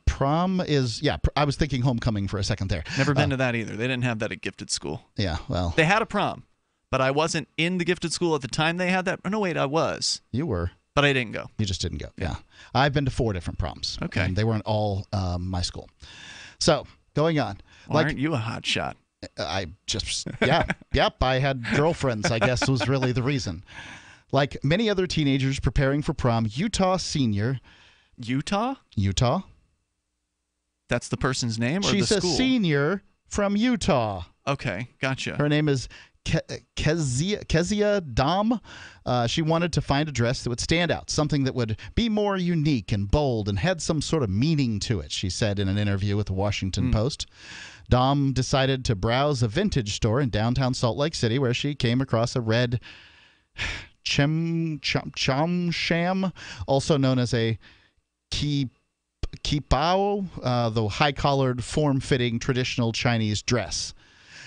prom is... Yeah, I was thinking homecoming for a second there. Never been to that either. They didn't have that at gifted school. Yeah, well... They had a prom, but I wasn't in the gifted school at the time they had that. Oh, no, wait, I was. You were. But I didn't go. You just didn't go, yeah. I've been to 4 different proms. Okay. And they weren't all my school. So... going on. Why aren't you a hot shot? I just, yep, I had girlfriends, I guess was really the reason. Like many other teenagers preparing for prom, Utah senior. Utah? Utah. That's the person's name or She's the school? She's a senior from Utah. Okay, gotcha. Her name is Kezia Dom. She wanted to find a dress that would stand out, something that would be more unique and bold and had some sort of meaning to it, she said in an interview with the Washington Post. Dom decided to browse a vintage store in downtown Salt Lake City where she came across a red cham, also known as a kipao, the high-collared, form-fitting traditional Chinese dress.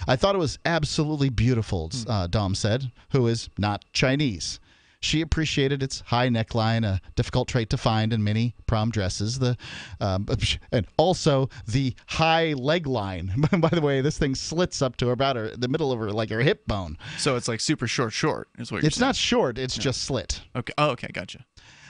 I thought it was absolutely beautiful, Dom said, who is not Chinese. She appreciated its high neckline, a difficult trait to find in many prom dresses, and also the high leg line. By the way, this thing slits up to about the middle of her hip bone. So it's like super short is what you're saying. It's not short, it's just slit. Okay. Oh, okay, gotcha.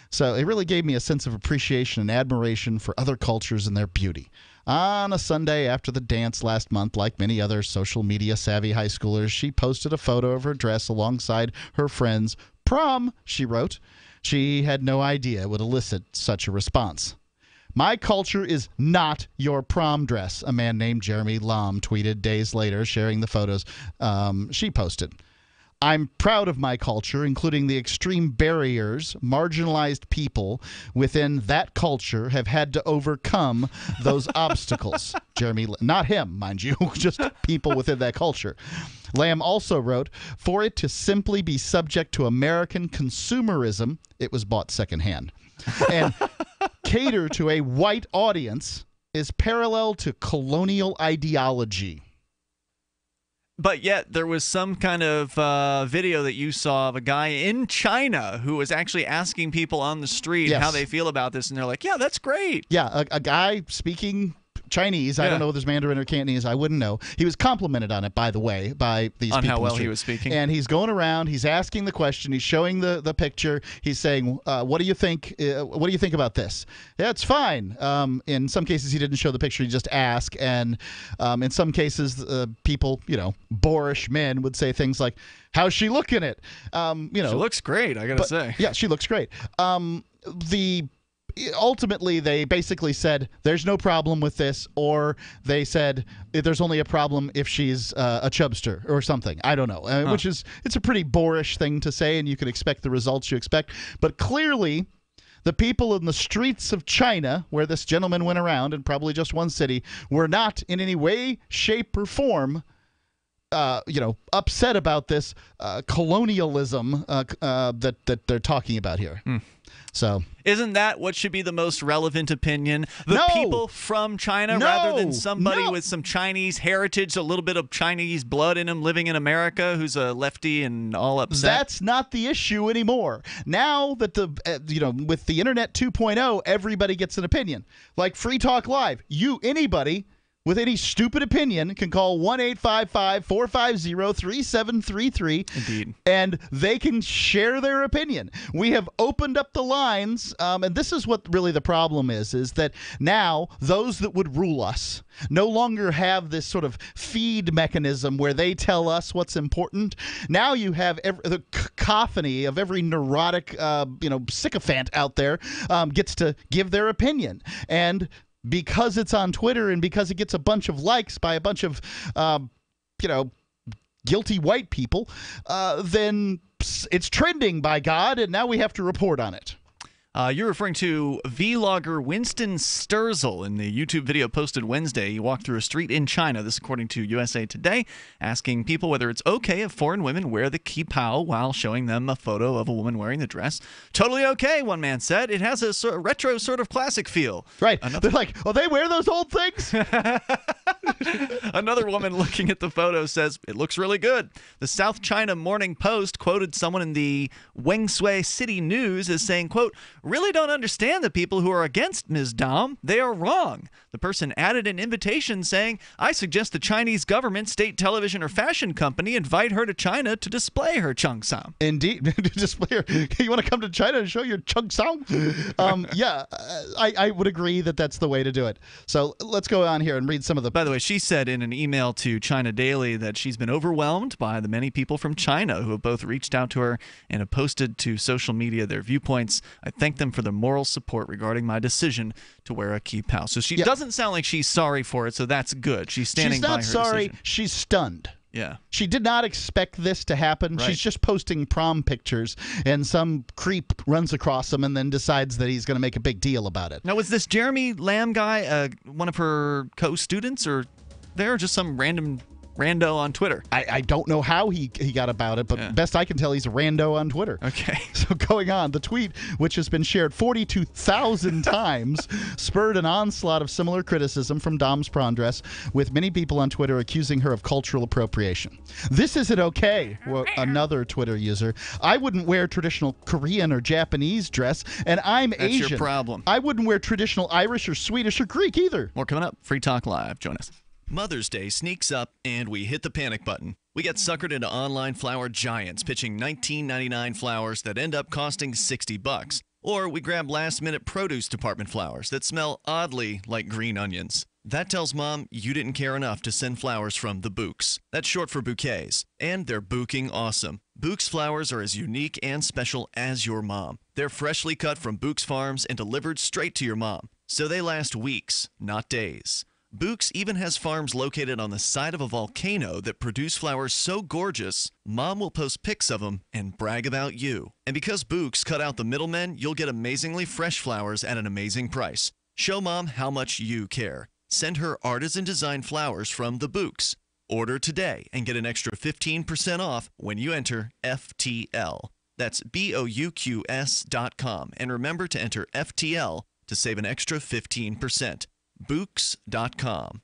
So it really gave me a sense of appreciation and admiration for other cultures and their beauty. On a Sunday after the dance last month, like many other social media savvy high schoolers, she posted a photo of her dress alongside her friend's prom, she wrote. She had no idea it would elicit such a response. "My culture is not your prom dress," a man named Jeremy Lam tweeted days later, sharing the photos she posted. "I'm proud of my culture, including the extreme barriers marginalized people within that culture have had to overcome those obstacles." Jeremy, not him, mind you, just people within that culture. Lamb also wrote, "For it to simply be subject to American consumerism," it was bought secondhand, "and cater to a white audience is parallel to colonial ideology." But yet there was some kind of video that you saw of a guy in China who was actually asking people on the street how they feel about this, and they're like, yeah, that's great. Yeah, a guy speaking Chinese. I don't know whether it's Mandarin or Cantonese. I wouldn't know. He was complimented on it, by the way, by these people. On how well he was speaking. And he's going around. He's asking the question. He's showing the picture. He's saying, "What do you think? What do you think about this?" Yeah, it's fine. In some cases, he didn't show the picture. He just asked. And in some cases, people, boorish men would say things like, "How's she looking it?" She looks great. I gotta say. Yeah, she looks great. Ultimately, they basically said there's no problem with this, or they said there's only a problem if she's a chubster or something. I don't know, which is it's a pretty boorish thing to say, and you can expect the results you expect. But clearly, the people in the streets of China, where this gentleman went around, in probably just one city, were not in any way, shape, or form upset about this colonialism that they're talking about here. So isn't that what should be the most relevant opinion? The people from China rather than somebody with some Chinese heritage, a little bit of Chinese blood in him living in America who's a lefty and all upset? That's not the issue anymore. Now that with the Internet 2.0, everybody gets an opinion. Like Free Talk Live. Anybody with any stupid opinion can call 1-855-450-3733. Indeed. And they can share their opinion. We have opened up the lines, and this is what really the problem is that now those that would rule us no longer have this sort of feed mechanism where they tell us what's important. Now you have the cacophony of every neurotic, sycophant out there gets to give their opinion. And because it's on Twitter and because it gets a bunch of likes by a bunch of, guilty white people, then it's trending, by God, and now we have to report on it. You're referring to vlogger Winston Sturzel in the YouTube video posted Wednesday. He walked through a street in China, this according to USA Today, asking people whether it's okay if foreign women wear the qipao while showing them a photo of a woman wearing the dress. Totally okay, one man said. It has a retro sort of classic feel. Right. They're like, oh, they wear those old things? Another woman looking at the photo says, it looks really good. The South China Morning Post quoted someone in the Wengsui City News as saying, quote, really don't understand the people who are against Ms. Dom. They are wrong. The person added an invitation saying, I suggest the Chinese government, state television, or fashion company invite her to China to display her cheongsam. Indeed. Display her. You want to come to China and show your cheongsam? Yeah, I would agree that that's the way to do it. So let's go on here and read some of the... By the way, she said in an email to China Daily that she's been overwhelmed by the many people from China who have both reached out to her and have posted to social media their viewpoints. I thank them for their moral support regarding my decision to wear a kipao. So she doesn't sound like she's sorry for it, so that's good. She's standing by her decision. She's not sorry. She's stunned. Yeah. She did not expect this to happen. Right. She's just posting prom pictures, and some creep runs across them and then decides that he's going to make a big deal about it. Now, was this Jeremy Lamb guy one of her co-students, or just some random rando on Twitter? I don't know how he got about it, but best I can tell, he's a rando on Twitter. Okay. So going on, the tweet, which has been shared 42,000 times, spurred an onslaught of similar criticism from Dom's prom dress, with many people on Twitter accusing her of cultural appropriation. This isn't okay, another Twitter user. I wouldn't wear traditional Korean or Japanese dress, and I'm Asian. That's your problem. I wouldn't wear traditional Irish or Swedish or Greek either. More coming up. Free Talk Live. Join us. Mother's Day sneaks up, and we hit the panic button. We get suckered into online flower giants pitching $19.99 flowers that end up costing $60. Or we grab last-minute produce department flowers that smell oddly like green onions. That tells Mom you didn't care enough to send flowers from the Bouqs. That's short for bouquets. And they're bouquing awesome. Bouqs flowers are as unique and special as your mom. They're freshly cut from Bouqs farms and delivered straight to your mom. So they last weeks, not days. Bouqs even has farms located on the side of a volcano that produce flowers so gorgeous, Mom will post pics of them and brag about you. And because Bouqs cut out the middlemen, you'll get amazingly fresh flowers at an amazing price. Show Mom how much you care. Send her artisan design flowers from the Bouqs. Order today and get an extra 15% off when you enter FTL. That's BOUQS.com. And remember to enter FTL to save an extra 15%. Bouqs.com.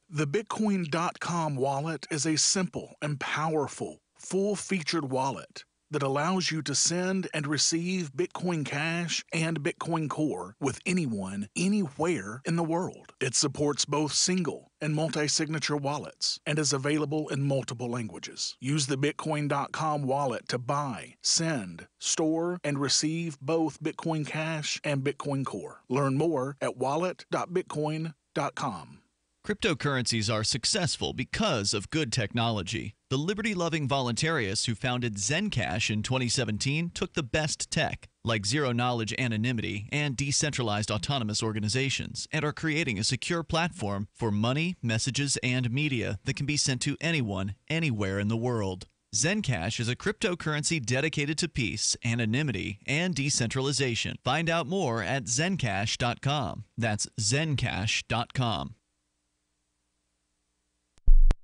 The Bitcoin.com wallet is a simple and powerful, full-featured wallet that allows you to send and receive Bitcoin Cash and Bitcoin Core with anyone, anywhere in the world. It supports both single and multi-signature wallets and is available in multiple languages. Use the Bitcoin.com wallet to buy, send, store, and receive both Bitcoin Cash and Bitcoin Core. Learn more at wallet.bitcoin.com. Cryptocurrencies are successful because of good technology. The liberty-loving voluntarists who founded Zencash in 2017 took the best tech, like zero-knowledge anonymity and decentralized autonomous organizations, and are creating a secure platform for money, messages, and media that can be sent to anyone, anywhere in the world. Zencash is a cryptocurrency dedicated to peace, anonymity, and decentralization. Find out more at zencash.com. That's zencash.com.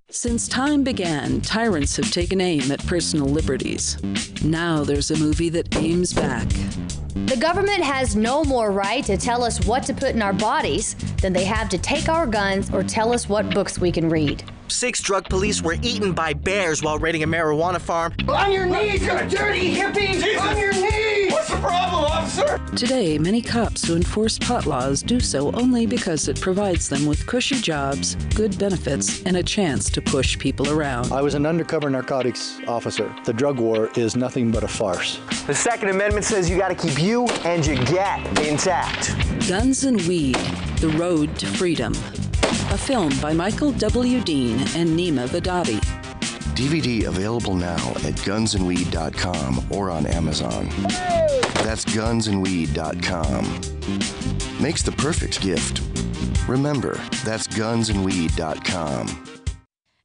Since time began, tyrants have taken aim at personal liberties. Now there's a movie that aims back. The government has no more right to tell us what to put in our bodies than they have to take our guns or tell us what books we can read. 6 drug police were eaten by bears while raiding a marijuana farm. On your knees, you dirty hippies! Jesus. On your knees! What's the problem, officer? Today, many cops who enforce pot laws do so only because it provides them with cushy jobs, good benefits, and a chance to push people around. I was an undercover narcotics officer. The drug war is nothing but a farce. The Second Amendment says you gotta keep you and your gat intact. Guns and Weed, The Road to Freedom. A film by Michael W. Dean and Nima Vadadi. DVD available now at gunsandweed.com or on Amazon. That's gunsandweed.com. Makes the perfect gift. Remember, that's gunsandweed.com.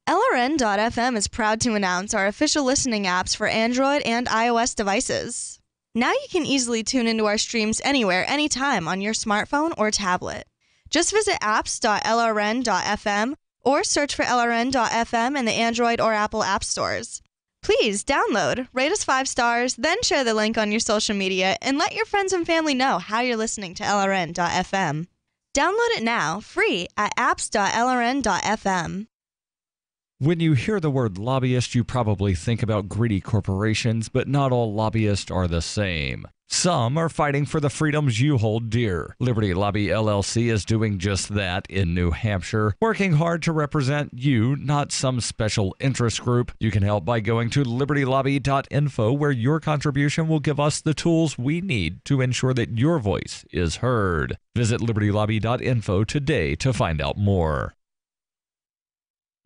LRN.FM is proud to announce our official listening apps for Android and iOS devices. Now you can easily tune into our streams anywhere, anytime on your smartphone or tablet. Just visit apps.lrn.fm or search for LRN.FM in the Android or Apple app stores. Please download, rate us 5 stars, then share the link on your social media and let your friends and family know how you're listening to LRN.FM. Download it now, free at apps.lrn.fm. When you hear the word lobbyist, you probably think about greedy corporations, but not all lobbyists are the same. Some are fighting for the freedoms you hold dear. Liberty Lobby LLC is doing just that in New Hampshire, working hard to represent you, not some special interest group. You can help by going to libertylobby.info, where your contribution will give us the tools we need to ensure that your voice is heard. Visit libertylobby.info today to find out more.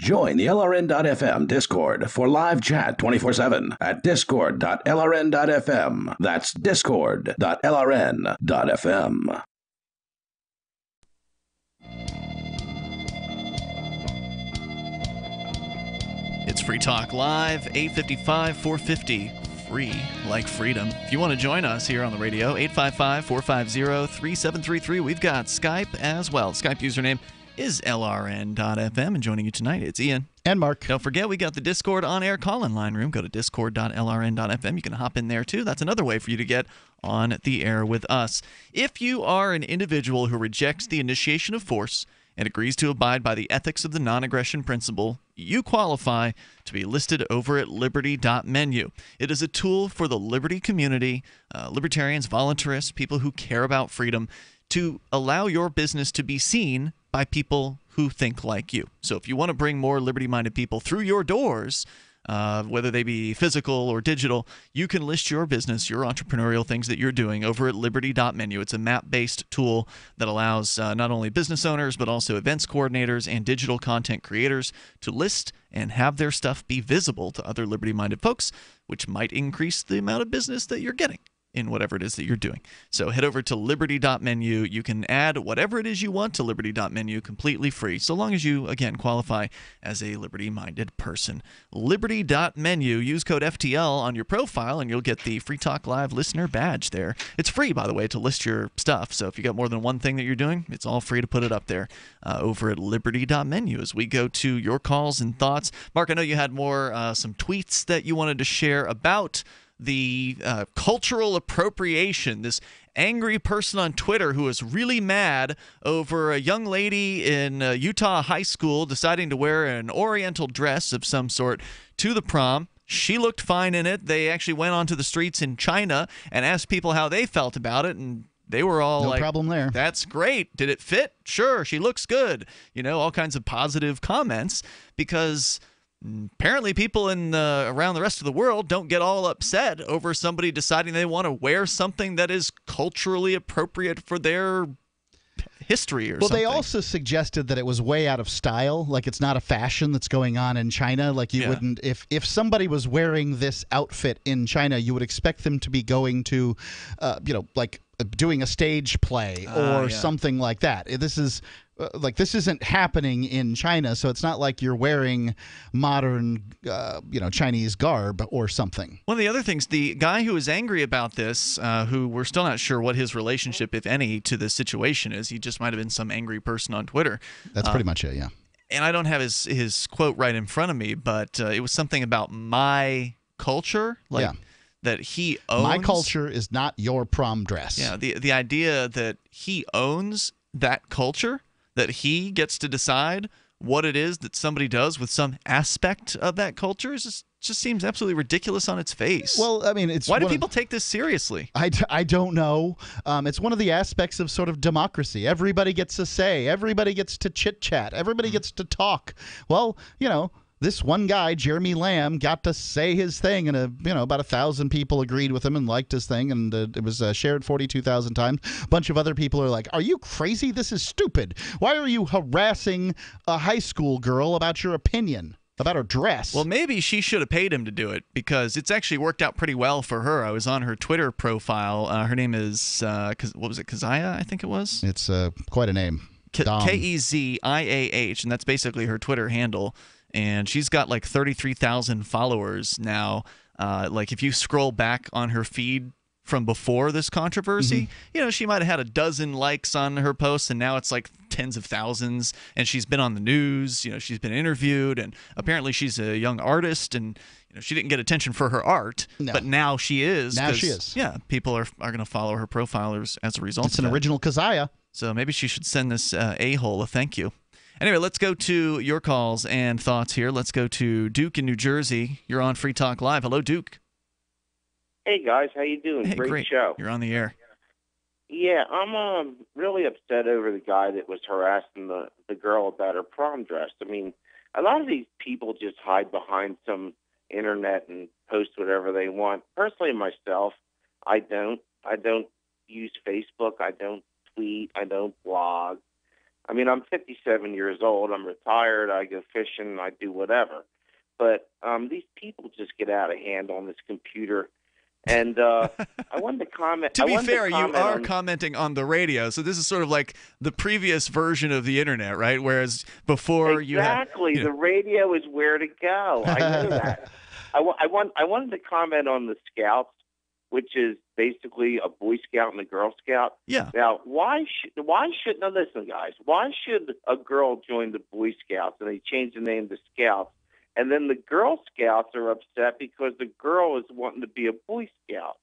Join the LRN.FM Discord for live chat 24/7 at discord.lrn.fm. That's discord.lrn.fm. It's Free Talk Live, 855 450. Free like freedom. If you want to join us here on the radio, 855-450-3733. We've got Skype as well. Skype username is LRN.FM. And joining you tonight, it's Ian. And Mark. Don't forget, we got the Discord on-air call-in line room. Go to discord.lrn.fm. You can hop in there, too. That's another way for you to get on the air with us. If you are an individual who rejects the initiation of force and agrees to abide by the ethics of the non-aggression principle, you qualify to be listed over at liberty.menu. It is a tool for the liberty community, libertarians, voluntarists, people who care about freedom, to allow your business to be seen by people who think like you. So if you want to bring more liberty-minded people through your doors, whether they be physical or digital, you can list your business, your entrepreneurial things that you're doing over at liberty.menu. It's a map-based tool that allows not only business owners but also events coordinators and digital content creators to list and have their stuff be visible to other liberty-minded folks, which might increase the amount of business that you're getting in whatever it is that you're doing. So head over to liberty.menu. You can add whatever it is you want to liberty.menu completely free, so long as you, again, qualify as a liberty-minded person. Liberty.menu. Use code FTL on your profile, and you'll get the Free Talk Live listener badge there. It's free, by the way, to list your stuff. So if you got more than one thing that you're doing, it's all free to put it up there over at liberty.menu as we go to your calls and thoughts. Mark, I know you had some tweets that you wanted to share about the cultural appropriation, this angry person on Twitter who was really mad over a young lady in Utah high school deciding to wear an oriental dress of some sort to the prom. She looked fine in it. They actually went onto the streets in China and asked people how they felt about it, and they were all no like, problem there. That's great. Did it fit? Sure. She looks good. You know, all kinds of positive comments, because apparently people around the rest of the world don't get all upset over somebody deciding they want to wear something that is culturally appropriate for their history or something. Well, they also suggested that it was way out of style, like it's not a fashion that's going on in China. Like you wouldn't, if somebody was wearing this outfit in China, you would expect them to be going to, like doing a stage play or something like that. This is this isn't happening in China, so it's not like you're wearing modern, Chinese garb or something. One of the other things, the guy who was angry about this, who we're still not sure what his relationship, if any, to this situation is. He just might have been some angry person on Twitter. That's pretty much it, yeah. And I don't have his quote right in front of me, but it was something about my culture, that he owns. My culture is not your prom dress. Yeah, the idea that he owns that culture, that he gets to decide what it is that somebody does with some aspect of that culture just seems absolutely ridiculous on its face. Well, I mean, why do people take this seriously? I don't know. It's one of the aspects of sort of democracy. Everybody gets a say. Everybody gets to chit-chat. Everybody gets to talk. Well, this one guy, Jeremy Lamb, got to say his thing, and about 1,000 people agreed with him and liked his thing, and it was shared 42,000 times. A bunch of other people are like, "Are you crazy? This is stupid. Why are you harassing a high school girl about your opinion about her dress?" Well, maybe she should have paid him to do it, because it's actually worked out pretty well for her. I was on her Twitter profile. Her name is what was it? Keziah, I think it was. It's quite a name. Keziah, and that's basically her Twitter handle. And she's got like 33,000 followers now. Like if you scroll back on her feed from before this controversy, she might have had a dozen likes on her posts, and now it's like tens of thousands. And she's been on the news. She's been interviewed, and apparently she's a young artist, and she didn't get attention for her art, but now she is. Now she is. Yeah, people are going to follow her profilers as a result. It's an original Keziah. So maybe she should send this a-hole a thank you. Anyway, let's go to your calls and thoughts here. Let's go to Duke in New Jersey. You're on Free Talk Live. Hello, Duke. Hey guys, how you doing? Hey, Great show. You're on the air. Yeah, I'm really upset over the guy that was harassing the girl about her prom dress. I mean, a lot of these people just hide behind some internet and post whatever they want. Personally, myself, I don't use Facebook. I don't tweet. I don't blog. I mean, I'm 57 years old. I'm retired. I go fishing. I do whatever. But these people just get out of hand on this computer. And I wanted to comment. To be fair, you are commenting on the radio, so this is sort of like the previous version of the internet, right? Whereas before you had... Exactly. The radio is where to go. I know that. I wanted to comment on the Scouts, which is basically a Boy Scout and a Girl Scout. Yeah. Now, now listen, guys, why should a girl join the Boy Scouts and they change the name to Scouts? And then the Girl Scouts are upset because the girl is wanting to be a Boy Scout.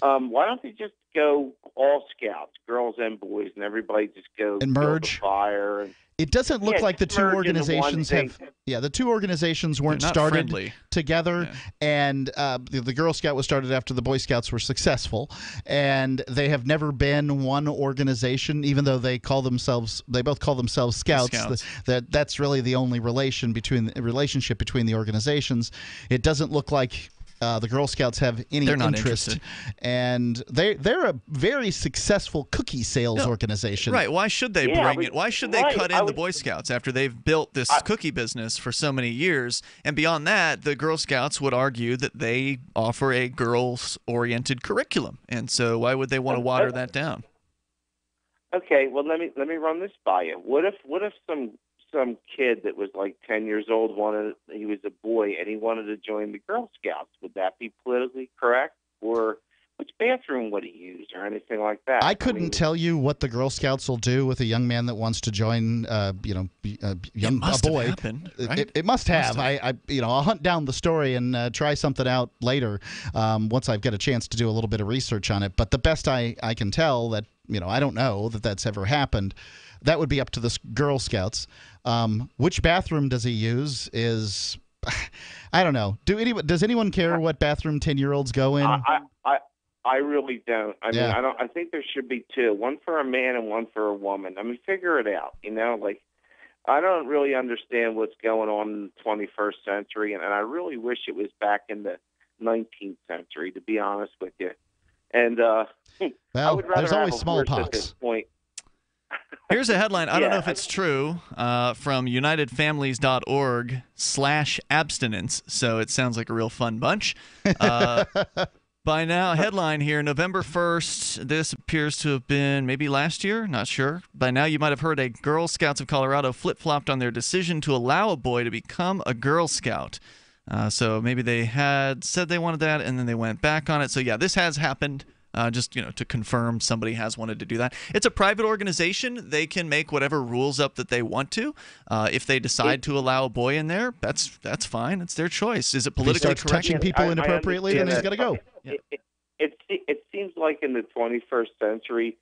Why don't they just go all Scouts, girls and boys, and everybody just go and merge? Fire and, it doesn't look like the two organizations have. Yeah, the two organizations weren't started together, and the Girl Scout was started after the Boy Scouts were successful, and they have never been one organization, even though they both call themselves Scouts. That's really the only relationship between the organizations. It doesn't look like the Girl Scouts have any interest, and they're a very successful cookie sales organization. Right? Why should they bring it? Why should they cut in the Boy Scouts after they've built this cookie business for so many years? And beyond that, the Girl Scouts would argue that they offer a girls-oriented curriculum, and so why would they want to water that down? Okay, well let me run this by you. What if some kid that was like 10 years old he was a boy and he wanted to join the Girl Scouts? Would that be politically correct? Or which bathroom would he use or anything like that? I couldn't tell you what the Girl Scouts will do with a young man that wants to join a boy. Happened, right? It must have. I'll hunt down the story and try something out later once I've got a chance to do a little bit of research on it. But the best I can tell that I don't know that that's ever happened. That would be up to the Girl Scouts. Which bathroom does he use is, I don't know. Does anyone care what bathroom 10-year-olds go in? I really don't. I mean, I think there should be two, one for a man and one for a woman. I mean, figure it out. I don't really understand what's going on in the 21st century, and I really wish it was back in the 19th century, to be honest with you. And I would rather there's have always a smallpox horse at this point. Here's a headline. I don't know if it's true from unitedfamilies.org/abstinence. So it sounds like a real fun bunch. By now, headline here, November 1st. This appears to have been maybe last year. Not sure. By now, you might have heard a Girl Scouts of Colorado flip-flopped on their decision to allow a boy to become a Girl Scout. So maybe they had said they wanted that, and then they went back on it. So yeah, this has happened. Just to confirm somebody has wanted to do that. It's a private organization. They can make whatever rules up that they want to. If they decide to allow a boy in there, that's fine. It's their choice. Is it politically correct? Touching people inappropriately, then he's got to go. It seems like in the 21st century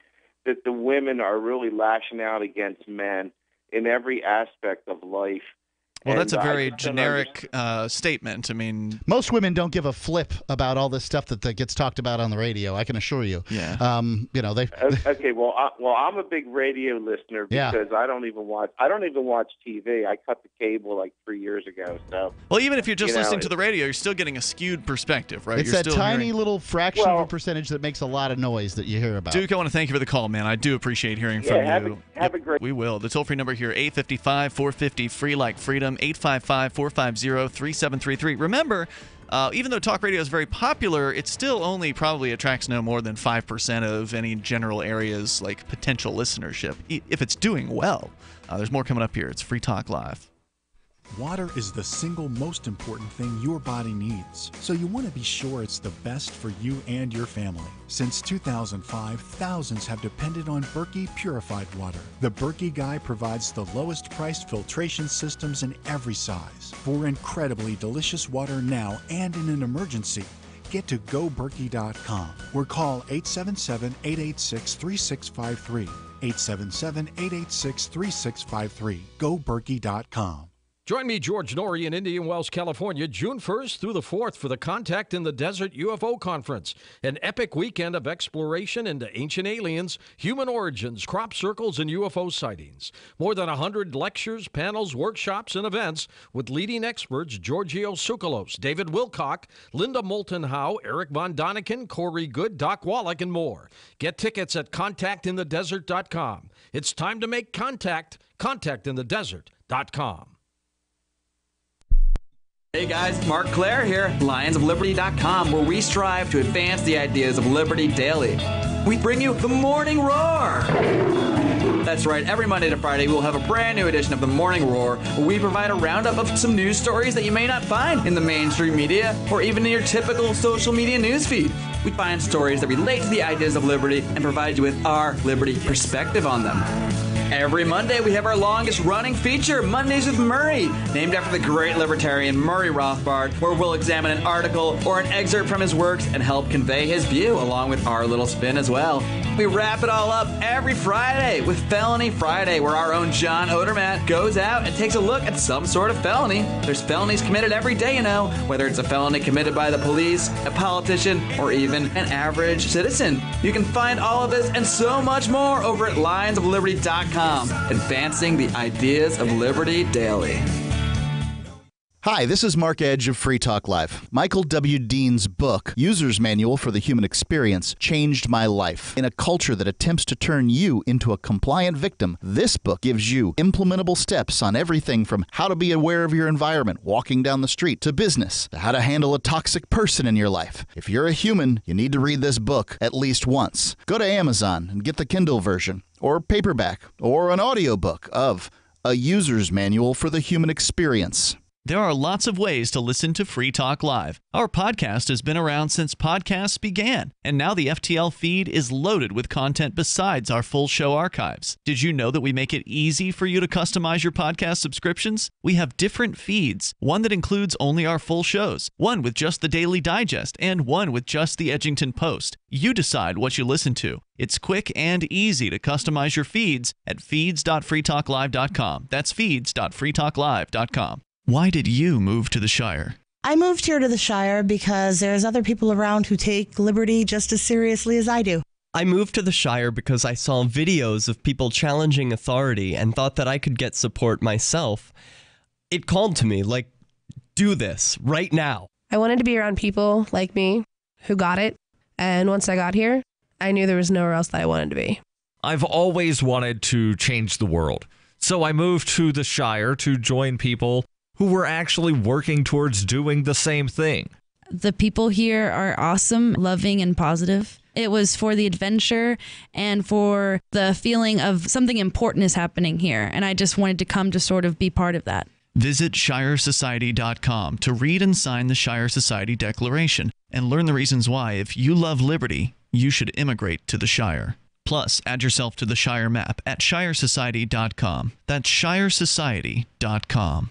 that the women are really lashing out against men in every aspect of life. Well, that's a very generic statement. I mean, most women don't give a flip about all this stuff that gets talked about on the radio. I can assure you. Yeah. They. Okay. Well, I'm a big radio listener because I don't even watch TV. I cut the cable like 3 years ago. So. Well, even if you're just listening to the radio, you're still getting a skewed perspective, right? It's that tiny little fraction of a percentage that makes a lot of noise that you hear about. Duke, I want to thank you for the call, man. I do appreciate hearing from you. Have a great. We will. The toll-free number here, 855-450 free like freedom. 855-450-3733. Remember, even though talk radio is very popular, it still only probably attracts no more than 5% of any general area's potential listenership, if it's doing well. There's more coming up here. It's Free Talk Live. Water is the single most important thing your body needs, so you want to be sure it's the best for you and your family. Since 2005, thousands have depended on Berkey purified water. The Berkey Guy provides the lowest priced filtration systems in every size. For incredibly delicious water now and in an emergency, get to GoBerkey.com or call 877-886-3653. 877-886-3653. GoBerkey.com. Join me, George Norrie, in Indian Wells, California, June 1st through the 4th for the Contact in the Desert UFO Conference, an epic weekend of exploration into ancient aliens, human origins, crop circles, and UFO sightings. More than 100 lectures, panels, workshops, and events with leading experts Giorgio Tsoukalos, David Wilcock, Linda Moulton Howe, Eric Von Daniken, Corey Good, Doc Wallach, and more. Get tickets at contactinthedesert.com. It's time to make contact. Contactinthedesert.com. Hey guys, Mark Claire here, lionsofliberty.com, where we strive to advance the ideas of liberty daily. We bring you the Morning Roar. That's right, every Monday to Friday we'll have a brand new edition of the Morning Roar, where we provide a roundup of some news stories that you may not find in the mainstream media or even in your typical social media newsfeed. We find stories that relate to the ideas of liberty and provide you with our liberty perspective on them. Every Monday, we have our longest-running feature, Mondays with Murray, named after the great libertarian Murray Rothbard, where we'll examine an article or an excerpt from his works and help convey his view, along with our little spin as well. We wrap it all up every Friday with Felony Friday, where our own John Odermatt goes out and takes a look at some sort of felony. There's felonies committed every day, you know, whether it's a felony committed by the police, a politician, or even an average citizen. You can find all of this and so much more over at lionsofliberty.com. Advancing the ideas of liberty daily. Hi, this is Mark Edge of Free Talk Live. Michael W. Dean's book, User's Manual for the Human Experience, changed my life. In a culture that attempts to turn you into a compliant victim, this book gives you implementable steps on everything from how to be aware of your environment, walking down the street, to business, to how to handle a toxic person in your life. If you're a human, you need to read this book at least once. Go to Amazon and get the Kindle version, or paperback, or an audiobook of A User's Manual for the Human Experience. There are lots of ways to listen to Free Talk Live. Our podcast has been around since podcasts began, and now the FTL feed is loaded with content besides our full show archives. Did you know that we make it easy for you to customize your podcast subscriptions? We have different feeds, one that includes only our full shows, one with just the Daily Digest, and one with just the Edgington Post. You decide what you listen to. It's quick and easy to customize your feeds at feeds.freetalklive.com. That's feeds.freetalklive.com. Why did you move to the Shire? I moved here to the Shire because there's other people around who take liberty just as seriously as I do. I moved to the Shire because I saw videos of people challenging authority and thought that I could get support myself. It called to me, like, do this right now. I wanted to be around people like me who got it. And once I got here, I knew there was nowhere else that I wanted to be. I've always wanted to change the world. So I moved to the Shire to join people who were actually working towards doing the same thing. The people here are awesome, loving, and positive. It was for the adventure and for the feeling of something important is happening here. And I just wanted to come to sort of be part of that. Visit ShireSociety.com to read and sign the Shire Society Declaration and learn the reasons why, if you love liberty, you should immigrate to the Shire. Plus, add yourself to the Shire map at ShireSociety.com. That's ShireSociety.com.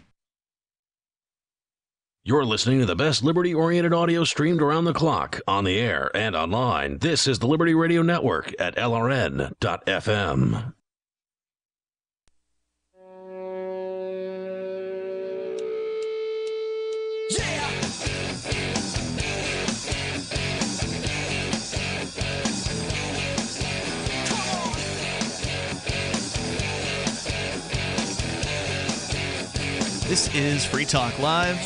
You're listening to the best liberty-oriented audio streamed around the clock, on the air, and online. This is the Liberty Radio Network at LRN.FM. This is Free Talk Live.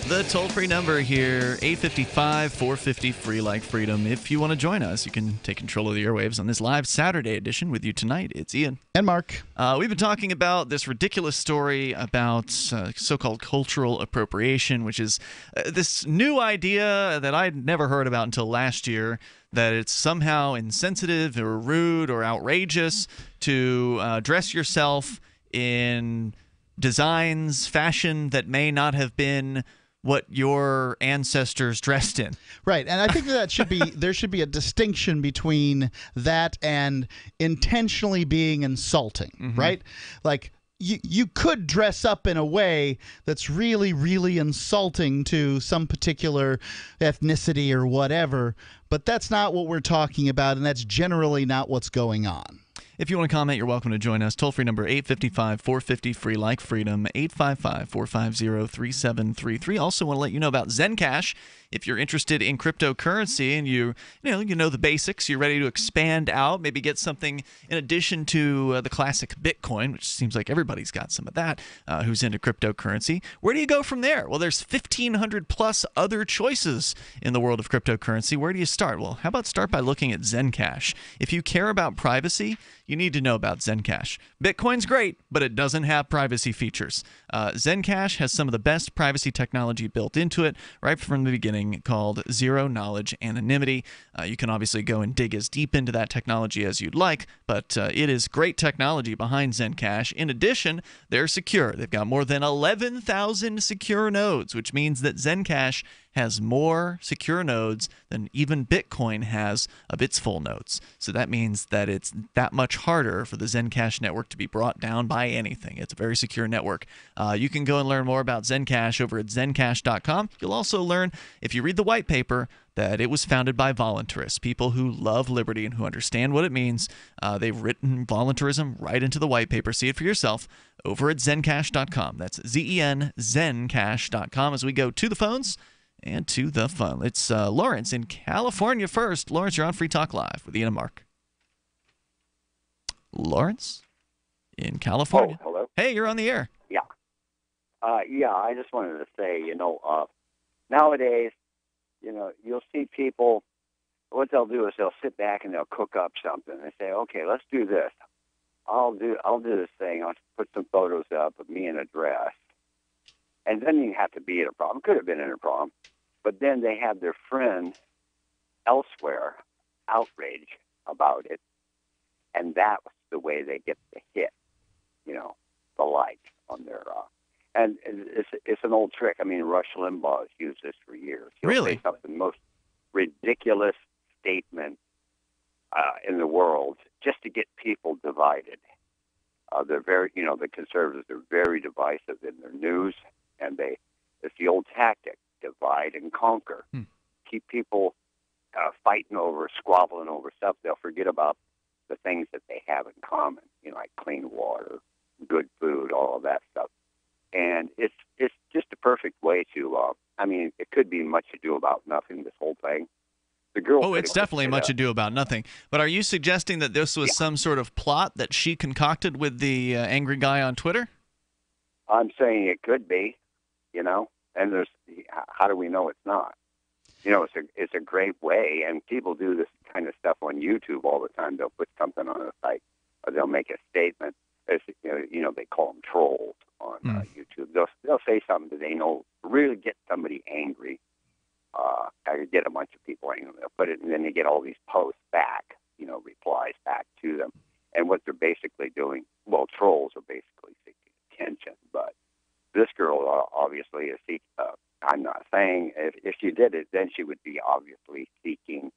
The toll-free number here, 855-450-FREE like freedom. If you want to join us, you can take control of the airwaves on this live Saturday edition. With you tonight, it's Ian. And Mark. We've been talking about this ridiculous story about so-called cultural appropriation, which is this new idea that I'd never heard about until last year, that it's somehow insensitive or rude or outrageous to dress yourself in designs, fashion that may not have been what your ancestors dressed in. Right, and I think that should be there should be a distinction between that and intentionally being insulting, right? Like you could dress up in a way that's really, really insulting to some particular ethnicity or whatever, but that's not what we're talking about, and that's generally not what's going on. If you want to comment, you're welcome to join us. Toll-free number 855-450-FREE, like freedom, 855-450-3733. Also want to let you know about Zencash. If you're interested in cryptocurrency and you know the basics, you're ready to expand out, maybe get something in addition to the classic Bitcoin, which seems like everybody's got some of that, who's into cryptocurrency. Where do you go from there? Well, there's 1,500 plus other choices in the world of cryptocurrency. Where do you start? Well, how about start by looking at Zencash? If you care about privacy, you need to know about Zencash. Bitcoin's great, but it doesn't have privacy features. Zencash has some of the best privacy technology built into it right from the beginning, called Zero Knowledge Anonymity. You can obviously go and dig as deep into that technology as you'd like, but it is great technology behind Zencash. In addition, they're secure. They've got more than 11,000 secure nodes, which means that Zencash has more secure nodes than even Bitcoin has of its full nodes. So that means that it's that much harder for the Zencash network to be brought down by anything. It's a very secure network. You can go and learn more about Zencash over at zencash.com. You'll also learn, if you read the white paper, that it was founded by voluntarists, people who love liberty and who understand what it means. They've written voluntarism right into the white paper. See it for yourself over at zencash.com. That's Z-E-N, zencash.com. As we go to the phones and to the fun. It's Lawrence in California first. Lawrence, you're on Free Talk Live with Ian and Mark. Lawrence in California. Oh, hello. Hey, you're on the air. Yeah. I just wanted to say, nowadays, you'll see people, what they'll do is they'll sit back and they'll cook up something. They say, okay, let's do this. I'll do this thing. I'll put some photos up of me in a dress. And then you have to be at a prom. Could have been in a prom. But then they have their friend elsewhere outrage about it. And that's the way they get the hit, the like on their... and it's an old trick. I mean, Rush Limbaugh has used this for years. He'll Really? say something, the most ridiculous statement in the world just to get people divided. They're very, the conservatives are very divisive in their news. And it's the old tactic, divide and conquer. Keep people fighting over, squabbling over stuff. They'll forget about the things that they have in common, like clean water, good food, all of that stuff. And it's just a perfect way to, it could be much ado about nothing, this whole thing. The girl. Oh, it's definitely much ado about nothing. But are you suggesting that this was some sort of plot that she concocted with the angry guy on Twitter? I'm saying it could be. And how do we know it's not? It's a great way, and people do this kind of stuff on YouTube all the time. They'll put something on a site, or they'll make a statement. They call them trolls on YouTube. They'll say something that they know really get somebody angry, or get a bunch of people angry. They'll put it, and then they get all these posts back, replies back to them. And what they're basically doing, well, trolls are basically seeking attention, but this girl obviously is seeking, I'm not saying if she did it, then she would be obviously seeking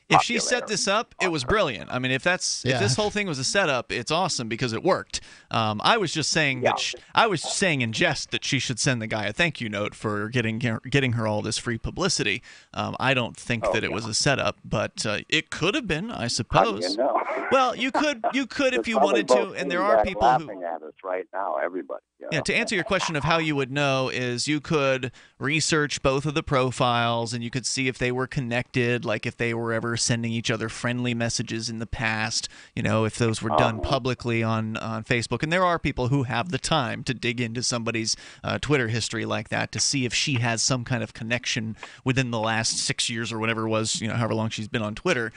If she set this up, it was brilliant. I mean, if this whole thing was a setup, it's awesome because it worked. I was just saying I was saying in jest that she should send the guy a thank you note for getting her all this free publicity. I don't think that it was a setup, but it could have been, I suppose. How do you know? Well, you could if you wanted to, and there are people laughing at us right now. Everybody. Yeah, to answer your question of how you would know is you could research both of the profiles and you could see if they were connected, like if they were ever sending each other friendly messages in the past, if those were done publicly on Facebook. And there are people who have the time to dig into somebody's Twitter history like that to see if she has some kind of connection within the last 6 years or whatever it was, however long she's been on Twitter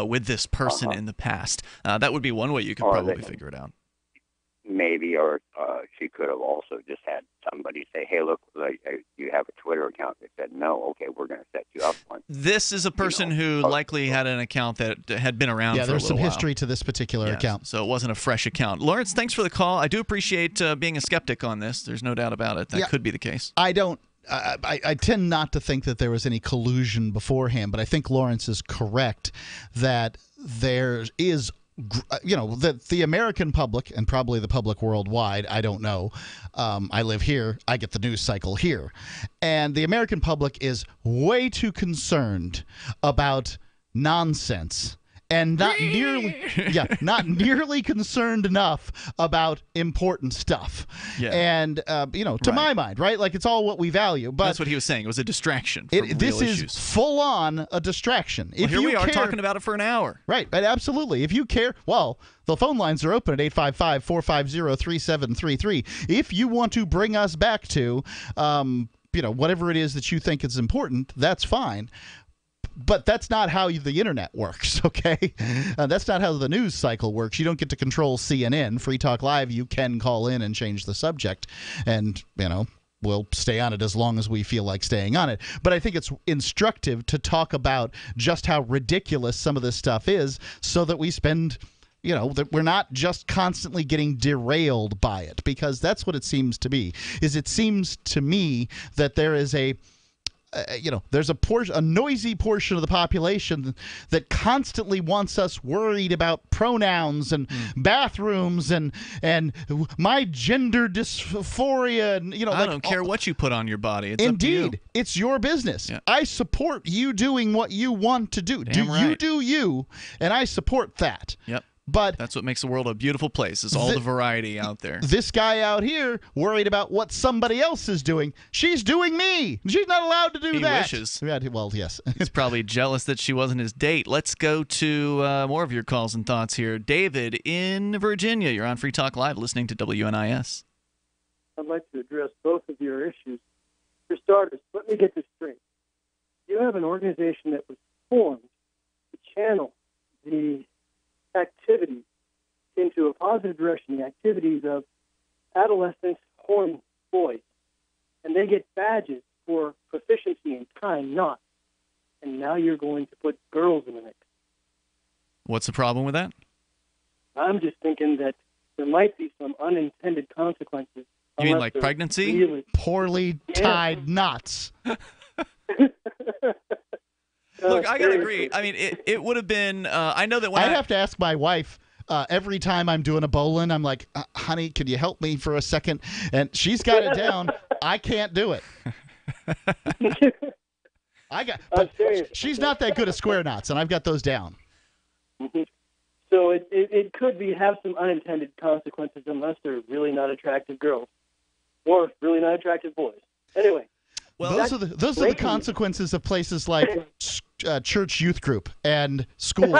with this person in the past. That would be one way you could probably figure it out. Maybe, or she could have also just had somebody say, hey, look, you have a Twitter account. They said, no, okay, we're going to set you up one. This is a person who likely had an account that had been around for a little while. Yeah, there's some history to this particular account. So it wasn't a fresh account. Lawrence, thanks for the call. I do appreciate being a skeptic on this. There's no doubt about it. That could be the case. I tend not to think that there was any collusion beforehand, but I think Lawrence is correct that there is the American public and probably the public worldwide, I don't know. I live here. I get the news cycle here. And the American public is way too concerned about nonsense and not nearly concerned enough about important stuff. Yeah. And to my mind, right? Like, it's all what we value. But that's what he was saying. It was a distraction from real this issues. is full on a distraction. Well, here we are talking about it for an hour. Right, absolutely. If you care, well, the phone lines are open at 855-450-3733. If you want to bring us back to, whatever it is that you think is important, that's fine. But that's not how the internet works, okay? That's not how the news cycle works. You don't get to control CNN. Free Talk Live, you can call in and change the subject. And, we'll stay on it as long as we feel like staying on it. But I think it's instructive to talk about just how ridiculous some of this stuff is so that we spend, that we're not just constantly getting derailed by it, because that's what it seems to be. It seems to me that there is there's a noisy portion of the population that constantly wants us worried about pronouns and bathrooms and my gender dysphoria. And, I don't care what you put on your body. It's indeed, up to you. it's your business. Yeah. I support you doing what you want to do. You do you, and I support that. Yep. But that's what makes the world a beautiful place, is all the variety out there. This guy out here worried about what somebody else is doing. She's doing me. She's not allowed to do that. He wishes. Well, yes. He's probably jealous that she wasn't his date. Let's go to more of your calls and thoughts here. David in Virginia. You're on Free Talk Live listening to WNIS. I'd like to address both of your issues. For starters, let me get this straight. You have an organization that was formed to channel the activities into a positive direction, the activities of adolescent horny boys. And they get badges for proficiency in tying knots. And now you're going to put girls in the mix. What's the problem with that? I'm just thinking that there might be some unintended consequences. You mean like pregnancy? Really... Poorly tied knots. Look, I gotta agree. I mean, it would have been. I know that when I have to ask my wife every time I'm doing a bowling, I'm like, honey, could you help me for a second? And she's got it down. I can't do it. She's not that good at square knots, and I've got those down. Mm-hmm. So it could have some unintended consequences unless they're really not attractive girls or really not attractive boys. Anyway. Well, those are the consequences of places like church youth group and school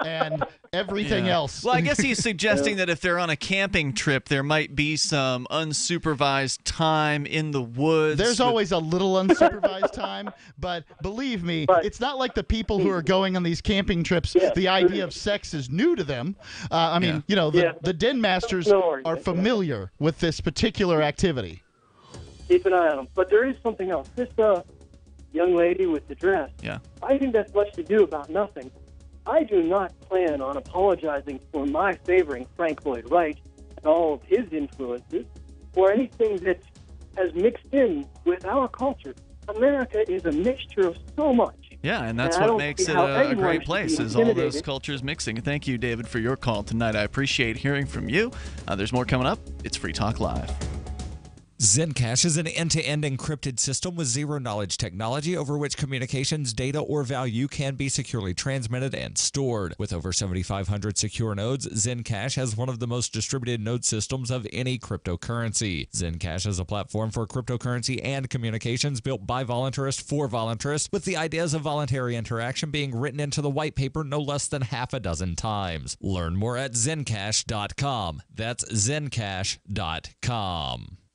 and everything else. Well, I guess he's suggesting that if they're on a camping trip, there might be some unsupervised time in the woods. There's always a little unsupervised time, but believe me, it's not like the people who are going on these camping trips, the idea of sex is new to them. The den masters are familiar with this particular activity. Keep an eye on them. But there is something else. This young lady with the dress, I think that's much to do about nothing. I do not plan on apologizing for my favoring Frank Lloyd Wright and all of his influences or anything that has mixed in with our culture. America is a mixture of so much. Yeah, and that's what makes it a great place, is all those cultures mixing. Thank you, David, for your call tonight. I appreciate hearing from you. There's more coming up. It's Free Talk Live. Zencash is an end-to-end encrypted system with zero-knowledge technology over which communications, data, or value can be securely transmitted and stored. With over 7,500 secure nodes, Zencash has one of the most distributed node systems of any cryptocurrency. Zencash is a platform for cryptocurrency and communications built by voluntarists for voluntarists, with the ideas of voluntary interaction being written into the white paper no less than half a dozen times. Learn more at zencash.com. That's zencash.com.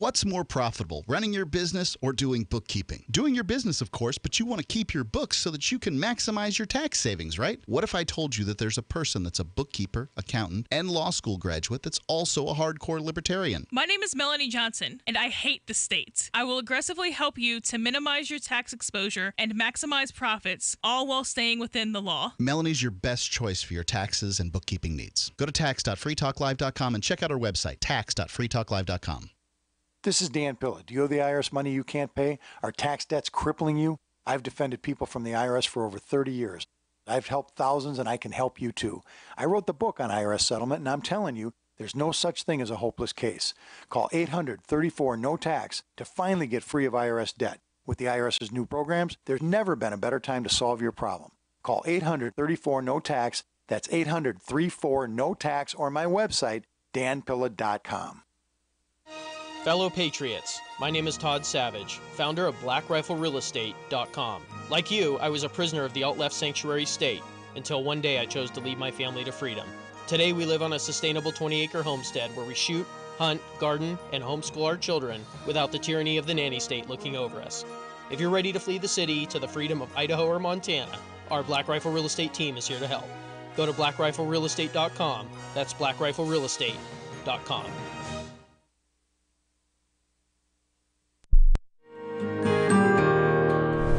What's more profitable, running your business or doing bookkeeping? Doing your business, of course, but you want to keep your books so that you can maximize your tax savings, right? What if I told you that there's a person that's a bookkeeper, accountant, and law school graduate that's also a hardcore libertarian? My name is Melanie Johnson, and I hate the state. I will aggressively help you to minimize your tax exposure and maximize profits, all while staying within the law. Melanie's your best choice for your taxes and bookkeeping needs. Go to tax.freetalklive.com and check out our website, tax.freetalklive.com. This is Dan Pilla. Do you owe the IRS money you can't pay? Are tax debts crippling you? I've defended people from the IRS for over 30 years. I've helped thousands, and I can help you too. I wrote the book on IRS settlement, and I'm telling you, there's no such thing as a hopeless case. Call 800-34-NO-TAX to finally get free of IRS debt. With the IRS's new programs, there's never been a better time to solve your problem. Call 800-34-NO-TAX That's 800-34-NO-TAX or my website, danpilla.com. Fellow Patriots, my name is Todd Savage, founder of BlackRifleRealEstate.com. Like you, I was a prisoner of the alt-left sanctuary state until one day I chose to lead my family to freedom. Today we live on a sustainable 20-acre homestead where we shoot, hunt, garden, and homeschool our children without the tyranny of the nanny state looking over us. If you're ready to flee the city to the freedom of Idaho or Montana, our Black Rifle Real Estate team is here to help. Go to BlackRifleRealEstate.com. That's BlackRifleRealEstate.com.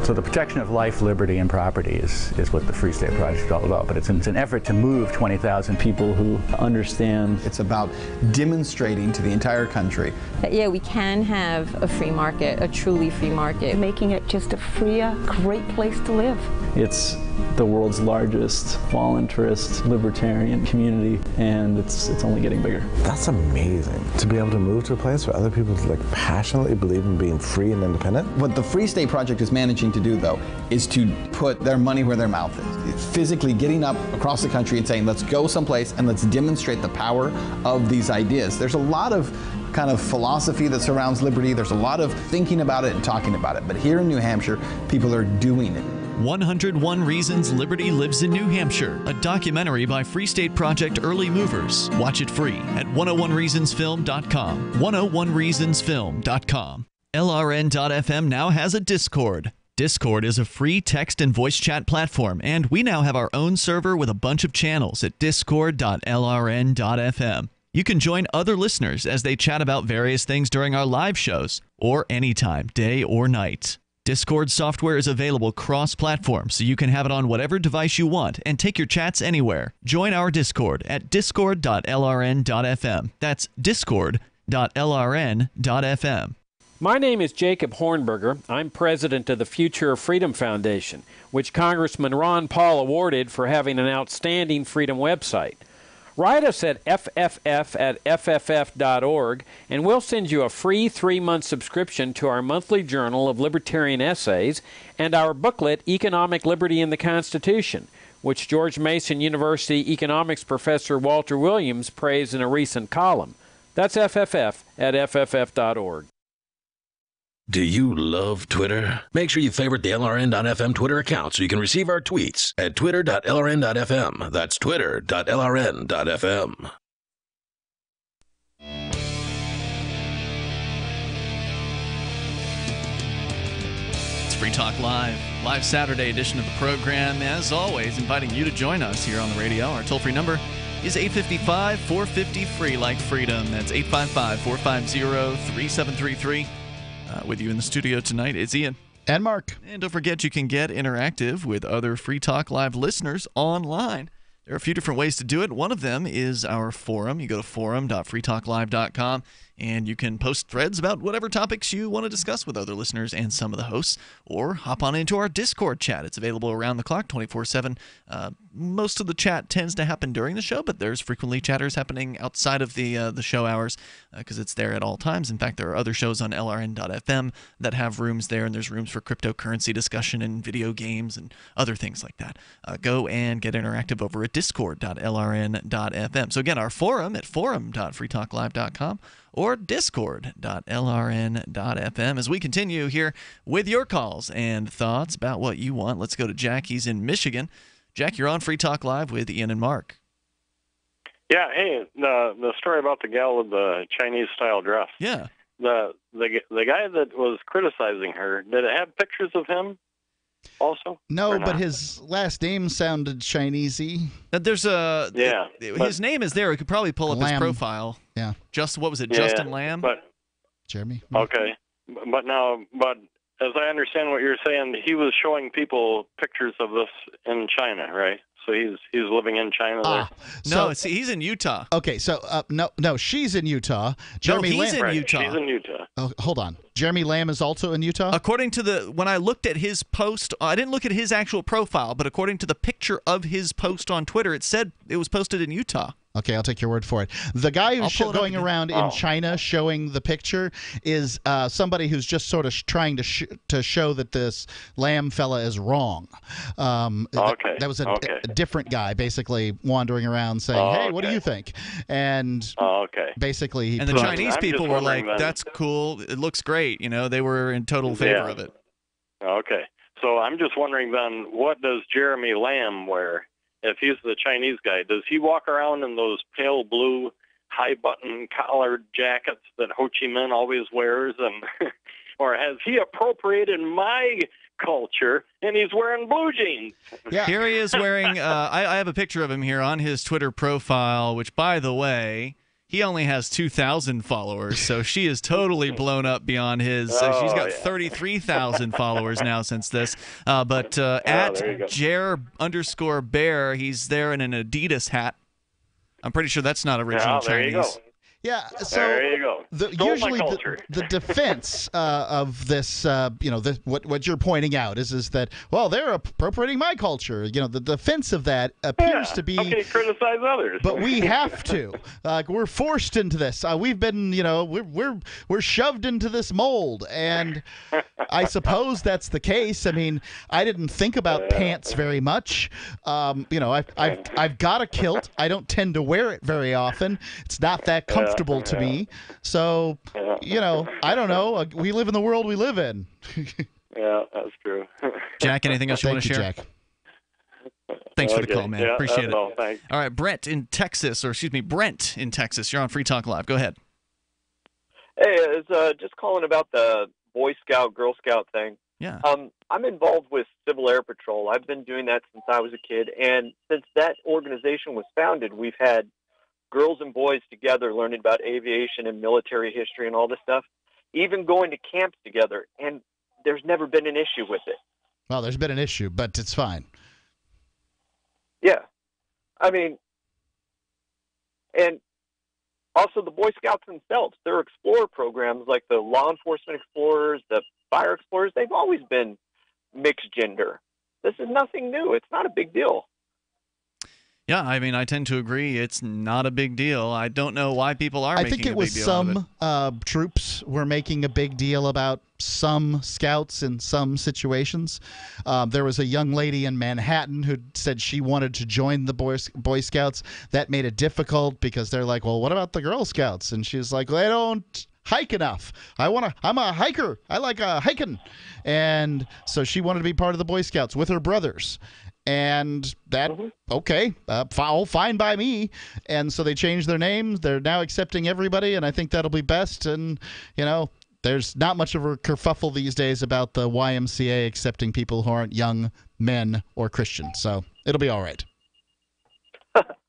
So the protection of life, liberty, and property is what the Free State Project is all about. But it's an effort to move 20,000 people who understand. It's about demonstrating to the entire country that, yeah, we can have a free market, a truly free market. Making it just a freer, great place to live. It's the world's largest voluntarist libertarian community, and it's only getting bigger. That's amazing, to be able to move to a place where other people passionately believe in being free and independent. What the Free State Project is managing to do, though, is to put their money where their mouth is. It's physically getting up across the country and saying, let's go someplace and let's demonstrate the power of these ideas. There's a lot of kind of philosophy that surrounds liberty. There's a lot of thinking about it and talking about it. But here in New Hampshire, people are doing it. 101 Reasons Liberty Lives in New Hampshire, a documentary by Free State Project early movers. Watch it free at 101reasonsfilm.com. 101reasonsfilm.com. LRN.FM now has a Discord. Discord is a free text and voice chat platform, and we now have our own server with a bunch of channels at discord.lrn.fm. You can join other listeners as they chat about various things during our live shows, or anytime, day or night. Discord software is available cross-platform, so you can have it on whatever device you want and take your chats anywhere. Join our Discord at discord.lrn.fm. That's discord.lrn.fm. My name is Jacob Hornberger. I'm president of the Future of Freedom Foundation, which Congressman Ron Paul awarded for having an outstanding freedom website. Write us at fff@fff.org, and we'll send you a free 3-month subscription to our monthly journal of libertarian essays and our booklet, Economic Liberty in the Constitution, which George Mason University economics professor Walter Williams praised in a recent column. That's fff@fff.org. Do you love Twitter? Make sure you favorite the LRN.FM Twitter account so you can receive our tweets at twitter.lrn.fm. That's twitter.lrn.fm. It's Free Talk Live, live Saturday edition of the program. As always, inviting you to join us here on the radio. Our toll-free number is 855-450-FREE, like freedom. That's 855-450-3733. With you in the studio tonight is Ian. And Mark. And don't forget, you can get interactive with other Free Talk Live listeners online. There are a few different ways to do it. One of them is our forum. You go to forum.freetalklive.com, and you can post threads about whatever topics you want to discuss with other listeners and some of the hosts, or hop on into our Discord chat. It's available around the clock, 24/7. Most of the chat tends to happen during the show, but there's frequently chatters happening outside of the show hours because it's there at all times. In fact, there are other shows on LRN.FM that have rooms there, and there's rooms for cryptocurrency discussion and video games and other things like that. Go and get interactive over at discord.lrn.fm. So again, our forum at forum.freetalklive.com or discord.lrn.fm as we continue here with your calls and thoughts about what you want. Let's go to Jack. He's in Michigan. Jack, you're on Free Talk Live with Ian and Mark. Yeah, hey, the story about the gal with the Chinese-style dress. Yeah. The guy that was criticizing her, did it have pictures of him also? No, but his last name sounded Chinesey. There's a... Yeah. His name is there. We could probably pull up his profile. Yeah. What was it, Yeah, Justin Lamb? But Jeremy. Okay. But as I understand what you're saying, he was showing people pictures of this in China, right? So he's living in China there. No, see, he's in Utah. Okay, so no, she's in Utah. Jeremy he's Lamb. in Utah. She's in Utah. Oh, hold on. Jeremy Lamb is also in Utah? According to when I looked at his post, I didn't look at his actual profile, but according to the picture of his post on Twitter, it said it was posted in Utah. Okay, I'll take your word for it. The guy who's going around in Oh. China showing the picture is somebody who's just sort of trying to show that this Lam fella is wrong. Okay. That was a different guy basically wandering around saying, "Hey, what do you think?" And basically, And the Chinese people were like, "That's cool. It looks great." You know, they were in total favor of it. Okay. So I'm just wondering then, what does Jeremy Lam wear? If he's the Chinese guy, does he walk around in those pale blue high-button collared jackets that Ho Chi Minh always wears, and or has he appropriated my culture and he's wearing blue jeans? Yeah. Here he is wearing. I have a picture of him here on his Twitter profile, which, by the way, he only has 2,000 followers, so she is totally blown up beyond his. She's got 33,000 followers now since this. At Jer_Bear, he's there in an Adidas hat. I'm pretty sure that's not original Chinese. You go. Yeah, so there you go. Usually the defense of this, what you're pointing out is that, well, they're appropriating my culture. You know, the defense of that appears to be criticize others, but we have to. We're forced into this. We've been, we're shoved into this mold, and I suppose that's the case. I mean, I didn't think about pants very much. I've got a kilt. I don't tend to wear it very often. It's not that comfortable to me. So, I don't know. We live in the world we live in. Yeah, that's true. Jack, anything else you want to share? Jack. Thanks for the call, man. Yeah, Appreciate it. all. Thanks. All right, Brent in Texas. You're on Free Talk Live. Go ahead. Hey, I was just calling about the Boy Scout, Girl Scout thing. Yeah. I'm involved with Civil Air Patrol. I've been doing that since I was a kid, and since that organization was founded, we've had girls and boys together learning about aviation and military history and all this stuff, even going to camps together, and there's never been an issue with it. Well, there's been an issue, but it's fine. Yeah. I mean, and also the Boy Scouts themselves, their explorer programs like the law enforcement explorers, the fire explorers, they've always been mixed gender. This is nothing new. It's not a big deal. Yeah, I mean, I tend to agree. It's not a big deal. I don't know why people are making a big deal. I think it was some troops were making a big deal about some scouts in some situations. There was a young lady in Manhattan who said she wanted to join the Boy Scouts. That made it difficult because they're like, well, what about the Girl Scouts? And she's like, well, they don't hike enough. I'm a hiker. I like hiking. And so she wanted to be part of the Boy Scouts with her brothers. And that, all fine by me. And so they changed their names. They're now accepting everybody, and I think that'll be best. And, there's not much of a kerfuffle these days about the YMCA accepting people who aren't young men or Christians. So it'll be all right.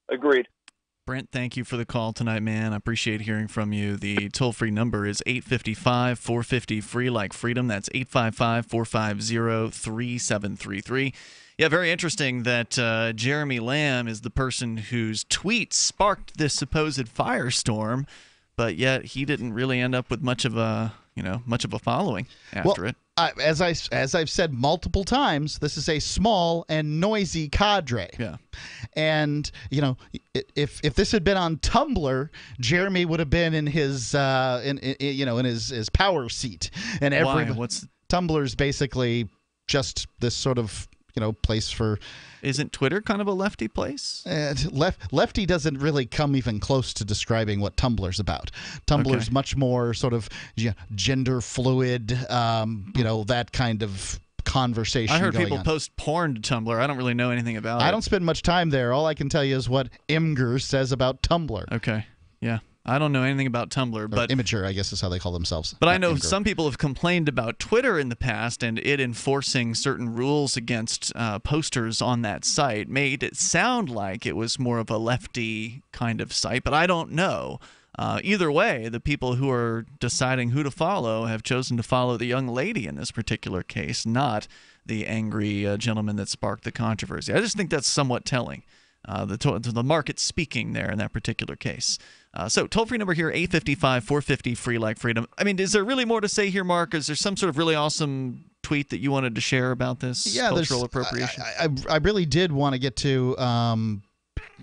Agreed. Brent, thank you for the call tonight, man. I appreciate hearing from you. The toll-free number is 855-450-FREE like freedom. That's 855-450-3733. Yeah, very interesting that Jeremy Lam is the person whose tweets sparked this supposed firestorm, but yet he didn't really end up with much of a following after it. As I've said multiple times, this is a small and noisy cadre. Yeah. And if this had been on Tumblr, Jeremy would have been in his in his power seat. And Tumblr's basically just this sort of place for. Isn't Twitter kind of a lefty place? Lefty doesn't really come even close to describing what Tumblr's about. Tumblr's much more sort of gender fluid, that kind of conversation. I heard going people on. post porn to Tumblr. I don't really know anything about it. I don't spend much time there. All I can tell you is what Imgur says about Tumblr. Okay. Yeah. I don't know anything about Tumblr, but Imgur, I guess, is how they call themselves. But I know some people have complained about Twitter in the past, and it enforcing certain rules against posters on that site made it sound like it was more of a lefty kind of site, but I don't know. Either way, the people who are deciding who to follow have chosen to follow the young lady in this particular case, not the angry gentleman that sparked the controversy. I just think that's somewhat telling. The market speaking there in that particular case. So toll-free number here, 855-450-FREE like freedom. I mean, is there really more to say here, Mark? Is there some sort of really awesome tweet that you wanted to share about this cultural appropriation? I really did want to get to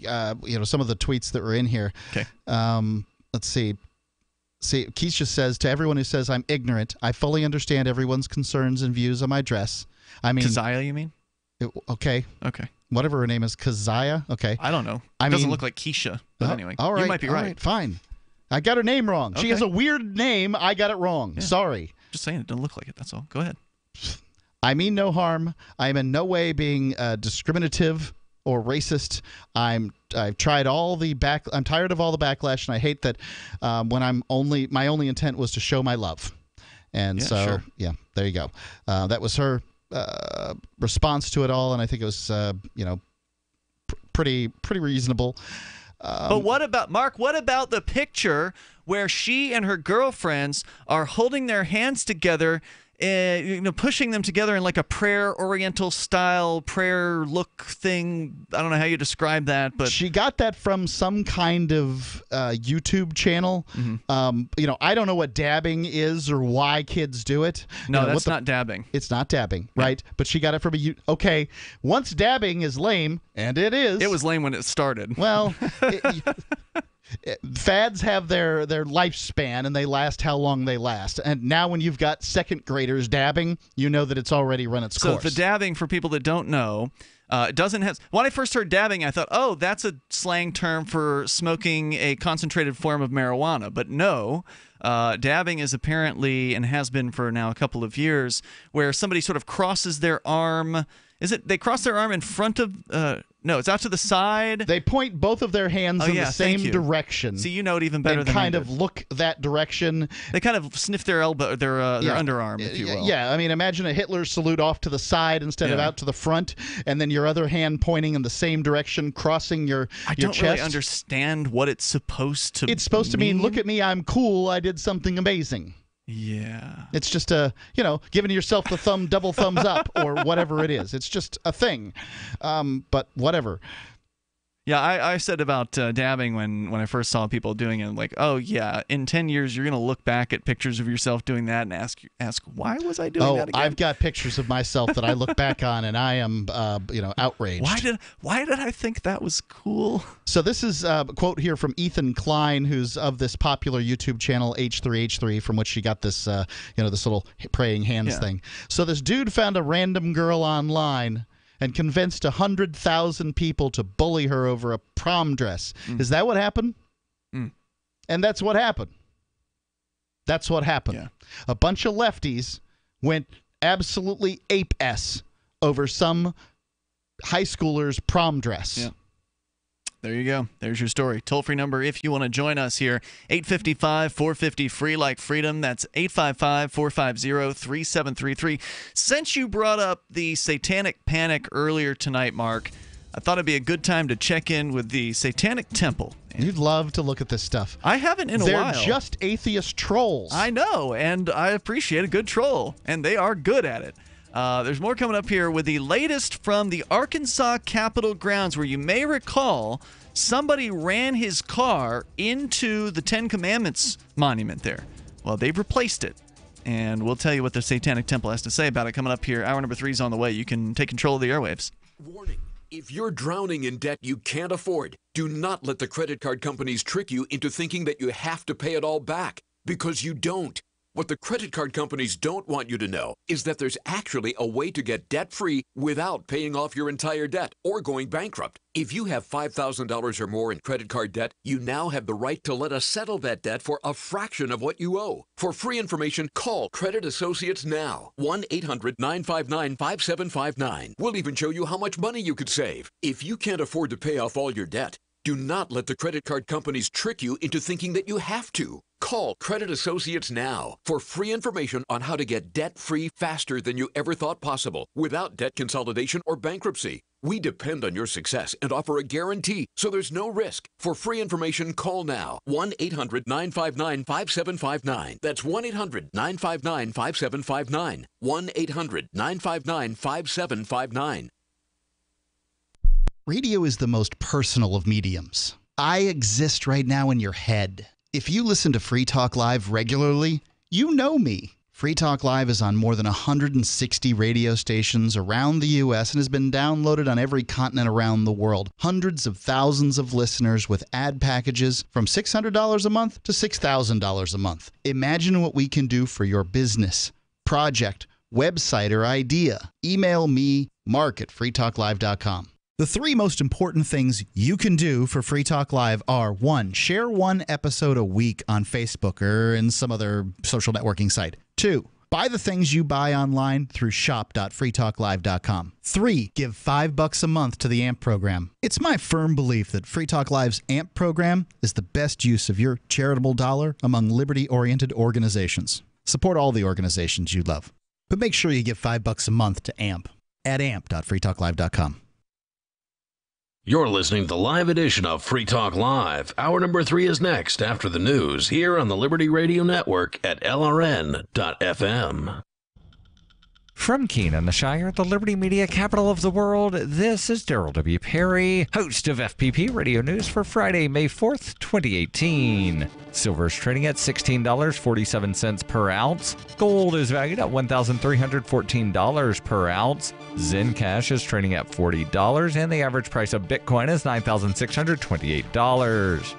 some of the tweets that were in here. Okay. Let's see. Keisha says, to everyone who says I'm ignorant, I fully understand everyone's concerns and views on my dress. I mean, Keziah, you mean? Okay. Whatever her name is, Keziah. Okay. I don't know. It doesn't look like Keisha. But anyway, all right, you might be right. Fine. I got her name wrong. She has a weird name. I got it wrong. Yeah. Sorry. Just saying, it doesn't look like it. That's all. Go ahead. I mean no harm. I am in no way being discriminative or racist. I've tried all the I'm tired of all the backlash, and I hate that when my only intent was to show my love. And there you go. That was her response to it all, and I think it was pretty reasonable. But what about, Mark, what about the picture where she and her girlfriends are holding their hands together, pushing them together in like a prayer oriental style prayer look thing? I don't know how you describe that, but she got that from some kind of YouTube channel. Mm-hmm. I don't know what dabbing is or why kids do it. No, that's not dabbing. It's not dabbing, right? But she got it from okay. Once dabbing is lame, and it is. It was lame when it started. Well, fads have their lifespan, and they last how long they last. And now when you've got second graders dabbing, you know that it's already run its course. So the dabbing, for people that don't know, doesn't have. When I first heard dabbing, I thought, oh, that's a slang term for smoking a concentrated form of marijuana. But no, dabbing is apparently, and has been for now a couple of years, where somebody sort of crosses their arm. Is it they cross their arm in front of? No, it's out to the side. They point both of their hands in the same direction. See, you know it even better than kind I of did. Look that direction. They kind of sniff their elbow, their underarm, if you will. Yeah, I mean, imagine a Hitler salute off to the side instead of out to the front, and then your other hand pointing in the same direction, crossing your chest. I don't really understand what it's supposed to. It's supposed to mean, look at me, I'm cool, I did something amazing. Yeah. It's just giving yourself the double thumbs up or whatever it is. It's just a thing. But whatever. Yeah, I said about dabbing when I first saw people doing it, like, oh yeah, in 10 years you're gonna look back at pictures of yourself doing that and ask why was I doing that again? I've got pictures of myself that I look back on, and I am outraged. Why did I think that was cool? So this is a quote here from Ethan Klein, who's of this popular YouTube channel H3H3, from which she got this this little praying hands thing. So this dude found a random girl online and convinced 100,000 people to bully her over a prom dress. Is that what happened? And that's what happened. That's what happened. Yeah. A bunch of lefties went absolutely ape-s over some high schooler's prom dress. Yeah. There you go. There's your story. Toll-free number if you want to join us here, 855-450-FREE like freedom. That's 855-450-3733. Since you brought up the Satanic Panic earlier tonight, Mark, I thought it'd be a good time to check in with the Satanic Temple. You'd love to look at this stuff. I haven't in a while. They're just atheist trolls. I know, and I appreciate a good troll, and they are good at it. There's more coming up here with the latest from the Arkansas Capitol grounds, where you may recall somebody ran his car into the Ten Commandments monument there. Well, they've replaced it, and we'll tell you what the Satanic Temple has to say about it coming up here. Hour number 3 is on the way. You can take control of the airwaves. Warning. If you're drowning in debt you can't afford, do not let the credit card companies trick you into thinking that you have to pay it all back, because you don't. What the credit card companies don't want you to know is that there's actually a way to get debt-free without paying off your entire debt or going bankrupt. If you have $5,000 or more in credit card debt, you now have the right to let us settle that debt for a fraction of what you owe. For free information, call Credit Associates now. 1-800-959-5759. We'll even show you how much money you could save. If you can't afford to pay off all your debt, do not let the credit card companies trick you into thinking that you have to. Call Credit Associates now for free information on how to get debt-free faster than you ever thought possible without debt consolidation or bankruptcy. We depend on your success and offer a guarantee, so there's no risk. For free information, call now. 1-800-959-5759. That's 1-800-959-5759. 1-800-959-5759. Radio is the most personal of mediums. I exist right now in your head. If you listen to Free Talk Live regularly, you know me. Free Talk Live is on more than 160 radio stations around the U.S. and has been downloaded on every continent around the world. Hundreds of thousands of listeners with ad packages from $600 a month to $6,000 a month. Imagine what we can do for your business, project, website, or idea. Email me, mark@freetalklive.com. The three most important things you can do for Free Talk Live are: 1, share one episode a week on Facebook or in some other social networking site. 2, buy the things you buy online through shop.freetalklive.com. 3, give $5 a month to the AMP program. It's my firm belief that Free Talk Live's AMP program is the best use of your charitable dollar among liberty-oriented organizations. Support all the organizations you love, but make sure you give $5 a month to AMP at amp.freetalklive.com. You're listening to the live edition of Free Talk Live. Hour number 3 is next after the news here on the Liberty Radio Network at LRN.FM. From Keene in the Shire, the Liberty Media capital of the world, this is Daryl W. Perry, host of FPP Radio News for Friday, May 4th, 2018. Silver is trading at $16.47 per ounce. Gold is valued at $1,314 per ounce. Zen Cash is trading at $40, and the average price of Bitcoin is $9,628.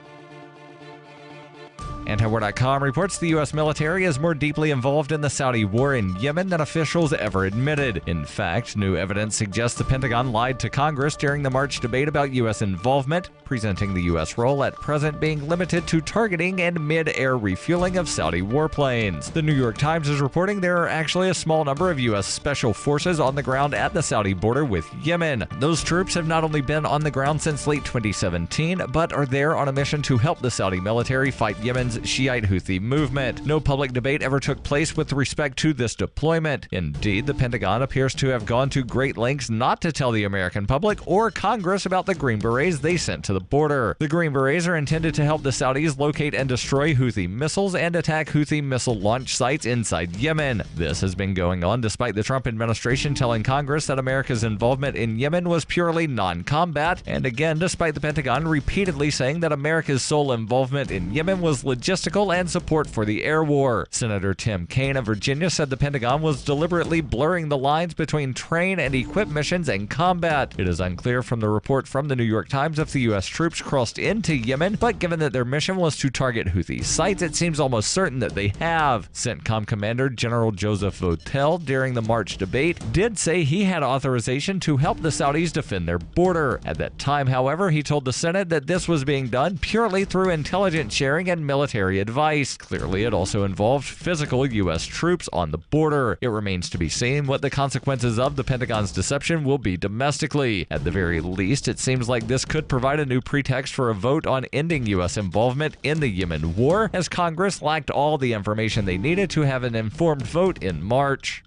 Antiwar.com reports the U.S. military is more deeply involved in the Saudi war in Yemen than officials ever admitted. In fact, new evidence suggests the Pentagon lied to Congress during the March debate about U.S. involvement, presenting the U.S. role at present being limited to targeting and mid-air refueling of Saudi warplanes. The New York Times is reporting there are actually a small number of U.S. special forces on the ground at the Saudi border with Yemen. Those troops have not only been on the ground since late 2017, but are there on a mission to help the Saudi military fight Yemen's Shiite Houthi movement. No public debate ever took place with respect to this deployment. Indeed, the Pentagon appears to have gone to great lengths not to tell the American public or Congress about the Green Berets they sent to the border. The Green Berets are intended to help the Saudis locate and destroy Houthi missiles and attack Houthi missile launch sites inside Yemen. This has been going on despite the Trump administration telling Congress that America's involvement in Yemen was purely non-combat, and again despite the Pentagon repeatedly saying that America's sole involvement in Yemen was logistical and support for the air war. Senator Tim Kaine of Virginia said the Pentagon was deliberately blurring the lines between train and equip missions and combat. It is unclear from the report from the New York Times if the U.S. troops crossed into Yemen, but given that their mission was to target Houthi sites, it seems almost certain that they have. CENTCOM Commander General Joseph Votel during the March debate did say he had authorization to help the Saudis defend their border. At that time, however, he told the Senate that this was being done purely through intelligence sharing and military advice. Clearly, it also involved physical U.S. troops on the border. It remains to be seen what the consequences of the Pentagon's deception will be domestically. At the very least, it seems like this could provide a new pretext for a vote on ending U.S. involvement in the Yemen war, as Congress lacked all the information they needed to have an informed vote in March.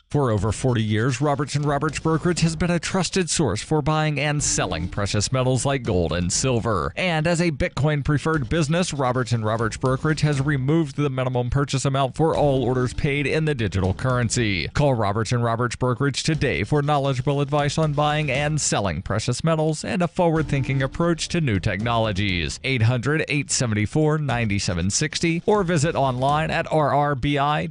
For over 40 years, Roberts & Roberts Brokerage has been a trusted source for buying and selling precious metals like gold and silver. And as a Bitcoin-preferred business, Roberts & Roberts Brokerage has removed the minimum purchase amount for all orders paid in the digital currency. Call Roberts & Roberts Brokerage today for knowledgeable advice on buying and selling precious metals and a forward-thinking approach to new technologies. 800-874-9760 or visit online at rrbi.co.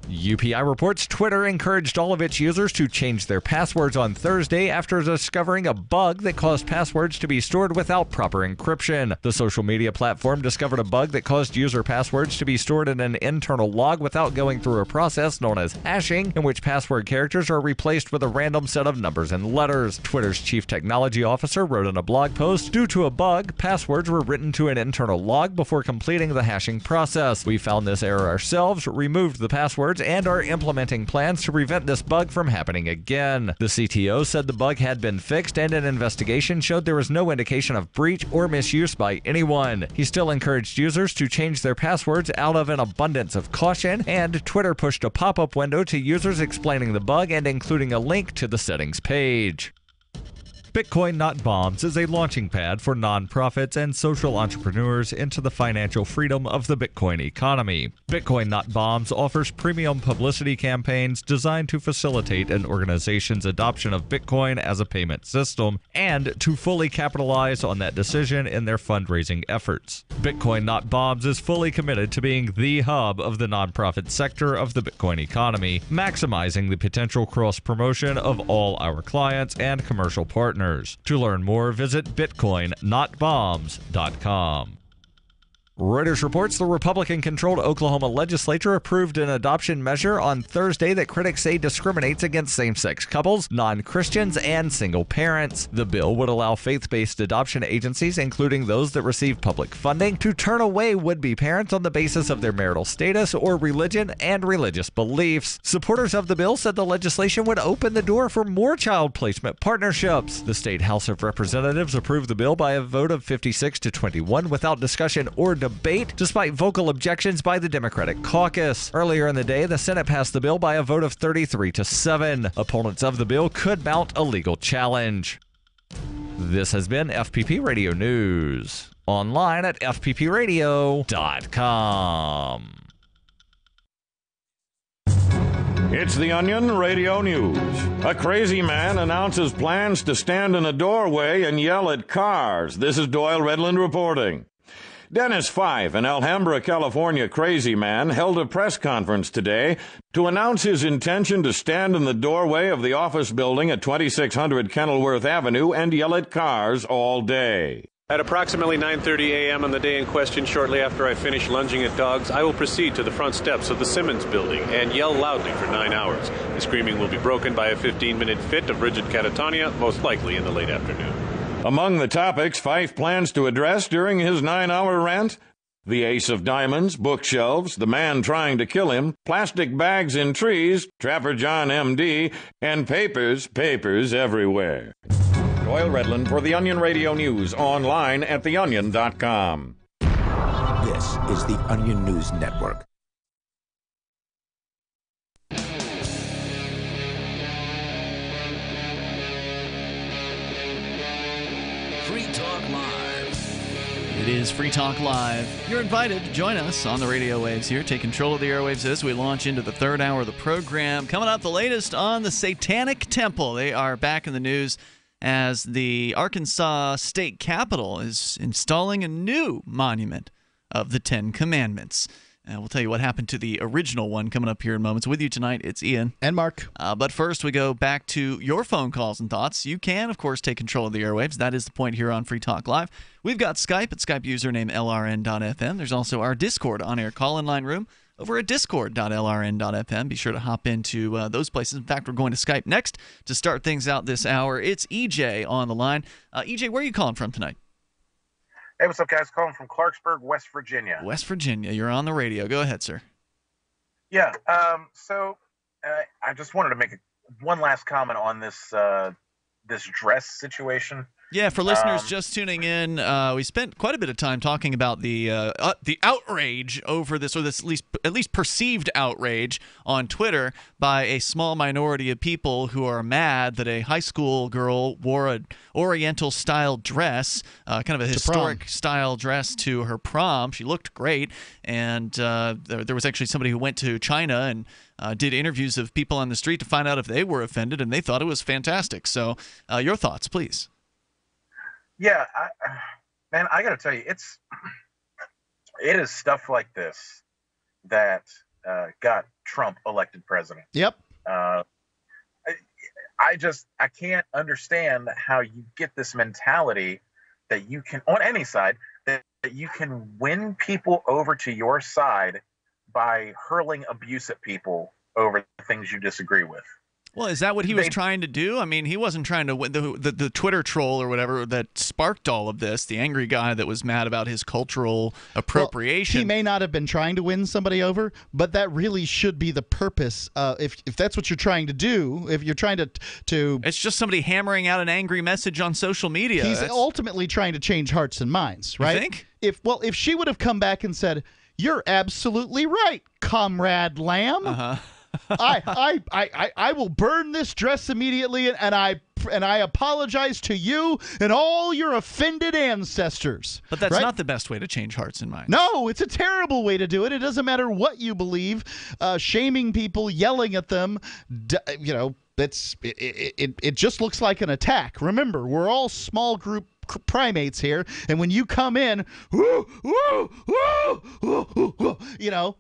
UPI reports Twitter encouraged all of its users to change their passwords on Thursday after discovering a bug that caused passwords to be stored without proper encryption. The social media platform discovered a bug that caused user passwords to be stored in an internal log without going through a process known as hashing, in which password characters are replaced with a random set of numbers and letters. Twitter's chief technology officer wrote in a blog post, "Due to a bug, passwords were written to an internal log before completing the hashing process. We found this error ourselves, removed the passwords, and are implementing plans to prevent this bug from happening again." The CTO said the bug had been fixed and an investigation showed there was no indication of breach or misuse by anyone. He still encouraged users to change their passwords out of an abundance of caution, and Twitter pushed a pop-up window to users explaining the bug and including a link to the settings page. Bitcoin Not Bombs is a launching pad for nonprofits and social entrepreneurs into the financial freedom of the Bitcoin economy. Bitcoin Not Bombs offers premium publicity campaigns designed to facilitate an organization's adoption of Bitcoin as a payment system and to fully capitalize on that decision in their fundraising efforts. Bitcoin Not Bombs is fully committed to being the hub of the nonprofit sector of the Bitcoin economy, maximizing the potential cross-promotion of all our clients and commercial partners. To learn more, visit bitcoinnotbombs.com. Reuters reports the Republican-controlled Oklahoma legislature approved an adoption measure on Thursday that critics say discriminates against same-sex couples, non-Christians, and single parents. The bill would allow faith-based adoption agencies, including those that receive public funding, to turn away would-be parents on the basis of their marital status or religion and religious beliefs. Supporters of the bill said the legislation would open the door for more child placement partnerships. The State House of Representatives approved the bill by a vote of 56 to 21 without discussion or debate, despite vocal objections by the Democratic caucus. Earlier in the day, the Senate passed the bill by a vote of 33 to 7. Opponents of the bill could mount a legal challenge. This has been FPP Radio News. Online at fppradio.com. It's The Onion Radio News. A crazy man announces plans to stand in a doorway and yell at cars. This is Doyle Redland reporting. Dennis Fife, an Alhambra, California crazy man, held a press conference today to announce his intention to stand in the doorway of the office building at 2600 Kenilworth Avenue and yell at cars all day. At approximately 9:30 a.m. on the day in question, shortly after I finish lunging at dogs, I will proceed to the front steps of the Simmons building and yell loudly for 9 hours. The screaming will be broken by a 15-minute fit of rigid catatonia, most likely in the late afternoon. Among the topics Fife plans to address during his 9-hour rant, the ace of diamonds, bookshelves, the man trying to kill him, plastic bags in trees, Trapper John M.D., and papers everywhere. Doyle Redland for The Onion Radio News, online at theonion.com. This is the Onion News Network. Free Talk Live. It is Free Talk Live. You're invited to join us on the radio waves here. Take control of the airwaves as we launch into the third hour of the program. Coming up, the latest on the Satanic Temple. They are back in the news as the Arkansas State Capitol is installing a new monument of the Ten Commandments. We'll tell you what happened to the original one coming up here in moments. With you tonight, it's Ian. And Mark. But first, we go back to your phone calls and thoughts. You can, of course, take control of the airwaves. That is the point here on Free Talk Live. We've got Skype at Skype username LRN.FM. There's also our Discord on-air call-in line room over at discord.lrn.fm. Be sure to hop into those places. In fact, we're going to Skype next to start things out this hour. It's EJ on the line. EJ, where are you calling from tonight? Hey, what's up, guys? Calling from Clarksburg, West Virginia. West Virginia. You're on the radio. Go ahead, sir. Yeah. So I just wanted to make one last comment on this this dress situation. Yeah, for listeners just tuning in, we spent quite a bit of time talking about the outrage over this, or this at least perceived outrage on Twitter by a small minority of people who are mad that a high school girl wore an Oriental-style dress, kind of a historic-style dress to her prom. She looked great, and there was actually somebody who went to China and did interviews of people on the street to find out if they were offended, and they thought it was fantastic. So your thoughts, please. Yeah, man, I got to tell you, it is stuff like this that got Trump elected president. Yep. I can't understand how you get this mentality that you can, on any side, that you can win people over to your side by hurling abuse at people over things you disagree with. Well, is that what he was trying to do? I mean, he wasn't trying to win the Twitter troll or whatever that sparked all of this, the angry guy that was mad about his cultural appropriation. Well, he may not have been trying to win somebody over, but that really should be the purpose. If that's what you're trying to do, if you're trying to it's just somebody hammering out an angry message on social media. He's ultimately trying to change hearts and minds, right? You think? If she would have come back and said, "You're absolutely right, Comrade Lamb." I will burn this dress immediately, and I and I apologize to you and all your offended ancestors. But that's right? not the best way to change hearts and minds. No, it's a terrible way to do it. It doesn't matter what you believe. Shaming people, yelling at them, it just looks like an attack. Remember, we're all small group primates here, and when you come in,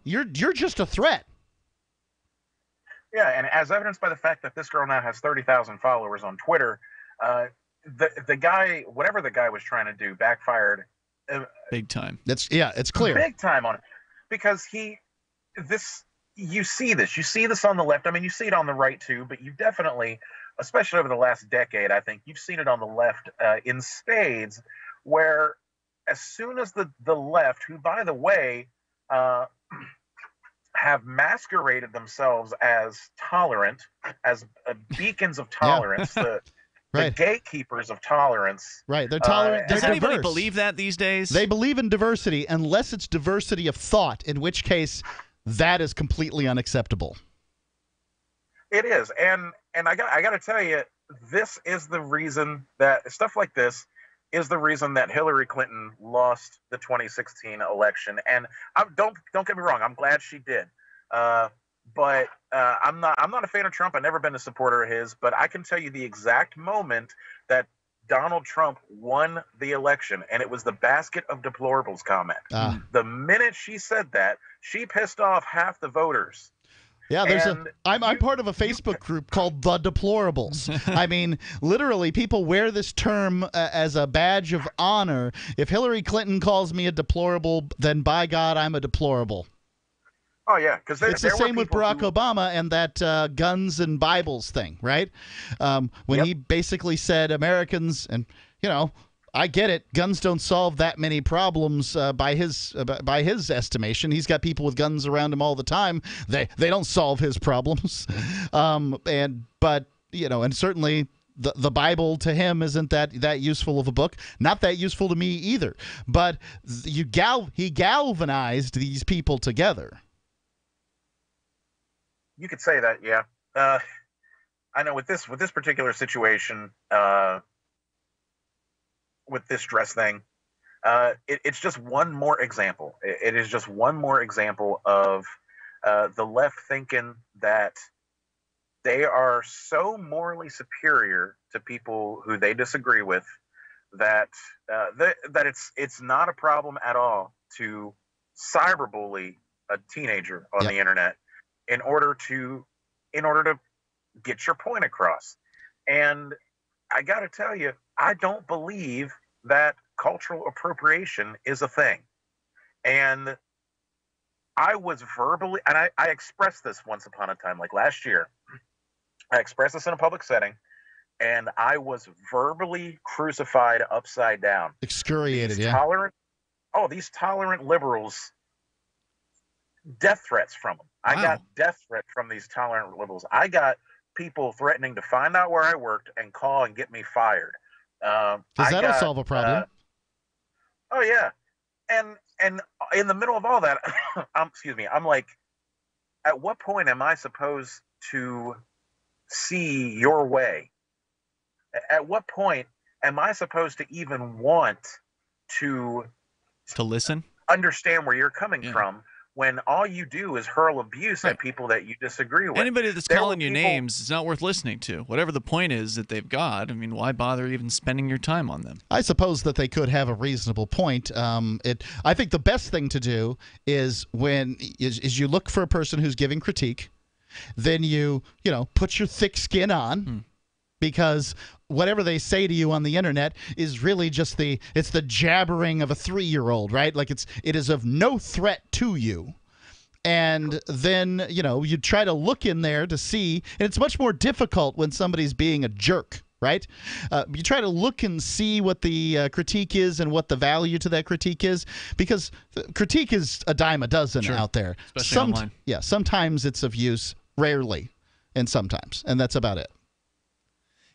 you're just a threat. Yeah, and as evidenced by the fact that this girl now has 30,000 followers on Twitter, the guy, whatever the guy was trying to do, backfired big time. It's clear. Big time on it, because you see this on the left. I mean, you see it on the right too, but you definitely, especially over the last decade, I think you've seen it on the left in spades, where as soon as the left, who by the way have masqueraded themselves as tolerant, as beacons of tolerance, the gatekeepers of tolerance. Right, they're tolerant. Does they're anybody diverse. believe that these days? They believe in diversity, unless it's diversity of thought, in which case that is completely unacceptable. It is, and I got to tell you, this is the reason that stuff like this is the reason that Hillary Clinton lost the 2016 election. And don't get me wrong, I'm glad she did. But I'm not a fan of Trump. I've never been a supporter of his. But I can tell you the exact moment that Donald Trump won the election, and it was the basket of deplorables comment. The minute she said that, she pissed off half the voters. Yeah, I'm part of a Facebook group called The Deplorables. I mean, literally, people wear this term as a badge of honor. If Hillary Clinton calls me a deplorable, then by God, I'm a deplorable. Oh, yeah. Because it's the same with Barack Obama and that guns and Bibles thing, right? When he basically said Americans, and, I get it. Guns don't solve that many problems by his estimation. He's got people with guns around him all the time. They don't solve his problems. And certainly the Bible to him isn't that useful of a book. Not that useful to me either. But he galvanized these people together. You could say that, yeah. I know with this particular situation. With this dress thing, it's just one more example. It is just one more example of the left thinking that they are so morally superior to people who they disagree with that it's not a problem at all to cyberbully a teenager on the internet in order to get your point across. And I got to tell you, I don't believe that cultural appropriation is a thing. And I was verbally, and I expressed this once upon a time, like last year. I expressed this in a public setting, and I was verbally crucified upside down. Excoriated, These tolerant liberals, death threats from them. Wow. I got death threats from these tolerant liberals. I got people threatening to find out where I worked and call and get me fired. That'll solve a problem. Oh yeah, and in the middle of all that, I'm like, at what point am I supposed to see your way? At what point am I supposed to even want to listen, understand where you're coming from? When all you do is hurl abuse at people that you disagree with. Anybody that's calling you names is not worth listening to. Whatever the point is that they've got, I mean, why bother even spending your time on them? I suppose that they could have a reasonable point. I think the best thing to do is is you look for a person who's giving critique, then you put your thick skin on. Because whatever they say to you on the internet is really just the jabbering of a 3-year-old, right? Like it is of no threat to you. And then, you try to look in there to see, and it's much more difficult when somebody's being a jerk, right? You try to look and see what the critique is and what the value to that critique is, because critique is a dime a dozen out there. Especially online. Yeah, sometimes it's of use, rarely, and sometimes, and that's about it.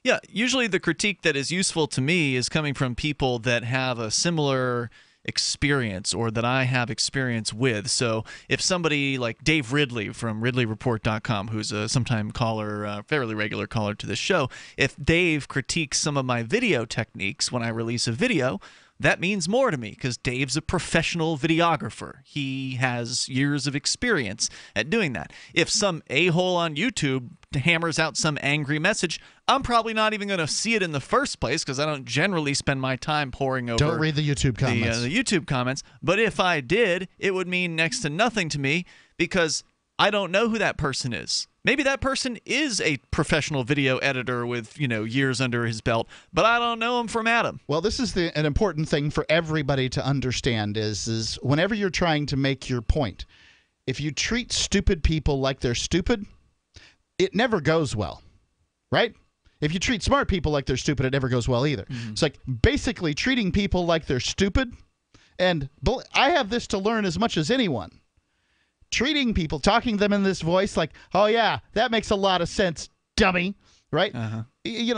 Yeah, usually the critique that is useful to me is coming from people that have a similar experience or that I have experience with. So if somebody like Dave Ridley from RidleyReport.com, who's a sometime caller, fairly regular caller to this show, if Dave critiques some of my video techniques when I release a video, that means more to me because Dave's a professional videographer. He has years of experience at doing that. If some a-hole on YouTube hammers out some angry message, I'm probably not even going to see it in the first place because I don't generally spend my time poring over Don't read the YouTube comments. The YouTube comments. But if I did, it would mean next to nothing to me because I don't know who that person is. Maybe that person is a professional video editor with, years under his belt, but I don't know him from Adam. Well, this is an important thing for everybody to understand is whenever you're trying to make your point, if you treat stupid people like they're stupid, it never goes well, right? If you treat smart people like they're stupid, it never goes well either. Mm-hmm. It's like basically treating people like they're stupid, and I have this to learn as much as anyone. Treating people, talking to them in this voice like, oh, yeah, that makes a lot of sense, dummy, right? Uh-huh.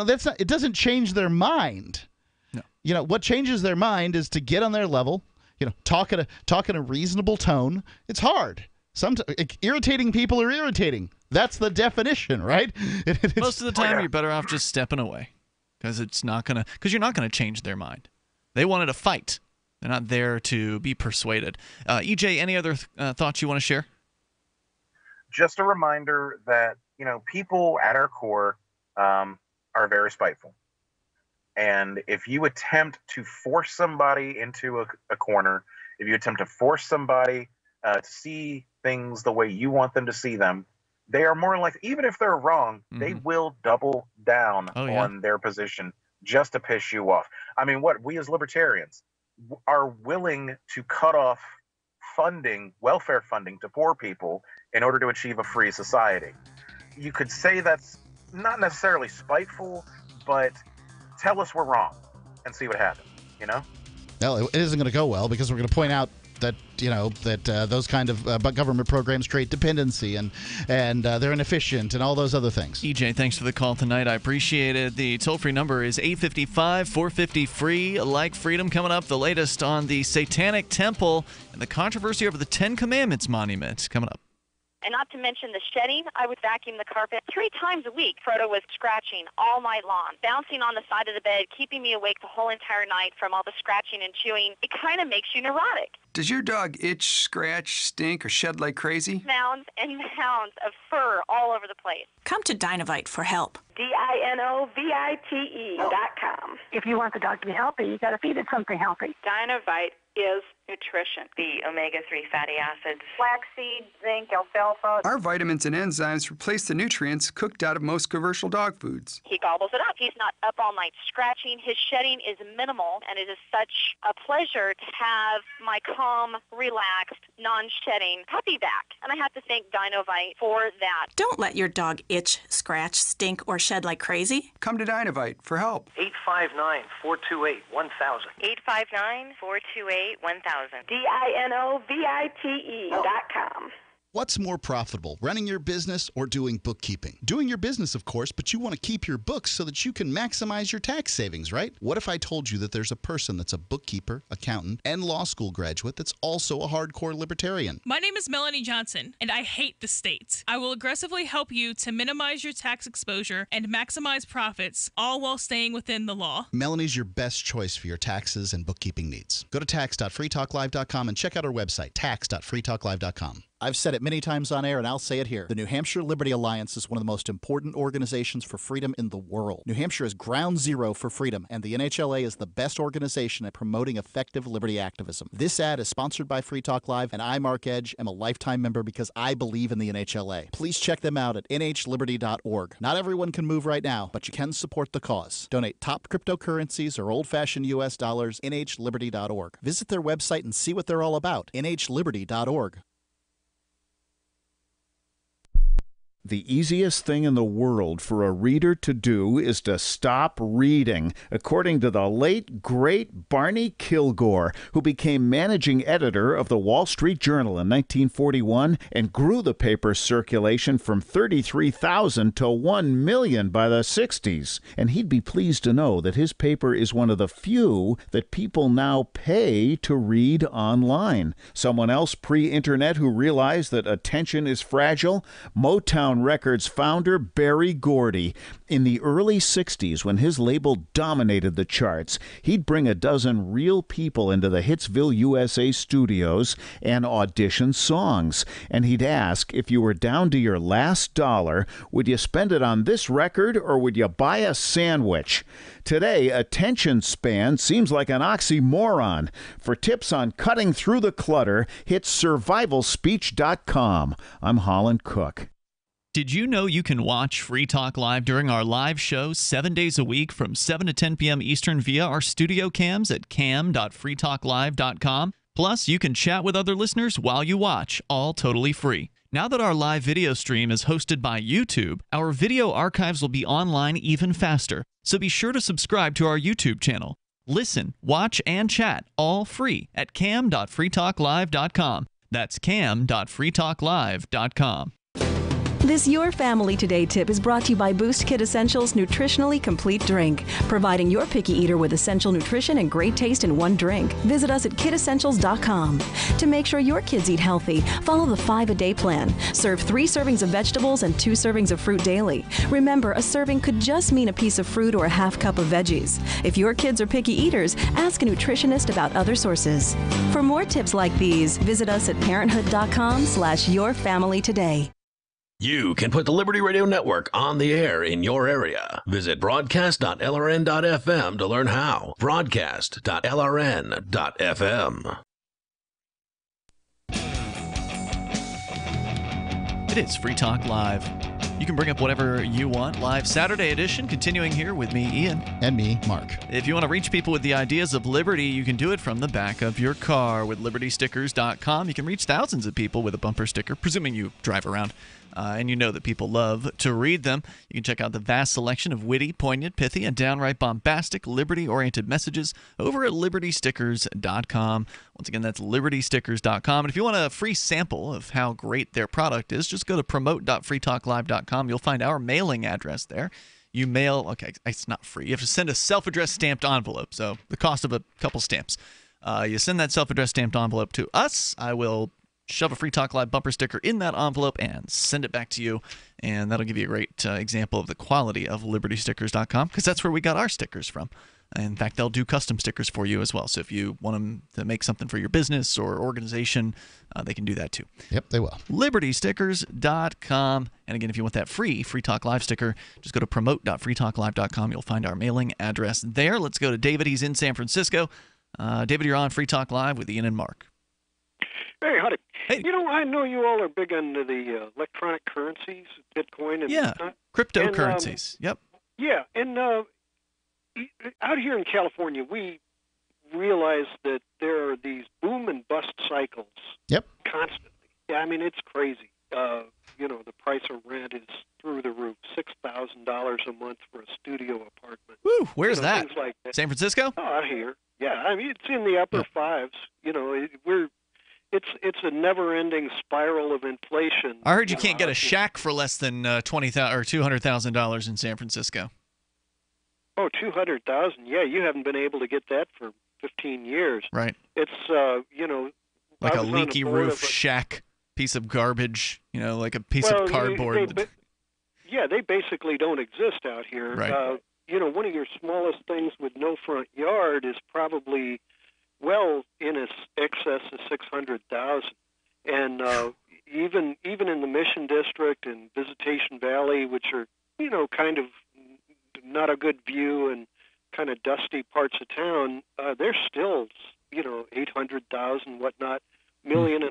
That's not, it doesn't change their mind. No. What changes their mind is to get on their level, talk in a reasonable tone. It's hard. Irritating people are irritating. That's the definition, right? Most of the time, you're better off just stepping away because you're not gonna change their mind. They wanted a fight. They're not there to be persuaded. EJ, any other thoughts you want to share? Just a reminder that, people at our core are very spiteful. And if you attempt to force somebody into a corner, if you attempt to force somebody to see things the way you want them to see them, they are more likely, even if they're wrong, they will double down on their position just to piss you off. I mean, we as libertarians are willing to cut off welfare funding to poor people in order to achieve a free society. You could say that's not necessarily spiteful, but tell us we're wrong and see what happens, No, it isn't going to go well because we're going to point out that those kind of government programs create dependency and they're inefficient and all those other things. EJ, thanks for the call tonight. I appreciate it. The toll-free number is 855-450-FREE. Like Freedom coming up, the latest on the Satanic Temple and the controversy over the Ten Commandments monument coming up. And not to mention the shedding, I would vacuum the carpet 3 times a week. Frodo was scratching all night long, bouncing on the side of the bed, keeping me awake the whole entire night from all the scratching and chewing. It kind of makes you neurotic. Does your dog itch, scratch, stink, or shed like crazy? Mounds and mounds of fur all over the place. Come to Dinovite for help. DINOVITE.com. If you want the dog to be healthy, you got to feed it something healthy. Dinovite is nutrition. The omega-3 fatty acids. Flaxseed, zinc, alfalfa. Our vitamins and enzymes replace the nutrients cooked out of most commercial dog foods. He gobbles it up. He's not up all night scratching. His shedding is minimal, and it is such a pleasure to have my calm, relaxed, non-shedding puppy back. And I have to thank Dinovite for that. Don't let your dog itch, scratch, stink, or shed like crazy. Come to Dinovite for help. 859-428-1000. 859-428-1000. DINOVITE.com. What's more profitable, running your business or doing bookkeeping? Doing your business, of course, but you want to keep your books so that you can maximize your tax savings, right? What if I told you that there's a person that's a bookkeeper, accountant, and law school graduate that's also a hardcore libertarian? My name is Melanie Johnson, and I hate the state. I will aggressively help you to minimize your tax exposure and maximize profits, all while staying within the law. Melanie's your best choice for your taxes and bookkeeping needs. Go to tax.freetalklive.com and check out our website, tax.freetalklive.com. I've said it many times on air, and I'll say it here. The New Hampshire Liberty Alliance is one of the most important organizations for freedom in the world. New Hampshire is ground zero for freedom, and the NHLA is the best organization at promoting effective liberty activism. This ad is sponsored by Free Talk Live, and I, Mark Edge, am a lifetime member because I believe in the NHLA. Please check them out at nhliberty.org. Not everyone can move right now, but you can support the cause. Donate top cryptocurrencies or old-fashioned U.S. dollars, nhliberty.org. Visit their website and see what they're all about, nhliberty.org. The easiest thing in the world for a reader to do is to stop reading, according to the late, great Barney Kilgore, who became managing editor of the Wall Street Journal in 1941 and grew the paper's circulation from 33,000 to 1 million by the 60s. And he'd be pleased to know that his paper is one of the few that people now pay to read online. Someone else pre-internet who realized that attention is fragile? Motown Records founder Berry Gordy. In the early 60s, when his label dominated the charts, he'd bring a dozen real people into the Hitsville, USA studios and audition songs. And he'd ask, if you were down to your last dollar, would you spend it on this record or would you buy a sandwich? Today, attention span seems like an oxymoron. For tips on cutting through the clutter, hit survivalspeech.com. I'm Holland Cook. Did you know you can watch Free Talk Live during our live shows 7 days a week from 7 to 10 p.m. Eastern via our studio cams at cam.freetalklive.com? Plus, you can chat with other listeners while you watch, all totally free. Now that our live video stream is hosted by YouTube, our video archives will be online even faster. So be sure to subscribe to our YouTube channel. Listen, watch, and chat all free at cam.freetalklive.com. That's cam.freetalklive.com. This Your Family Today tip is brought to you by Boost Kid Essentials Nutritionally Complete Drink, providing your picky eater with essential nutrition and great taste in one drink. Visit us at kidessentials.com. To make sure your kids eat healthy, follow the 5-a-day plan. Serve 3 servings of vegetables and 2 servings of fruit daily. Remember, a serving could just mean a piece of fruit or a half cup of veggies. If your kids are picky eaters, ask a nutritionist about other sources. For more tips like these, visit us at parenthood.com/yourfamilytoday. You can put the Liberty Radio Network on the air in your area. Visit broadcast.lrn.fm to learn how. Broadcast.lrn.fm. It is Free Talk Live. You can bring up whatever you want. Live Saturday edition, continuing here with me, Ian. And me, Mark. If you want to reach people with the ideas of liberty, you can do it from the back of your car with libertystickers.com. You can reach thousands of people with a bumper sticker, presuming you drive around. And you know that people love to read them. You can check out the vast selection of witty, poignant, pithy, and downright bombastic, liberty-oriented messages over at libertystickers.com. Once again, that's libertystickers.com. And if you want a free sample of how great their product is, just go to promote.freetalklive.com. You'll find our mailing address there. You mail, okay, it's not free. You have to send a self-addressed stamped envelope, so the cost of a couple stamps. You send that self-addressed stamped envelope to us. I will shove a Free Talk Live bumper sticker in that envelope and send it back to you, and that'll give you a great example of the quality of libertystickers.com, because that's where we got our stickers from. In fact, they'll do custom stickers for you as well. So if you want them to make something for your business or organization, they can do that too. Yep, they will. libertystickers.com. And again, if you want that free Talk Live sticker, just go to promote.freetalklive.com. You'll find our mailing address there. Let's go to David. He's in San Francisco. David, you're on Free Talk Live with Ian and Mark. Hey, howdy. Hey. You know, I know you all are big into the electronic currencies, Bitcoin and whatnot. Cryptocurrencies. Yep. Yeah, and out here in California, we realize that there are these boom and bust cycles. Yep. Constantly. Yeah, I mean, it's crazy. You know, the price of rent is through the roof. $6,000 a month for a studio apartment. Woo! Where's that? Things like that. San Francisco? Oh, out here. Yeah, I mean, it's in the upper fives. You know, It's a never-ending spiral of inflation. I heard you can't get a shack for less than $200,000 in San Francisco. Oh, $200,000. Yeah, you haven't been able to get that for 15 years. Right. It's you know, like a leaky roof shack, piece of garbage. You know, like a piece of cardboard. They basically don't exist out here. Right. You know, one of your smallest things with no front yard is probably well in excess of $600,000, and even in the Mission District and Visitation Valley, which are kind of not a good view and kind of dusty parts of town, they're still $800,000, whatnot. $1.25 million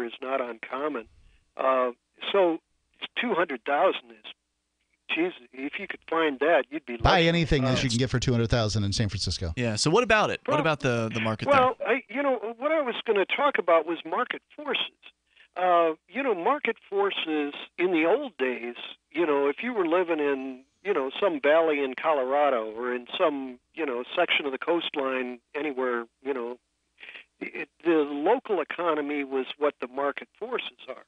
is not uncommon. So $200,000 is. Jeez, if you could find that, you'd be buy anything that you can get for $200,000 in San Francisco. Yeah. So what about it? What about the market there? Well, what I was going to talk about was market forces. Market forces in the old days, if you were living in, some valley in Colorado or in some, section of the coastline anywhere, the local economy was what the market forces are.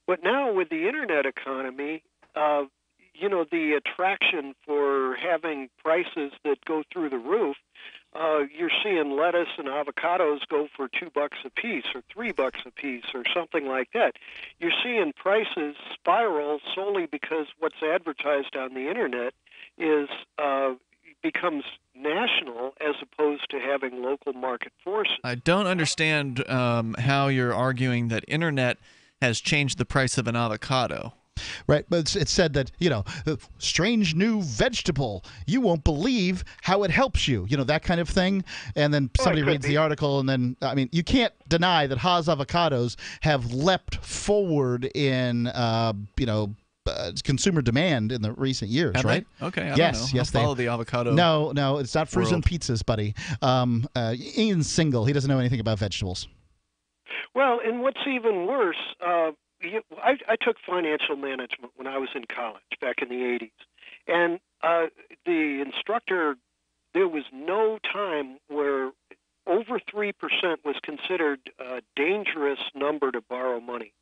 But now with the internet economy, the attraction for having prices that go through the roof, you're seeing lettuce and avocados go for $2 a piece or $3 a piece or something like that. You're seeing prices spiral solely because what's advertised on the internet is becomes national as opposed to having local market forces. I don't understand how you're arguing that internet has changed the price of an avocado. Right, but it's said that, strange new vegetable. You won't believe how it helps you, that kind of thing. And then somebody reads the article, and then, you can't deny that Haas avocados have leapt forward in, consumer demand in the recent years, Have right? they? Okay, I yes, don't know. yes, I'll follow the avocado. No, it's not frozen world. pizzas, buddy. Ian's single. He doesn't know anything about vegetables. Well, and what's even worse, I took financial management when I was in college back in the 80s. And the instructor, there was no time where over 3% was considered a dangerous number to borrow money.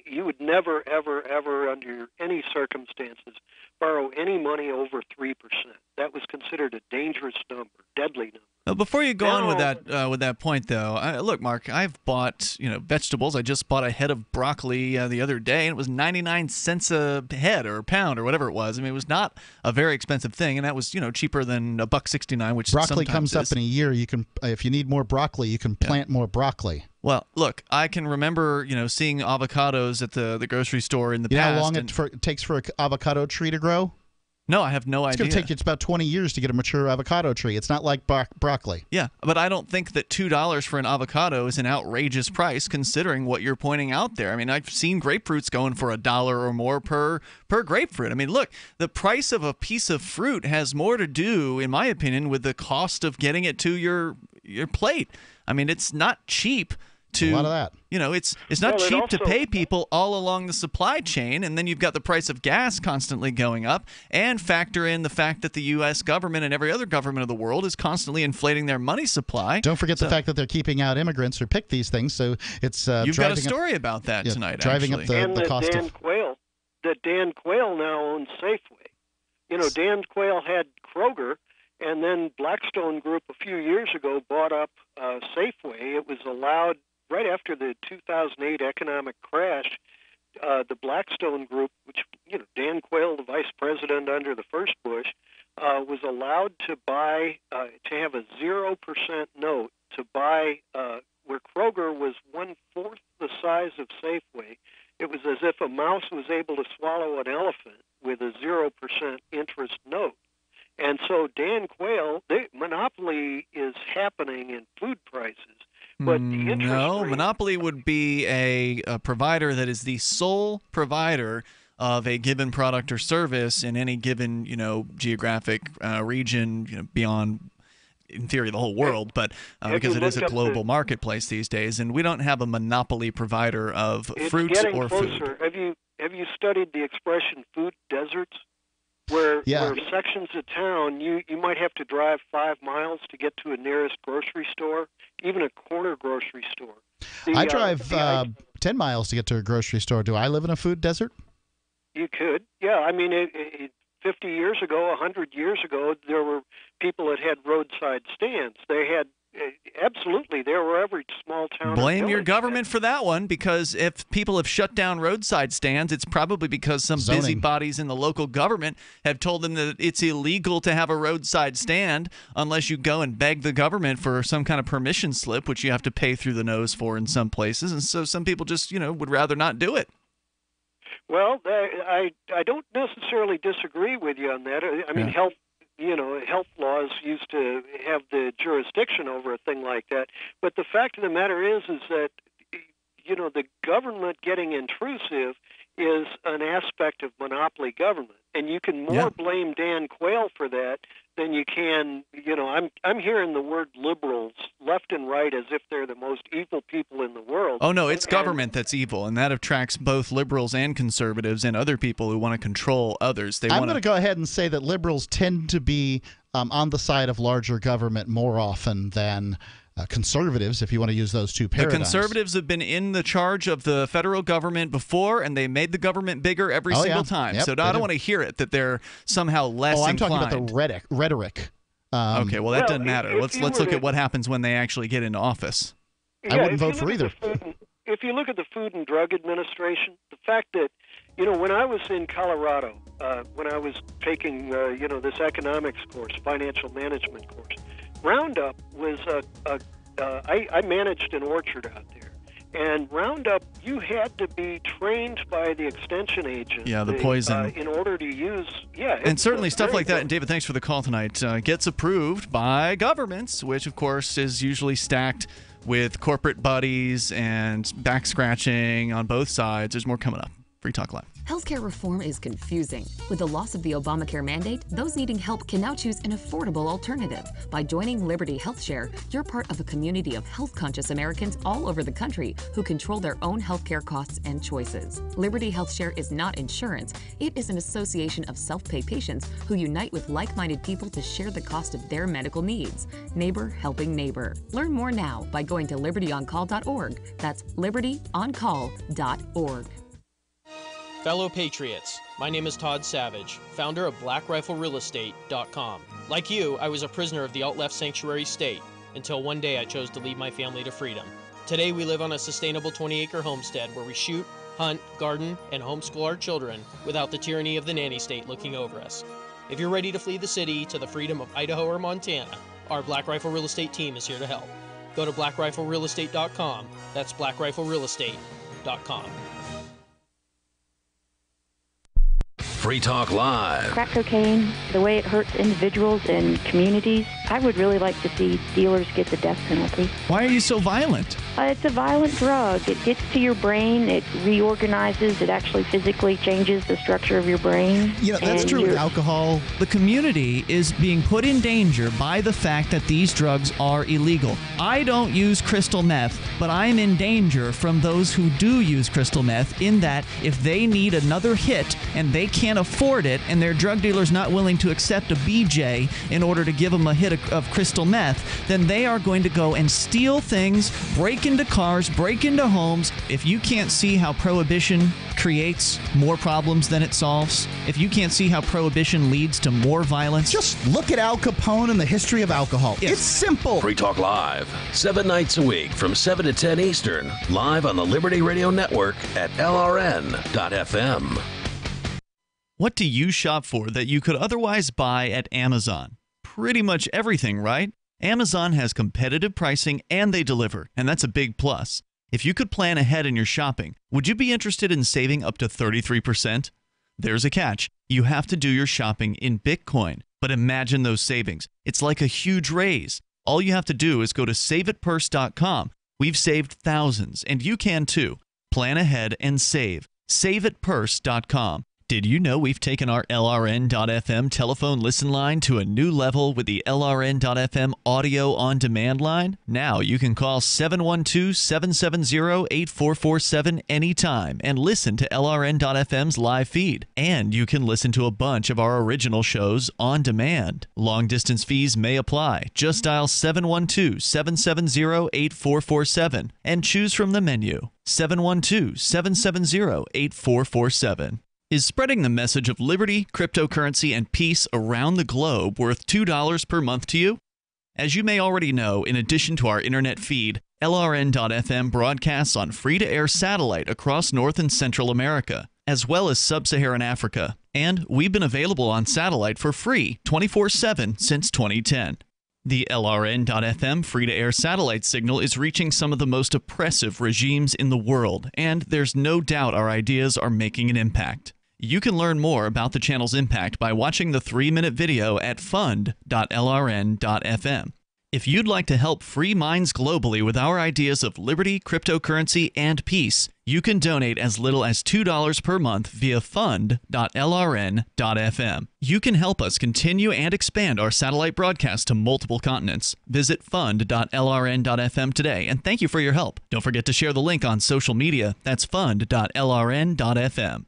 You would never, ever, ever, under any circumstances, borrow any money over 3%. That was considered a dangerous number, deadly number. Before you go on with that point, though, look, Mark, I've bought vegetables. I just bought a head of broccoli the other day, and it was 99 cents a head or a pound or whatever it was. I mean, it was not a very expensive thing, and that was cheaper than $1.69, which broccoli sometimes comes up in a year. You can, if you need more broccoli, you can plant more broccoli. Well, look, I can remember seeing avocados at the grocery store in the past. You know how long it takes for an avocado tree to grow? No, I have no idea. It's going to take you about 20 years to get a mature avocado tree. It's not like broccoli. Yeah, but I don't think that $2 for an avocado is an outrageous price considering what you're pointing out there. I mean, I've seen grapefruits going for $1 or more per grapefruit. I mean, look, the price of a piece of fruit has more to do, in my opinion, with the cost of getting it to your plate. I mean, it's not cheap. A lot of that. It's not cheap to pay people all along the supply chain, and then you've got the price of gas constantly going up, and factor in the fact that the U.S. government and every other government of the world is constantly inflating their money supply. Don't forget the fact that they're keeping out immigrants who pick these things, so it's you've got a story about that tonight, driving actually. up the cost Dan Quayle. Dan Quayle now owns Safeway. Dan Quayle had Kroger, and then Blackstone Group a few years ago bought up Safeway. It was allowed right after the 2008 economic crash. The Blackstone Group, which Dan Quayle, the vice president under the first Bush, was allowed to buy to have a 0% note to buy where Kroger was 1/4 the size of Safeway. It was as if a mouse was able to swallow an elephant with a 0% interest note. And so Dan Quayle, monopoly is happening in food prices. But the interest rate, monopoly would be a provider that is the sole provider of a given product or service in any given geographic region, beyond, in theory, the whole world, but because it is a global marketplace these days, and we don't have a monopoly provider of fruits or closer. food. Have you studied the expression "food deserts"? Where sections of town, you might have to drive 5 miles to get to a nearest grocery store, even a corner grocery store. I drive 10 miles to get to a grocery store. Do I live in a food desert? You could. Yeah, I mean, 50 years ago, 100 years ago, there were people that had roadside stands. They had absolutely. There were every small town. Blame your government for that one, because if people have shut down roadside stands, it's probably because some busybodies in the local government have told them that it's illegal to have a roadside stand unless you go and beg the government for some kind of permission slip, which you have to pay through the nose for in some places. And so some people just, would rather not do it. Well, I don't necessarily disagree with you on that. I mean, health laws used to have the jurisdiction over a thing like that. But the fact of the matter is that, the government getting intrusive is an aspect of monopoly government. And you can more blame Dan Quayle for that than you can, I'm hearing the word liberals left and right as if they're the most evil people in the world. Oh, no, it's government that's evil, and that attracts both liberals and conservatives and other people who want to control others. I'm going to go ahead and say that liberals tend to be on the side of larger government more often than conservatives, if you want to use those two paradigms. The conservatives have been in the charge of the federal government before, and they made the government bigger every single time. Yep, so I don't want to hear it that they're somehow less I'm inclined. talking about the rhetoric. Okay, well, that doesn't matter. Let's look at what happens when they actually get into office. I wouldn't vote for either. If you look at the Food and Drug Administration, the fact that, when I was in Colorado, when I was taking, this economics course, financial management course, Roundup was I managed an orchard out there, and Roundup, you had to be trained by the extension agent. Yeah, the poison. In order to use, and certainly stuff like that. And David, thanks for the call tonight. Gets approved by governments, which of course is usually stacked with corporate buddies and back scratching on both sides. There's more coming up. Free Talk Live. Healthcare reform is confusing. With the loss of the Obamacare mandate, those needing help can now choose an affordable alternative. By joining Liberty HealthShare, you're part of a community of health-conscious Americans all over the country who control their own healthcare costs and choices. Liberty HealthShare is not insurance. It is an association of self-pay patients who unite with like-minded people to share the cost of their medical needs. Neighbor helping neighbor. Learn more now by going to libertyoncall.org. That's libertyoncall.org. Fellow Patriots, my name is Todd Savage, founder of BlackRifleRealEstate.com. Like you, I was a prisoner of the alt-left sanctuary state until one day I chose to lead my family to freedom. Today we live on a sustainable 20-acre homestead where we shoot, hunt, garden, and homeschool our children without the tyranny of the nanny state looking over us. If you're ready to flee the city to the freedom of Idaho or Montana, our Black Rifle Real Estate team is here to help. Go to BlackRifleRealEstate.com. That's BlackRifleRealEstate.com. Free Talk Live. Crack cocaine, the way it hurts individuals and communities, I would really like to see dealers get the death penalty. Why are you so violent? It's a violent drug. It gets to your brain, it reorganizes, it actually physically changes the structure of your brain. That's true with alcohol. The community is being put in danger by the fact that these drugs are illegal. I don't use crystal meth, but I'm in danger from those who do use crystal meth, in that if they need another hit and they can't afford it, and their drug dealer's not willing to accept a BJ in order to give them a hit of crystal meth, then they are going to go and steal things, break into cars, break into homes. If you can't see how prohibition creates more problems than it solves, if you can't see how prohibition leads to more violence, just look at Al Capone and the history of alcohol. Yes. It's simple. Free Talk Live, 7 nights a week from 7 to 10 Eastern, live on the Liberty Radio Network at LRN.FM. What do you shop for that you could otherwise buy at Amazon? Pretty much everything, right? Amazon has competitive pricing and they deliver, and that's a big plus. If you could plan ahead in your shopping, would you be interested in saving up to 33%? There's a catch. You have to do your shopping in Bitcoin. But imagine those savings. It's like a huge raise. All you have to do is go to saveitpurse.com. We've saved thousands, and you can too. Plan ahead and save. Saveitpurse.com. Did you know we've taken our LRN.FM telephone listen line to a new level with the LRN.FM audio on demand line? Now you can call 712-770-8447 anytime and listen to LRN.FM's live feed. And you can listen to a bunch of our original shows on demand. Long distance fees may apply. Just dial 712-770-8447 and choose from the menu. 712-770-8447. Is spreading the message of liberty, cryptocurrency, and peace around the globe worth $2 per month to you? As you may already know, in addition to our internet feed, LRN.FM broadcasts on free-to-air satellite across North and Central America, as well as Sub-Saharan Africa. And we've been available on satellite for free 24/7 since 2010. The LRN.FM free-to-air satellite signal is reaching some of the most oppressive regimes in the world, and there's no doubt our ideas are making an impact. You can learn more about the channel's impact by watching the 3-minute video at fund.lrn.fm. If you'd like to help free minds globally with our ideas of liberty, cryptocurrency, and peace, you can donate as little as $2 per month via fund.lrn.fm. You can help us continue and expand our satellite broadcast to multiple continents. Visit fund.lrn.fm today, and thank you for your help. Don't forget to share the link on social media. That's fund.lrn.fm.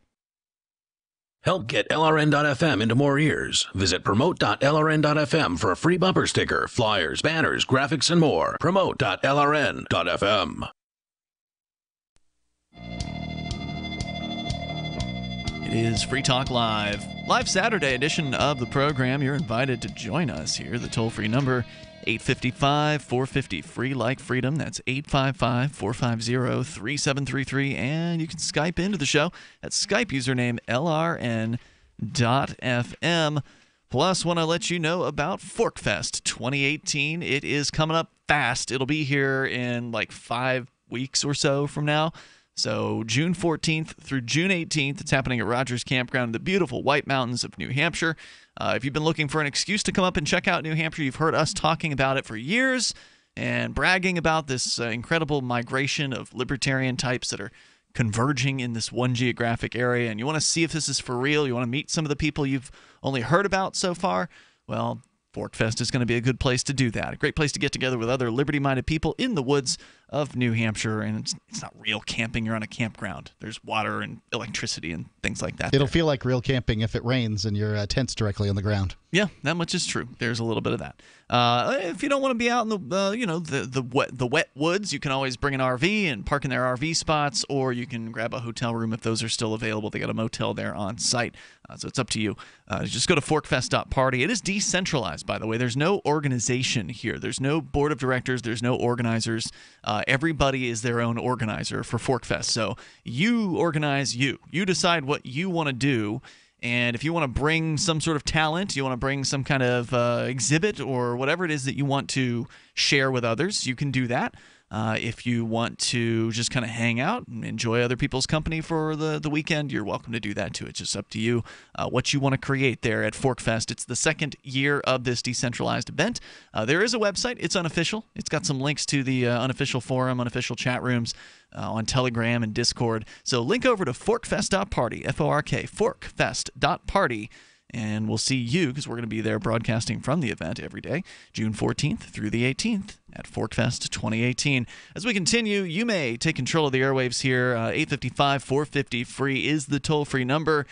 Help get LRN.FM into more ears. Visit promote.lrn.fm for a free bumper sticker, flyers, banners, graphics, and more. Promote.lrn.fm. It is Free Talk Live. Live Saturday edition of the program. You're invited to join us here. The toll-free number, 855-450-FREE like freedom. That's 855-450-3733. And you can Skype into the show at Skype username LRN.FM. Plus, want to let you know about ForkFest 2018. It is coming up fast. It'll be here in like 5 weeks or so from now. So June 14th through June 18th, it's happening at Rogers Campground in the beautiful White Mountains of New Hampshire. If you've been looking for an excuse to come up and check out New Hampshire, you've heard us talking about it for years and bragging about this incredible migration of libertarian types that are converging in this one geographic area. And you want to see if this is for real, you want to meet some of the people you've only heard about so far, well, ForkFest is going to be a good place to do that. A great place to get together with other liberty-minded people in the woods of New Hampshire. And it's not real camping. You're on a campground. There's water and electricity and things like that. It'll feel like real camping if it rains and your tent's directly on the ground. Yeah, that much is true. There's a little bit of that. If you don't want to be out in the wet woods, you can always bring an RV and park in their RV spots, or you can grab a hotel room if those are still available. They got a motel there on site, so it's up to you. Just go to forkfest.party. It is decentralized, by the way. There's no organization here. There's no board of directors. There's no organizers. Everybody is their own organizer for ForkFest. So you organize you. You decide what you want to do. And if you want to bring some sort of talent, you want to bring some kind of exhibit or whatever it is that you want to share with others, you can do that. If you want to just kind of hang out and enjoy other people's company for the weekend, you're welcome to do that too. It's just up to you what you want to create there at ForkFest. It's the second year of this decentralized event. There is a website. It's unofficial. It's got some links to the unofficial forum, unofficial chat rooms on Telegram and Discord. So link over to forkfest.party, F-O-R-K, forkfest.party. And we'll see you, because we're going to be there broadcasting from the event every day, June 14th through the 18th at ForkFest 2018. As we continue, you may take control of the airwaves here. 855-450-FREE is the toll-free number.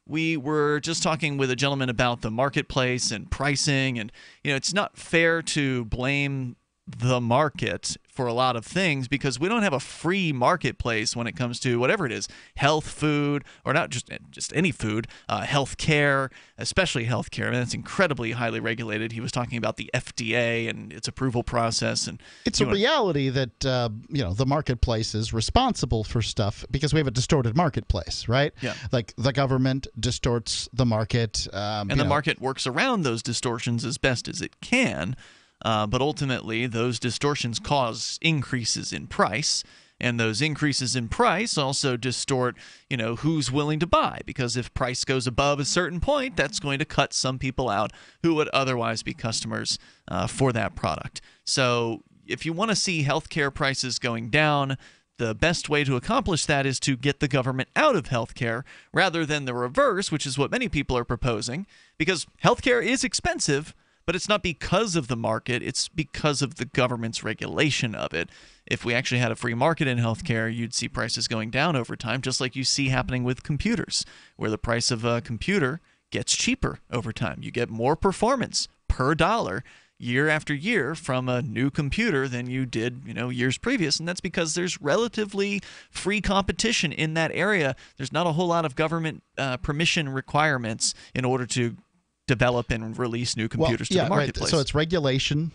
We were just talking with a gentleman about the marketplace and pricing, and it's not fair to blame the market for a lot of things, because we don't have a free marketplace when it comes to whatever it is, health, food, or not just any food, health care, especially health care. I mean, that's incredibly highly regulated. He was talking about the FDA and its approval process. And it's a reality that the marketplace is responsible for stuff because we have a distorted marketplace, right? Yeah. Like the government distorts the market. And the market works around those distortions as best as it can. But ultimately, those distortions cause increases in price, and those increases in price also distort, who's willing to buy. Because if price goes above a certain point, that's going to cut some people out who would otherwise be customers for that product. So if you want to see healthcare prices going down, the best way to accomplish that is to get the government out of healthcare rather than the reverse, which is what many people are proposing, because healthcare is expensive. But it's not because of the market, it's because of the government's regulation of it. If we actually had a free market in healthcare, you'd see prices going down over time, just like you see happening with computers, where the price of a computer gets cheaper over time. You get more performance per dollar year after year from a new computer than you did, years previous, and that's because there's relatively free competition in that area. There's not a whole lot of government permission requirements in order to develop and release new computers to the marketplace. Right. So it's regulation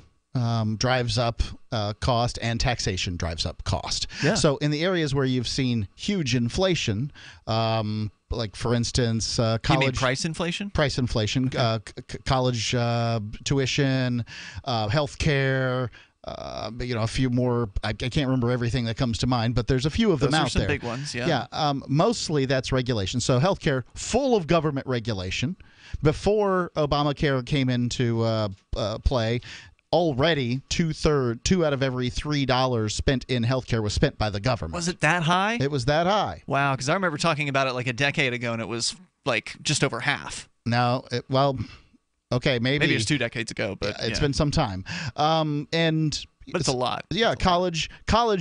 drives up cost, and taxation drives up cost. Yeah. So in the areas where you've seen huge inflation, like for instance, college. You mean price inflation? Price inflation, okay. College tuition, healthcare. A few more. I can't remember everything that comes to mind, but there's a few of them out there. Those are some big ones, yeah. Yeah, mostly that's regulation. So healthcare, full of government regulation. Before Obamacare came into play, already two out of every $3 spent in healthcare was spent by the government. Was it that high? It was that high. Wow, because I remember talking about it like a decade ago, and it was like just over half. No, okay, maybe it's 2 decades ago, but it's been some time. But it's a lot. Yeah, college.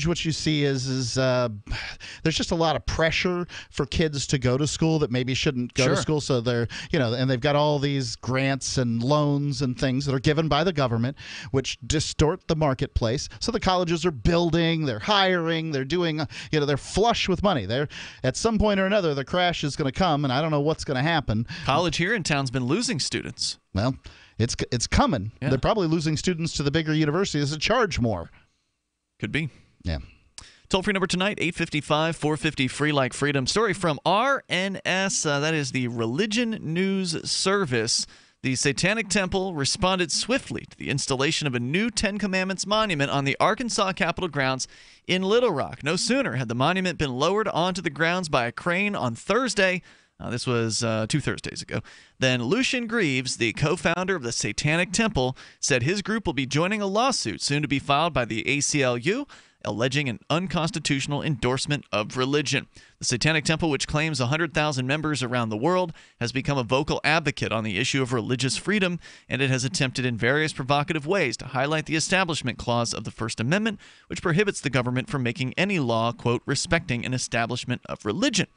What you see is there's just a lot of pressure for kids to go to school that maybe shouldn't go to school. So they're and they've got all these grants and loans and things that are given by the government, which distort the marketplace. So the colleges are building, they're hiring, they're doing, they're flush with money. They're at some point or another the crash is going to come, and I don't know what's going to happen. College here in town's been losing students. Well, it's coming. Yeah. They're probably losing students to the bigger universities that charge more. Could be. Yeah. Toll-free number tonight, 855-450-FREE like freedom. Story from RNS, that is the Religion News Service. The Satanic Temple responded swiftly to the installation of a new Ten Commandments monument on the Arkansas Capitol grounds in Little Rock. No sooner had the monument been lowered onto the grounds by a crane on Thursday. This was 2 Thursdays ago. Then Lucian Greaves, the co-founder of the Satanic Temple, said his group will be joining a lawsuit soon to be filed by the ACLU, alleging an unconstitutional endorsement of religion. The Satanic Temple, which claims 100,000 members around the world, has become a vocal advocate on the issue of religious freedom, and it has attempted in various provocative ways to highlight the Establishment Clause of the First Amendment, which prohibits the government from making any law, quote, respecting an establishment of religion.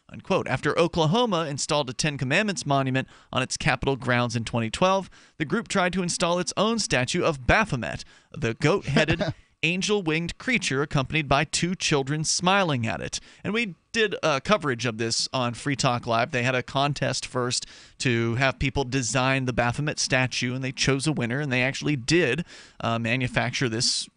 Unquote. After Oklahoma installed a Ten Commandments monument on its Capitol grounds in 2012, the group tried to install its own statue of Baphomet, the goat-headed, angel-winged creature accompanied by 2 children smiling at it. And we did coverage of this on Free Talk Live. They had a contest first to have people design the Baphomet statue, and they chose a winner, and they actually did manufacture this,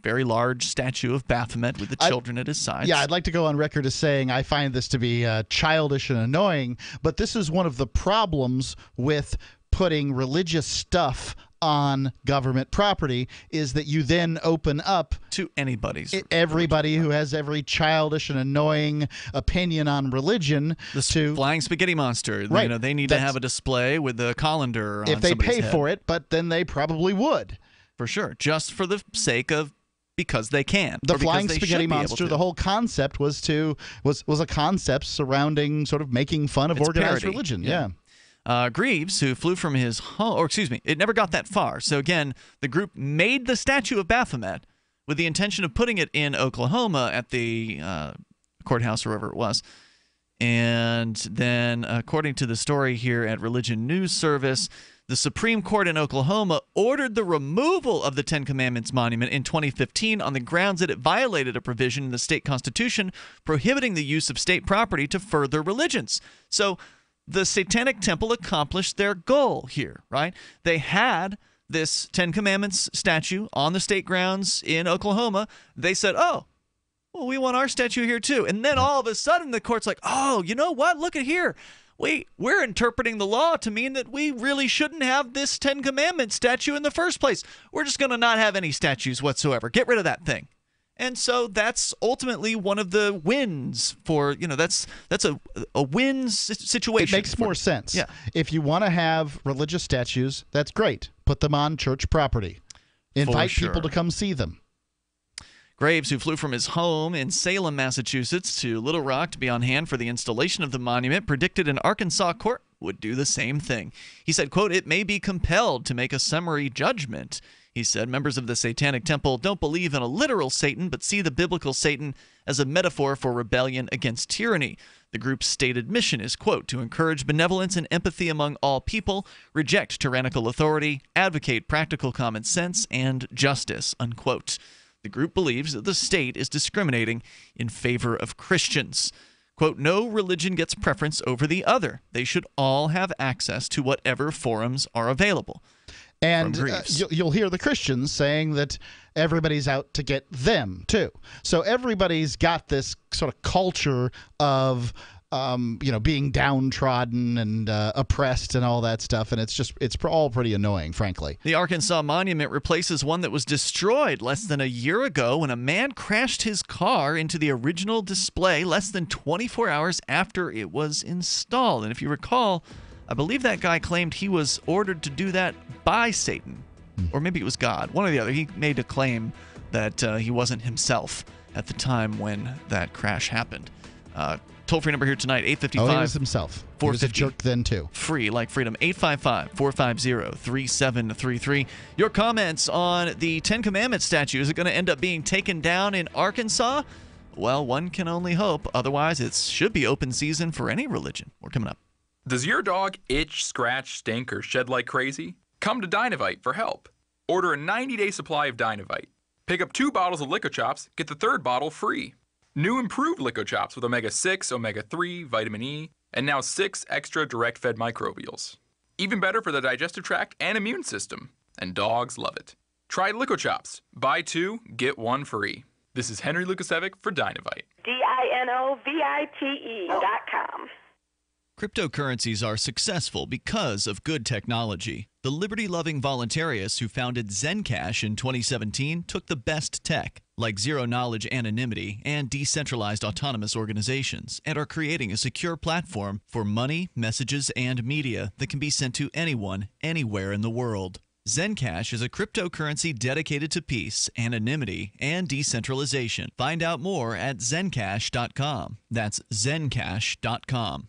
very large statue of Baphomet with the children at his sides. Yeah, I'd like to go on record as saying I find this to be childish and annoying, but this is one of the problems with putting religious stuff on government property is that you then open up to everybody who has every childish and annoying opinion on religion to flying spaghetti monster. Right. They need to have a display with the colander on if they pay head. for it, but then they probably would. For sure, just for the sake of because they can. The flying spaghetti monster, the whole concept was a concept surrounding sort of making fun of organized religion. Yeah. Greaves, who flew from his home, it never got that far. So again, the group made the statue of Baphomet with the intention of putting it in Oklahoma at the courthouse or wherever it was. And then, according to the story here at Religion News Service, the Supreme Court in Oklahoma ordered the removal of the Ten Commandments monument in 2015 on the grounds that it violated a provision in the state constitution prohibiting the use of state property to further religions. So the Satanic Temple accomplished their goal here, right? They had this Ten Commandments statue on the state grounds in Oklahoma. They said, oh, well, we want our statue here too. And then all of a sudden the court's like, oh, you know what? Look at here. We're interpreting the law to mean that we really shouldn't have this Ten Commandments statue in the first place. We're just going to not have any statues whatsoever. Get rid of that thing. And so that's ultimately one of the wins for, that's a win situation. It makes more sense. Yeah. If you want to have religious statues, that's great. Put them on church property. Invite people to come see them. Graves, who flew from his home in Salem, Massachusetts to Little Rock to be on hand for the installation of the monument, predicted an Arkansas court would do the same thing. He said, quote, it may be compelled to make a summary judgment. He said members of the Satanic Temple don't believe in a literal Satan, but see the biblical Satan as a metaphor for rebellion against tyranny. The group's stated mission is, quote, to encourage benevolence and empathy among all people, reject tyrannical authority, advocate practical common sense and justice, unquote. The group believes that the state is discriminating in favor of Christians. Quote, no religion gets preference over the other. They should all have access to whatever forums are available. And you'll hear the Christians saying that everybody's out to get them, too. So everybody's got this sort of culture of, being downtrodden and oppressed and all that stuff. And it's all pretty annoying, frankly. The Arkansas monument replaces one that was destroyed less than a year ago when a man crashed his car into the original display less than 24 hours after it was installed. And if you recall, I believe that guy claimed he was ordered to do that by Satan. or maybe it was God, one or the other. He made a claim that he wasn't himself at the time when that crash happened. Toll-free number here tonight, 855. Oh, he was himself. He was a jerk then, too. Free, like freedom, 855-450-3733. Your comments on the Ten Commandments statue. Is it going to end up being taken down in Arkansas? Well, one can only hope. Otherwise, it should be open season for any religion. We're coming up. Does your dog itch, scratch, stink, or shed like crazy? Come to Dynavite for help. Order a 90-day supply of Dynavite. Pick up 2 bottles of Lico Chops, get the 3rd bottle free. New improved Lico Chops with omega-6, omega-3, vitamin E, and now 6 extra direct-fed microbials. Even better for the digestive tract and immune system. And dogs love it. Try Lico Chops. Buy 2, get 1 free. This is Henry Lukasevic for Dynavite. DINOVITE.com. Cryptocurrencies are successful because of good technology. The liberty-loving voluntarists who founded Zencash in 2017 took the best tech, like zero-knowledge anonymity and decentralized autonomous organizations, and are creating a secure platform for money, messages, and media that can be sent to anyone, anywhere in the world. Zencash is a cryptocurrency dedicated to peace, anonymity, and decentralization. Find out more at zencash.com. That's zencash.com.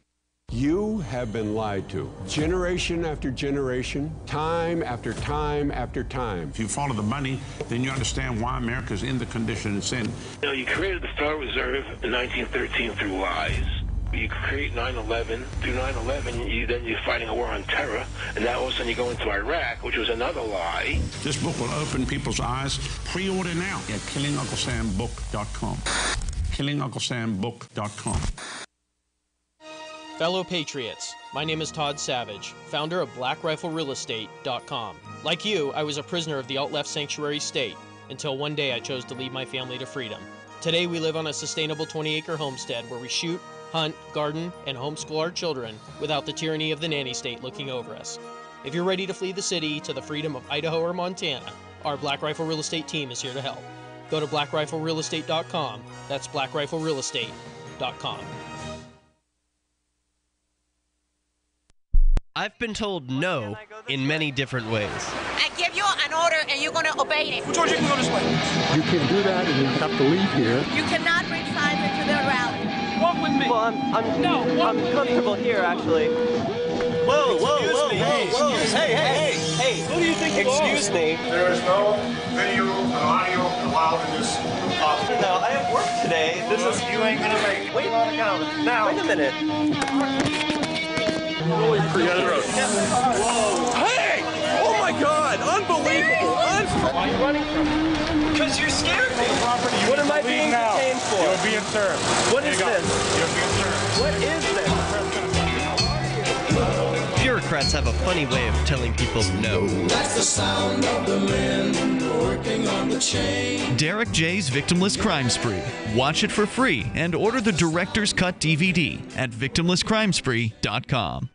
You have been lied to, generation after generation, time after time after time. If you follow the money, then you understand why America's in the condition it's in. You created the Federal Reserve in 1913 through lies. You create 9/11. Through 9/11, you're fighting a war on terror, and now all of a sudden you go into Iraq, which was another lie. This book will open people's eyes. Pre-order now at killingunclesambook.com. killingunclesambook.com. Fellow Patriots, my name is Todd Savage, founder of BlackRifleRealEstate.com. Like you, I was a prisoner of the alt-left sanctuary state, until one day I chose to lead my family to freedom. Today we live on a sustainable 20-acre homestead where we shoot, hunt, garden, and homeschool our children without the tyranny of the nanny state looking over us. If you're ready to flee the city to the freedom of Idaho or Montana, our Black Rifle Real Estate team is here to help. Go to BlackRifleRealEstate.com. That's BlackRifleRealEstate.com. I've been told no in many different ways. I give you an order and you're going to obey it. George, you can go this way. You can't do that and you have to leave here. You cannot bring signs into the rally. Walk with me. Well, I'm comfortable here, actually. Whoa, hey, who do you think you are? Excuse me. There is no video and audio allowed in this office. No, I have work today. This is... You ain't gonna make it. Wait, now. Wait a minute. Holy crap. Whoa. Hey! Oh my God! Unbelievable! Why are you running from me? Because you scared me. What am I being detained for? You're being served. What is this? You're being served. What is this? Bureaucrats have a funny way of telling people no. That's the sound of the men working on the chain. Derek J's Victimless Crime Spree. Watch it for free and order the Director's Cut DVD at victimlesscrimespree.com.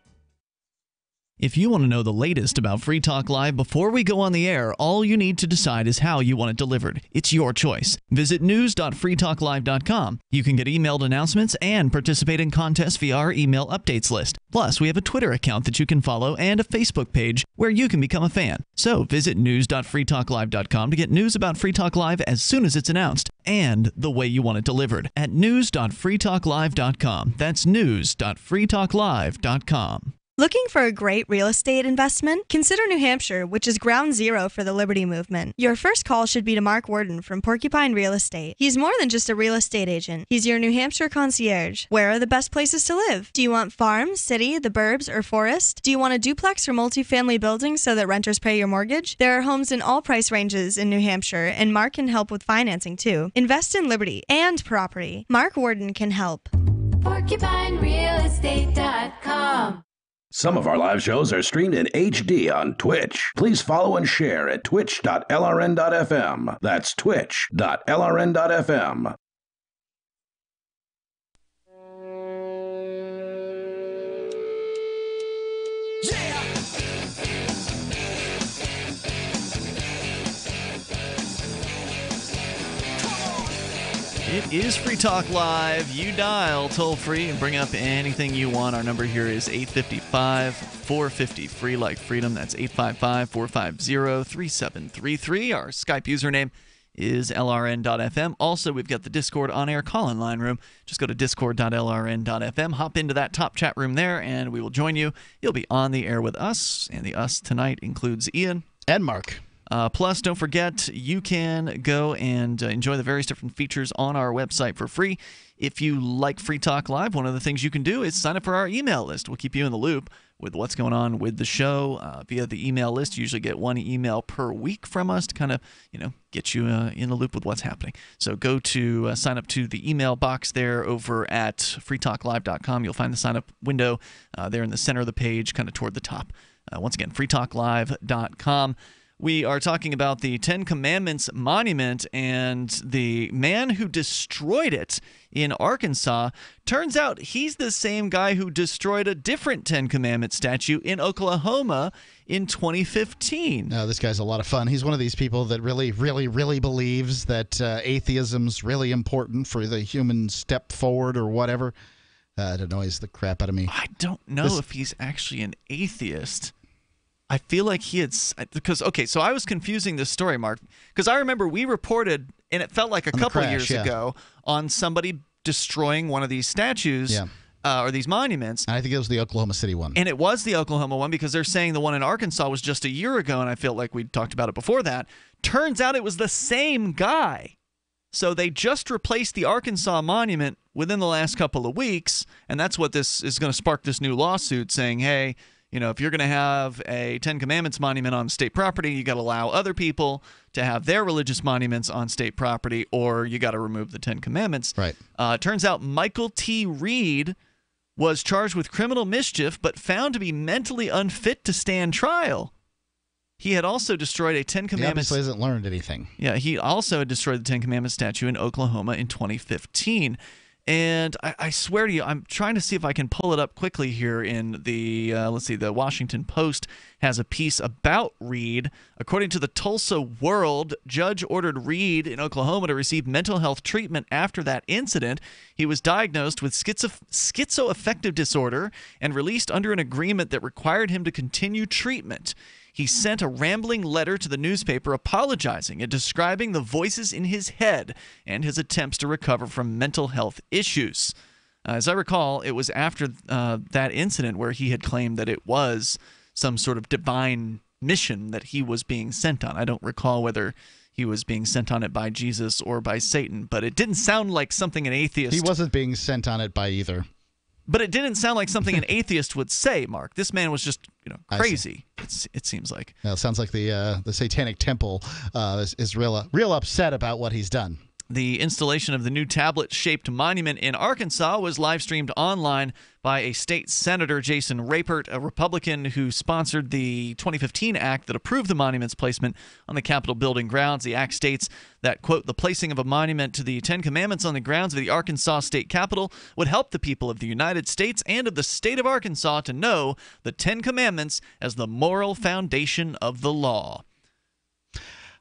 If you want to know the latest about Free Talk Live before we go on the air, all you need to decide is how you want it delivered. It's your choice. Visit news.freetalklive.com. You can get emailed announcements and participate in contests via our email updates list. Plus, we have a Twitter account that you can follow and a Facebook page where you can become a fan. So visit news.freetalklive.com to get news about Free Talk Live as soon as it's announced and the way you want it delivered at news.freetalklive.com. That's news.freetalklive.com. Looking for a great real estate investment? Consider New Hampshire, which is ground zero for the Liberty Movement. Your first call should be to Mark Worden from Porcupine Real Estate. He's more than just a real estate agent. He's your New Hampshire concierge. Where are the best places to live? Do you want farm, city, the burbs, or forest? Do you want a duplex or multifamily building so that renters pay your mortgage? There are homes in all price ranges in New Hampshire, and Mark can help with financing too. Invest in liberty and property. Mark Worden can help. PorcupineRealEstate.com. Some of our live shows are streamed in HD on Twitch. Please follow and share at twitch.lrn.fm. That's twitch.lrn.fm. It is Free Talk Live. You dial toll free and bring up anything you want. Our number here is 855-450-FREE like freedom. That's 855-450-3733. Our Skype username is lrn.fm. Also, we've got the Discord on-air call-in line room. Just go to discord.lrn.fm, hop into that top chat room there, and we will join you. You'll be on the air with us, and the us tonight includes Ian. And Mark. Plus, don't forget, you can go and enjoy the various different features on our website for free. If you like Free Talk Live, one of the things you can do is sign up for our email list. We'll keep you in the loop with what's going on with the show via the email list. You usually get one email per week from us to kind of, get you in the loop with what's happening. So go to sign up to the email box there over at freetalklive.com. You'll find the sign up window there in the center of the page, kind of toward the top. Once again, freetalklive.com. We are talking about the Ten Commandments monument, and the man who destroyed it in Arkansas. Turns out he's the same guy who destroyed a different Ten Commandments statue in Oklahoma in 2015. This guy's a lot of fun. He's one of these people that really, really, really believes that atheism's really important for the human step forward or whatever. It annoys the crap out of me. I don't know if he's actually an atheist. I feel like he had because so I was confusing this story, Mark, because I remember we reported, and it felt like a couple years ago, on somebody destroying one of these statues or these monuments. And I think it was the Oklahoma City one. And it was the Oklahoma one because they're saying the one in Arkansas was just a year ago, and I felt like we talked about it before that. Turns out it was the same guy. So they just replaced the Arkansas monument within the last couple of weeks, and that's what this is going to spark this new lawsuit saying, hey, if you're going to have a Ten Commandments monument on state property, you got to allow other people to have their religious monuments on state property, or you got to remove the Ten Commandments. Right. Turns out Michael T. Reed was charged with criminal mischief, but found to be mentally unfit to stand trial. He had also destroyed a Ten Commandments. He obviously hasn't learned anything. Yeah, he also had destroyed the Ten Commandments statue in Oklahoma in 2015. And I swear to you, I'm trying to see if I can pull it up quickly here in the, the Washington Post has a piece about Reed. According to the Tulsa World, judge ordered Reed in Oklahoma to receive mental health treatment after that incident. He was diagnosed with schizoaffective disorder and released under an agreement that required him to continue treatment. He sent a rambling letter to the newspaper apologizing and describing the voices in his head and his attempts to recover from mental health issues. As I recall, it was after that incident where he had claimed that it was some sort of divine mission that he was being sent on. I don't recall whether he was being sent on it by Jesus or by Satan, but it didn't sound like something an atheist... He wasn't being sent on it by either. But it didn't sound like something an atheist would say, Mark. This man was just, crazy. It seems like. It sounds like the Satanic Temple is real upset about what he's done. The installation of the new tablet-shaped monument in Arkansas was live-streamed online by a state senator, Jason Rapert, a Republican who sponsored the 2015 act that approved the monument's placement on the Capitol building grounds. The act states that, quote, the placing of a monument to the Ten Commandments on the grounds of the Arkansas State Capitol would help the people of the United States and of the state of Arkansas to know the Ten Commandments as the moral foundation of the law.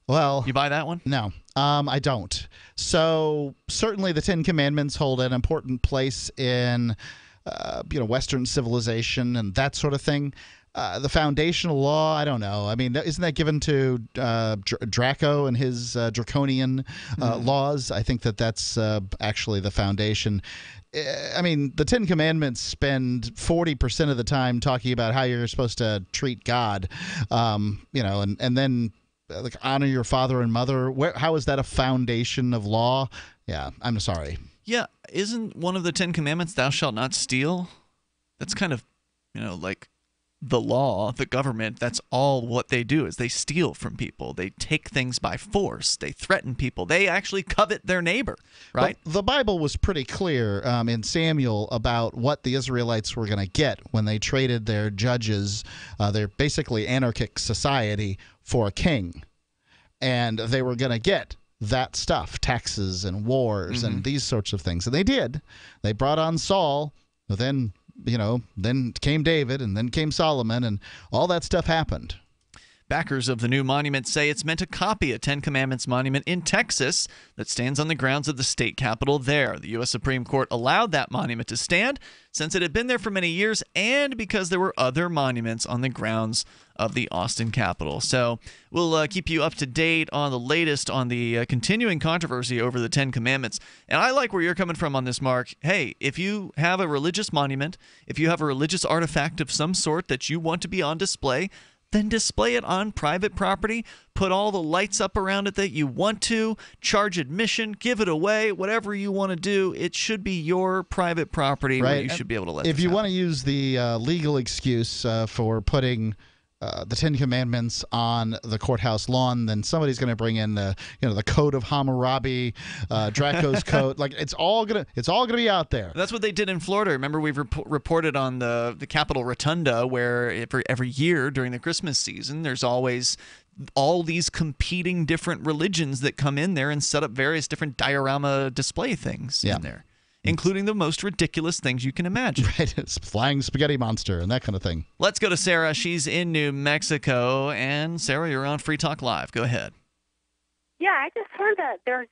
Well, you buy that one? No, I don't. So certainly the Ten Commandments hold an important place in, Western civilization and that sort of thing. The foundational law, I don't know. I mean, isn't that given to Draco and his draconian laws? I think that's actually the foundation. I mean, the Ten Commandments spend 40% of the time talking about how you're supposed to treat God, and then like honor your father and mother. How is that a foundation of law? Yeah, I'm sorry. Yeah, isn't one of the Ten Commandments, thou shalt not steal? That's kind of, like the law, the government, that's all what they do is they steal from people. They take things by force. They threaten people. They actually covet their neighbor, right? But the Bible was pretty clear in Samuel about what the Israelites were going to get when they traded their judges, their basically anarchic society, for a king. And they were going to get that stuff, taxes and wars and these sorts of things. And they did. They brought on Saul, then came David, and then came Solomon, and all that stuff happened. Backers of the new monument say it's meant to copy a Ten Commandments monument in Texas that stands on the grounds of the state capitol there. The U.S. Supreme Court allowed that monument to stand since it had been there for many years and because there were other monuments on the grounds of the Austin Capitol. So we'll keep you up to date on the latest on the continuing controversy over the Ten Commandments. And I like where you're coming from on this, Mark. Hey, if you have a religious monument, if you have a religious artifact of some sort that you want to be on display, then display it on private property, put all the lights up around it that you want to, charge admission, give it away, whatever you want to do. It should be your private property where you should be able to let If this you happen. want to use the legal excuse for putting the Ten Commandments on the courthouse lawn, then somebody's going to bring in the Code of Hammurabi, Draco's Code. Like it's all gonna be out there. That's what they did in Florida. Remember, we've reported on the Capitol Rotunda, where every year during the Christmas season, there's always all these competing different religions that come in there and set up various different diorama display things in there, including the most ridiculous things you can imagine. Right, it's flying spaghetti monster and that kind of thing. Let's go to Sarah. She's in New Mexico. And Sarah, you're on Free Talk Live. Go ahead. Yeah, I just heard that there's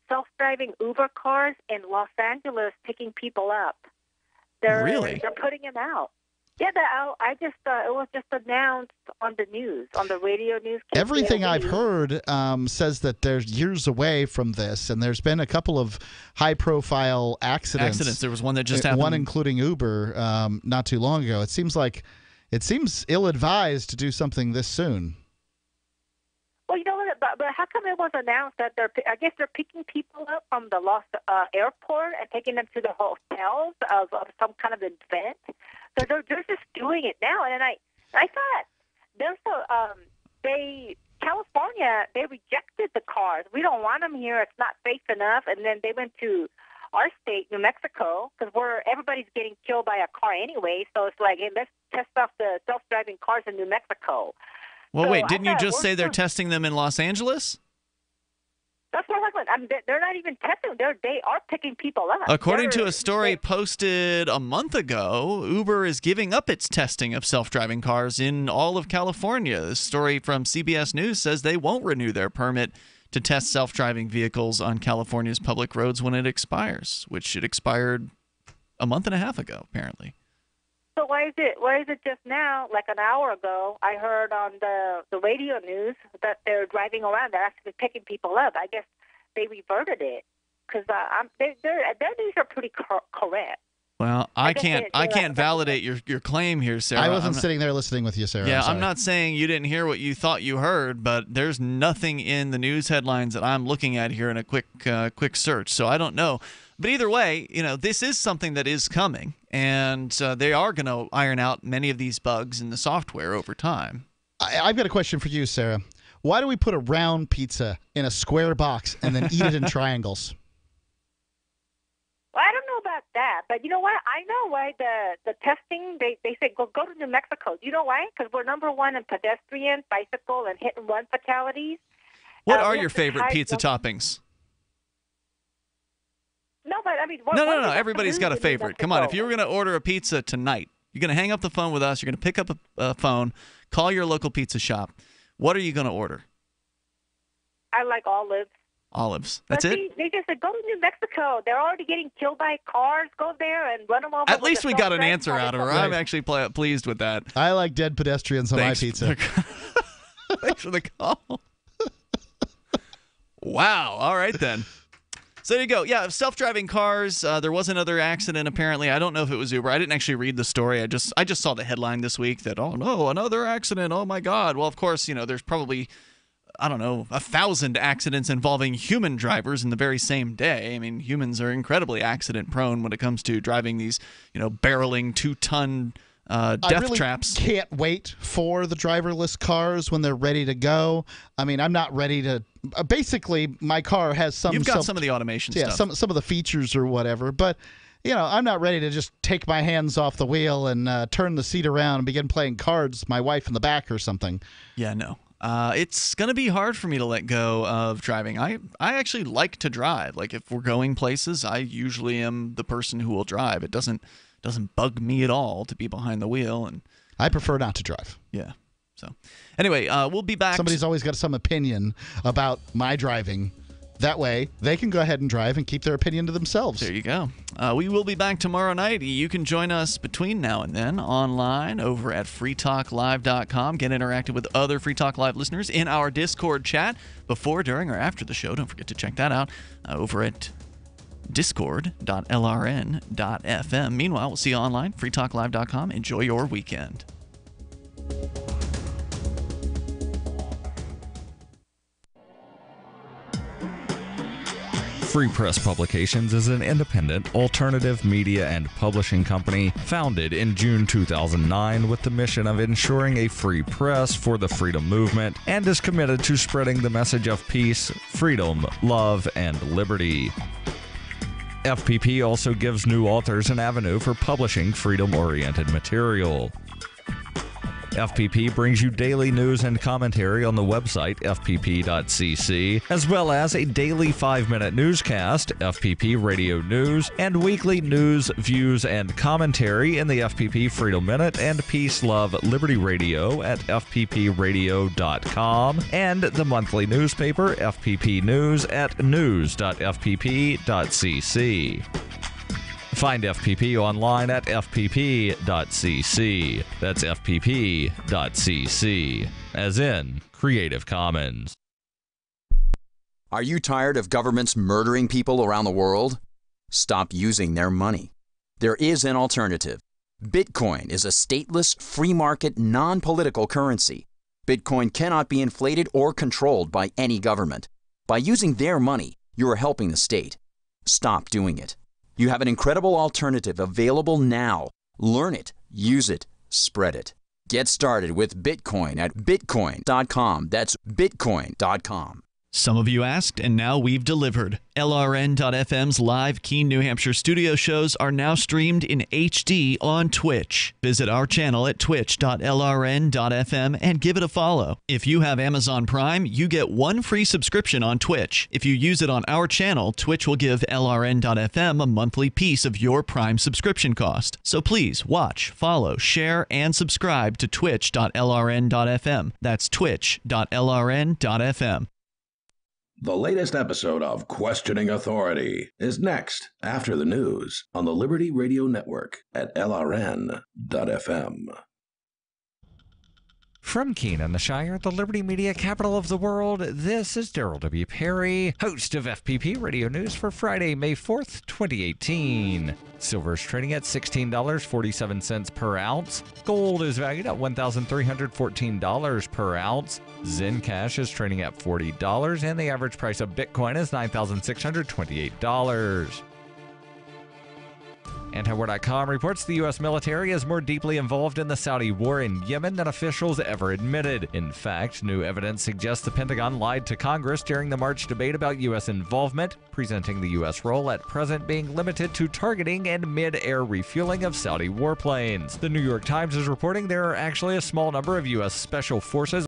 self-driving Uber cars in Los Angeles picking people up. Really? They're putting them out. Yeah, I just it was just announced on the news, on the radio news. Everything I've heard says that they're years away from this, and there's been a couple of high-profile accidents. There was one that just happened. One including Uber not too long ago. It seems ill-advised to do something this soon. Well, you know what? But how come it was announced that I guess they're picking people up from the Los airport and taking them to the hotels of some kind of event? So they're just doing it now, and I thought California, they rejected the cars. We don't want them here. It's not safe enough. And then they went to our state, New Mexico, because everybody's getting killed by a car anyway. So it's like, hey, let's test off the self-driving cars in New Mexico. Well, so wait, didn't you just say they're testing them in Los Angeles? That's what I mean. They're not even testing. They are picking people up. According to a story posted a month ago, Uber is giving up its testing of self-driving cars in all of California. This story from CBS News says they won't renew their permit to test self-driving vehicles on California's public roads when it expires, which it expired a month and a half ago, apparently. So why is it just now, like an hour ago, I heard on the radio news that they're driving around, they're actually picking people up. I guess they reverted it because their news are pretty correct. Well, I can't validate your claim here, Sarah. I wasn't sitting there listening with you, Sarah. Yeah, I'm not saying you didn't hear what you thought you heard, but there's nothing in the news headlines that I'm looking at here in a quick search, so I don't know. But either way, this is something that is coming, and they are going to iron out many of these bugs in the software over time. I've got a question for you, Sarah. Why do we put a round pizza in a square box and then eat it in triangles? Well, I don't know about that, but you know what? I know why the testing, they say go to New Mexico. Do you know why? Because we're number one in pedestrian, bicycle, and hit-and-run fatalities. What are your favorite pizza toppings? No, but I mean... No. Everybody's got a favorite. Come on, if you were going to order a pizza tonight, you're going to hang up the phone with us, you're going to pick up a phone, call your local pizza shop. What are you going to order? I like olives. Olives. That's it? They just said, go to New Mexico. They're already getting killed by cars. Go there and run them over. At least we got an answer out of her. I'm actually pleased with that. I like dead pedestrians on my pizza. Thanks for the call. Wow. All right, then. So there you go. Yeah, self-driving cars. There was another accident, apparently. I don't know if it was Uber. I didn't actually read the story. I just saw the headline this week that, oh, no, another accident. Oh, my God. Well, of course, there's probably, 1,000 accidents involving human drivers in the very same day. I mean, humans are incredibly accident-prone when it comes to driving these, barreling 2-ton death traps. Can't wait for the driverless cars when they're ready to go. I mean, I'm not ready to. Basically, my car has some. You've got some of the automation stuff. Yeah, some of the features or whatever, but. I'm not ready to just take my hands off the wheel and turn the seat around and begin playing cards with my wife in the back or something. Yeah, no. It's going to be hard for me to let go of driving. I actually like to drive. Like, if we're going places, I usually am the person who will drive. It doesn't bug me at all to be behind the wheel. And I prefer not to drive. Yeah. So, anyway, we'll be back. Somebody's always got some opinion about my driving. That way, they can go ahead and drive and keep their opinion to themselves. There you go. We will be back tomorrow night. You can join us between now and then online over at freetalklive.com. Get interactive with other Free Talk Live listeners in our Discord chat before, during, or after the show. Don't forget to check that out over at discord.lrn.fm. Meanwhile, we'll see you online, freetalklive.com. Enjoy your weekend. Free Press Publications is an independent, alternative media and publishing company founded in June 2009 with the mission of ensuring a free press for the freedom movement and is committed to spreading the message of peace, freedom, love, and liberty. FPP also gives new authors an avenue for publishing freedom-oriented material. FPP brings you daily news and commentary on the website fpp.cc, as well as a daily 5-minute newscast, FPP Radio News, and weekly news, views, and commentary in the FPP Freedom Minute and Peace, Love, Liberty Radio at fppradio.com, and the monthly newspaper FPP News at news.fpp.cc. Find FPP online at fpp.cc. That's fpp.cc, as in Creative Commons. Are you tired of governments murdering people around the world? Stop using their money. There is an alternative. Bitcoin is a stateless, free market, non-political currency. Bitcoin cannot be inflated or controlled by any government. By using their money, you are helping the state. Stop doing it. You have an incredible alternative available now. Learn it, use it, spread it. Get started with Bitcoin at bitcoin.com. That's bitcoin.com. Some of you asked, and now we've delivered. LRN.FM's live Keene, New Hampshire studio shows are now streamed in HD on Twitch. Visit our channel at twitch.lrn.fm and give it a follow. If you have Amazon Prime, you get 1 free subscription on Twitch. If you use it on our channel, Twitch will give LRN.FM a monthly piece of your Prime subscription cost. So please watch, follow, share, and subscribe to twitch.lrn.fm. That's twitch.lrn.fm. The latest episode of Questioning Authority is next after the news on the Liberty Radio Network at LRN.FM. From Keene in the Shire, the Liberty Media capital of the world, this is Daryl W. Perry, host of FPP Radio News for Friday, May 4th, 2018. Silver is trading at $16.47 per ounce. Gold is valued at $1,314 per ounce. Zencash is trading at $40, and the average price of Bitcoin is $9,628. Antiwar.com reports the U.S. military is more deeply involved in the Saudi war in Yemen than officials ever admitted. In fact, new evidence suggests the Pentagon lied to Congress during the March debate about U.S. involvement, presenting the U.S. role at present being limited to targeting and mid-air refueling of Saudi warplanes. The New York Times is reporting there are actually a small number of U.S. special forces